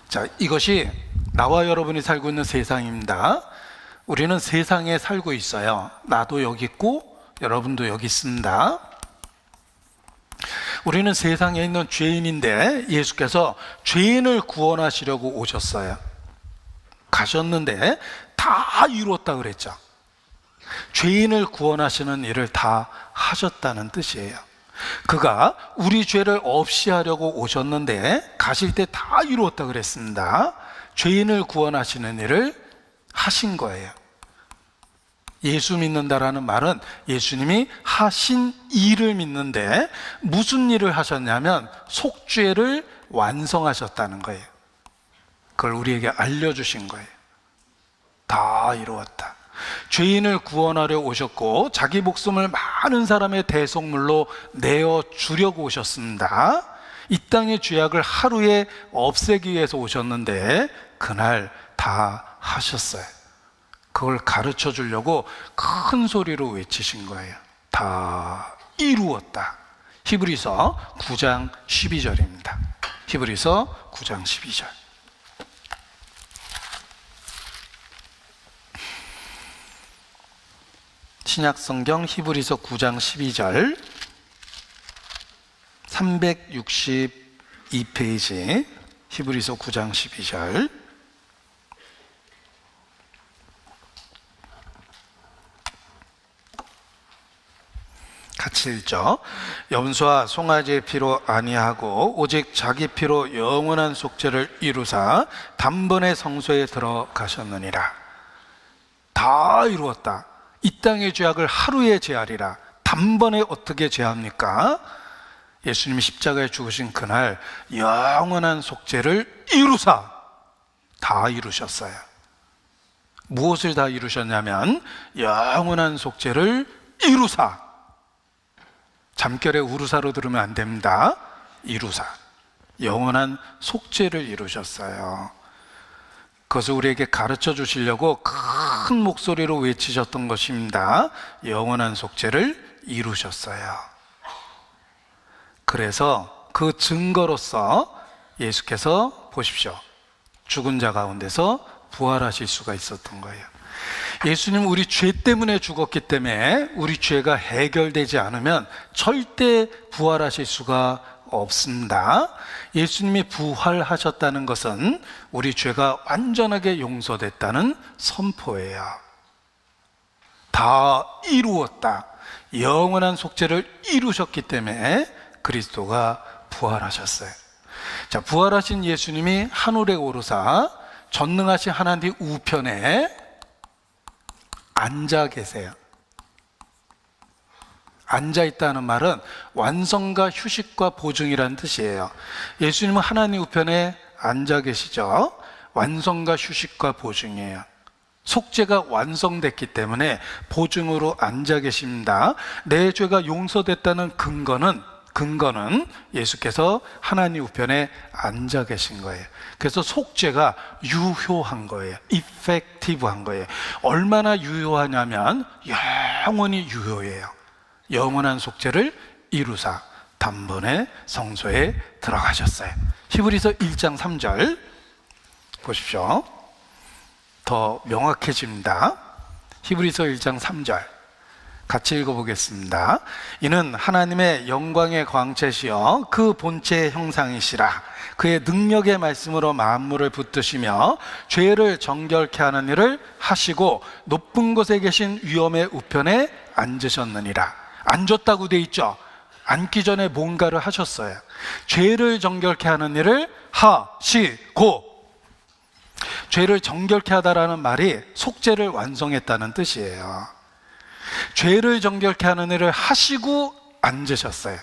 S1: 자, 이것이 나와 여러분이 살고 있는 세상입니다. 우리는 세상에 살고 있어요. 나도 여기 있고 여러분도 여기 있습니다. 우리는 세상에 있는 죄인인데 예수께서 죄인을 구원하시려고 오셨어요. 가셨는데 다 이루었다 그랬죠. 죄인을 구원하시는 일을 다 하셨다는 뜻이에요. 그가 우리 죄를 없이 하려고 오셨는데 가실 때 다 이루었다 그랬습니다. 죄인을 구원하시는 일을 하신 거예요. 예수 믿는다라는 말은 예수님이 하신 일을 믿는데 무슨 일을 하셨냐면 속죄를 완성하셨다는 거예요. 그걸 우리에게 알려주신 거예요. 다 이루었다. 죄인을 구원하려 오셨고 자기 목숨을 많은 사람의 대속물로 내어주려고 오셨습니다. 이 땅의 죄악을 하루에 없애기 위해서 오셨는데 그날 다 하셨어요. 그걸 가르쳐 주려고 큰 소리로 외치신 거예요. 다 이루었다. 히브리서 9장 12절입니다. 히브리서 9장 12절. 신약성경 히브리서 9장 12절 362페이지 히브리서 9장 12절 같이 읽죠. 염소와 송아지의 피로 아니하고 오직 자기 피로 영원한 속죄를 이루사 단번에 성소에 들어가셨느니라. 다 이루었다. 이 땅의 죄악을 하루에 제하리라. 단번에 어떻게 제합니까? 예수님이 십자가에 죽으신 그날 영원한 속죄를 이루사 다 이루셨어요. 무엇을 다 이루셨냐면 영원한 속죄를 이루사. 잠결에 우루사로 들으면 안 됩니다. 이루사. 영원한 속죄를 이루셨어요. 그것을 우리에게 가르쳐 주시려고 큰 목소리로 외치셨던 것입니다. 영원한 속죄를 이루셨어요. 그래서 그 증거로서 예수께서 보십시오. 죽은 자 가운데서 부활하실 수가 있었던 거예요. 예수님은 우리 죄 때문에 죽었기 때문에 우리 죄가 해결되지 않으면 절대 부활하실 수가 없습니다. 예수님이 부활하셨다는 것은 우리 죄가 완전하게 용서됐다는 선포예요. 다 이루었다. 영원한 속죄를 이루셨기 때문에 그리스도가 부활하셨어요. 자, 부활하신 예수님이 하늘에 오르사 전능하신 하나님 우편에 앉아 계세요. 앉아 있다는 말은 완성과 휴식과 보증이라는 뜻이에요. 예수님은 하나님 우편에 앉아 계시죠. 완성과 휴식과 보증이에요. 속죄가 완성됐기 때문에 보증으로 앉아 계십니다. 내 죄가 용서됐다는 근거는 예수께서 하나님 우편에 앉아 계신 거예요. 그래서 속죄가 유효한 거예요. effective한 거예요. 얼마나 유효하냐면 영원히 유효해요. 영원한 속죄를 이루사 단번에 성소에 들어가셨어요. 히브리서 1장 3절 보십시오. 더 명확해집니다. 히브리서 1장 3절 같이 읽어보겠습니다. 이는 하나님의 영광의 광채시여 그 본체의 형상이시라. 그의 능력의 말씀으로 만물을 붙드시며 죄를 정결케 하는 일을 하시고 높은 곳에 계신 위엄의 우편에 앉으셨느니라. 앉았다고 돼 있죠. 앉기 전에 뭔가를 하셨어요. 죄를 정결케 하는 일을 하시고, 죄를 정결케 하다라는 말이 속죄를 완성했다는 뜻이에요. 죄를 정결케 하는 일을 하시고 앉으셨어요.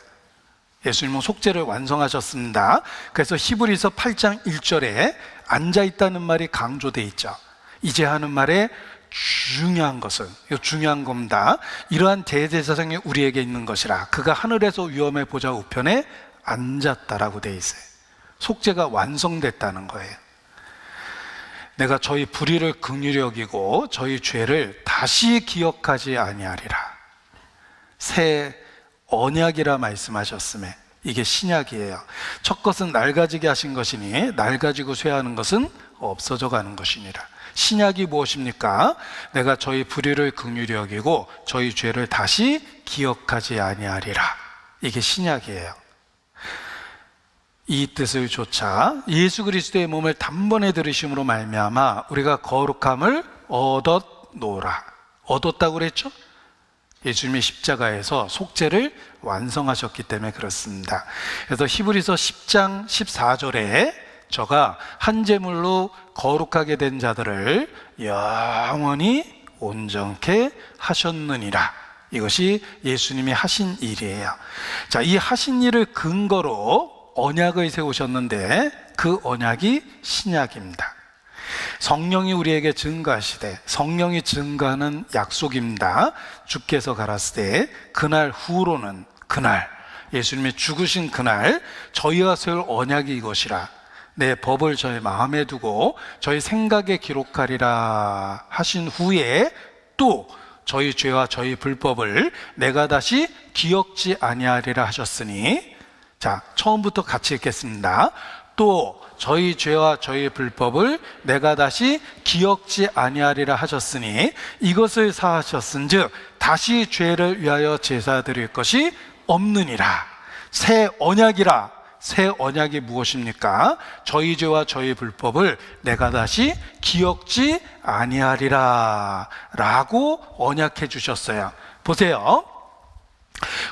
S1: 예수님은 속죄를 완성하셨습니다. 그래서 히브리서 8장 1절에 앉아있다는 말이 강조되어 있죠. 이제 하는 말에 중요한 것은, 이거 중요한 겁니다. 이러한 대제사장이 우리에게 있는 것이라. 그가 하늘에서 위엄의 보좌 우편에 앉았다라고 되어 있어요. 속죄가 완성됐다는 거예요. 내가 저희 불의를 긍휼히 여기고 저희 죄를 다시 기억하지 아니하리라. 새 언약이라 말씀하셨음에 이게 신약이에요. 첫 것은 낡아지게 하신 것이니 낡아지고 쇠하는 것은 없어져 가는 것이니라. 신약이 무엇입니까? 내가 저희 불의를 긍휼히 여기고 저희 죄를 다시 기억하지 아니하리라. 이게 신약이에요. 이 뜻을 조차 예수 그리스도의 몸을 단번에 들으심으로 말미암아 우리가 거룩함을 얻었노라. 얻었다고 그랬죠? 예수님이 십자가에서 속죄를 완성하셨기 때문에 그렇습니다. 그래서 히브리서 10장 14절에 저가 한 제물로 거룩하게 된 자들을 영원히 온전케 하셨느니라. 이것이 예수님이 하신 일이에요. 자, 이 하신 일을 근거로 언약을 세우셨는데 그 언약이 신약입니다. 성령이 우리에게 증거하시되, 성령이 증거하는 약속입니다. 주께서 가라사대 그날 후로는, 그날 예수님이 죽으신 그날 저희와 세울 언약이 이것이라. 내 법을 저희 마음에 두고 저희 생각에 기록하리라 하신 후에 또 저희 죄와 저희 불법을 내가 다시 기억지 아니하리라 하셨으니, 자, 처음부터 같이 읽겠습니다. 또 저희 죄와 저희 불법을 내가 다시 기억지 아니하리라 하셨으니 이것을 사하셨은즉 다시 죄를 위하여 제사 드릴 것이 없느니라. 새 언약이라. 새 언약이 무엇입니까? 저희 죄와 저희 불법을 내가 다시 기억지 아니하리라 라고 언약해 주셨어요. 보세요.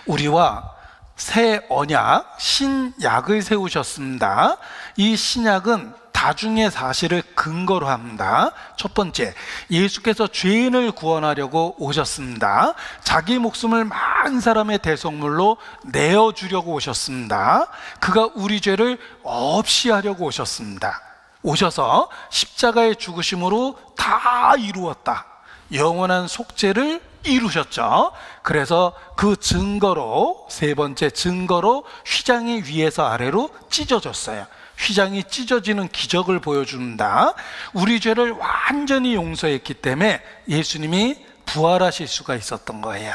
S1: 우리와 새 언약, 신약을 세우셨습니다. 이 신약은 다중의 사실을 근거로 합니다. 첫 번째, 예수께서 죄인을 구원하려고 오셨습니다. 자기 목숨을 많은 사람의 대속물로 내어주려고 오셨습니다. 그가 우리 죄를 없이 하려고 오셨습니다. 오셔서 십자가의 죽으심으로 다 이루었다. 영원한 속죄를 이루셨죠. 그래서 그 증거로, 세 번째 증거로 휘장이 위에서 아래로 찢어졌어요. 휘장이 찢어지는 기적을 보여준다. 우리 죄를 완전히 용서했기 때문에 예수님이 부활하실 수가 있었던 거예요.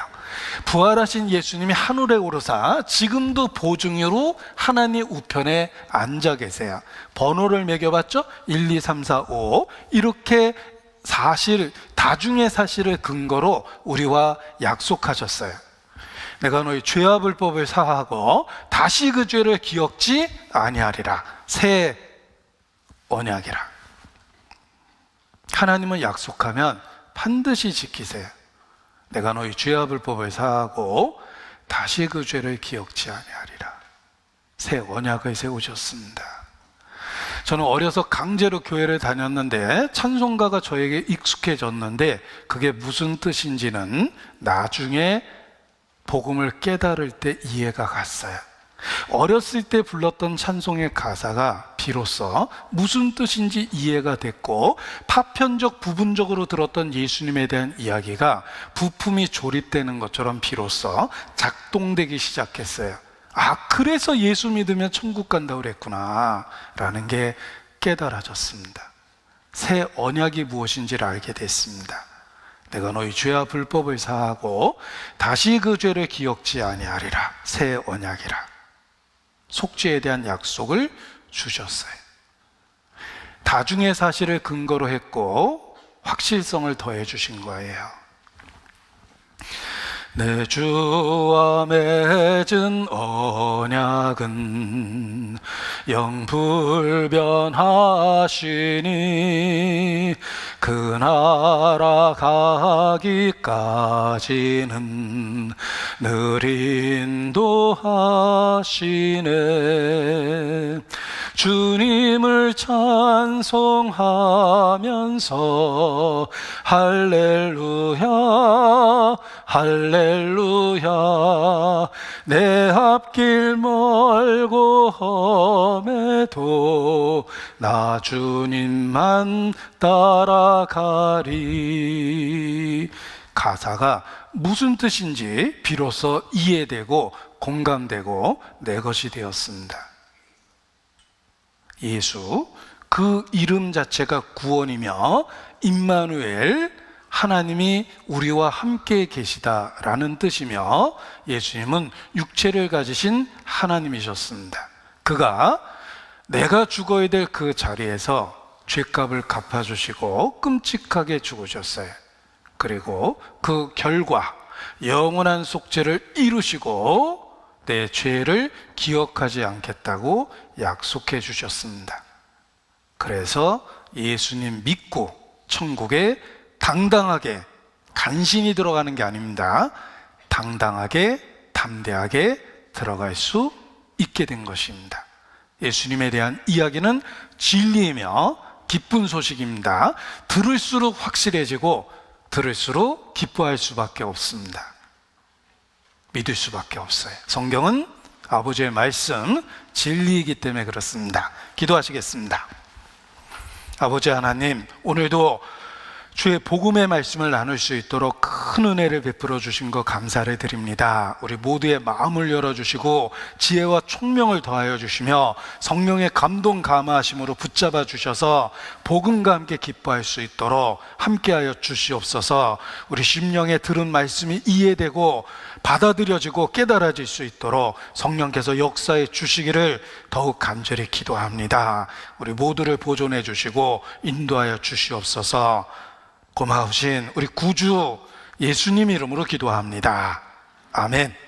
S1: 부활하신 예수님이 하늘에 오르사 지금도 보증으로 하나님 우편에 앉아 계세요. 번호를 매겨봤죠? 1, 2, 3, 4, 5 이렇게 사실, 다중의 사실을 근거로 우리와 약속하셨어요. 내가 너희 죄와 불법을 사하고 다시 그 죄를 기억지 아니하리라. 새 언약이라. 하나님은 약속하면 반드시 지키세요. 내가 너희 죄와 불법을 사하고 다시 그 죄를 기억지 아니하리라. 새 언약을 세우셨습니다. 저는 어려서 강제로 교회를 다녔는데 찬송가가 저에게 익숙해졌는데 그게 무슨 뜻인지는 나중에 복음을 깨달을 때 이해가 갔어요. 어렸을 때 불렀던 찬송의 가사가 비로소 무슨 뜻인지 이해가 됐고, 파편적 부분적으로 들었던 예수님에 대한 이야기가 부품이 조립되는 것처럼 비로소 작동되기 시작했어요. 아, 그래서 예수 믿으면 천국 간다고 그랬구나 라는 게 깨달아졌습니다. 새 언약이 무엇인지를 알게 됐습니다. 내가 너희 죄와 불법을 사하고 다시 그 죄를 기억지 아니하리라. 새 언약이라. 속죄에 대한 약속을 주셨어요. 다중의 사실을 근거로 했고 확실성을 더해 주신 거예요. 내 주와 맺은 언약은 영불변하시니 그 나라 가기까지는 늘 인도하시네. 주님을 찬송하면서 할렐루야 할렐루야 내 앞길 멀고 험해도 나 주님만 따라가리. 가사가 무슨 뜻인지 비로소 이해되고 공감되고 내 것이 되었습니다. 예수, 그 이름 자체가 구원이며 임마누엘, 하나님이 우리와 함께 계시다라는 뜻이며 예수님은 육체를 가지신 하나님이셨습니다. 그가 내가 죽어야 될 그 자리에서 죄값을 갚아주시고 끔찍하게 죽으셨어요. 그리고 그 결과 영원한 속죄를 이루시고 내 죄를 기억하지 않겠다고 약속해 주셨습니다. 그래서 예수님 믿고 천국에 당당하게 간신히 들어가는 게 아닙니다. 당당하게 담대하게 들어갈 수 있게 된 것입니다. 예수님에 대한 이야기는 진리이며 기쁜 소식입니다. 들을수록 확실해지고 들을수록 기뻐할 수밖에 없습니다. 믿을 수밖에 없어요. 성경은 아버지의 말씀, 진리이기 때문에 그렇습니다. 기도하시겠습니다. 아버지 하나님, 오늘도 주의 복음의 말씀을 나눌 수 있도록 큰 은혜를 베풀어 주신 것 감사를 드립니다. 우리 모두의 마음을 열어주시고 지혜와 총명을 더하여 주시며 성령의 감동 감화하심으로 붙잡아 주셔서 복음과 함께 기뻐할 수 있도록 함께하여 주시옵소서. 우리 심령에 들은 말씀이 이해되고 받아들여지고 깨달아질 수 있도록 성령께서 역사해 주시기를 더욱 간절히 기도합니다. 우리 모두를 보존해 주시고 인도하여 주시옵소서. 고마우신 우리 구주 예수님 이름으로 기도합니다. 아멘.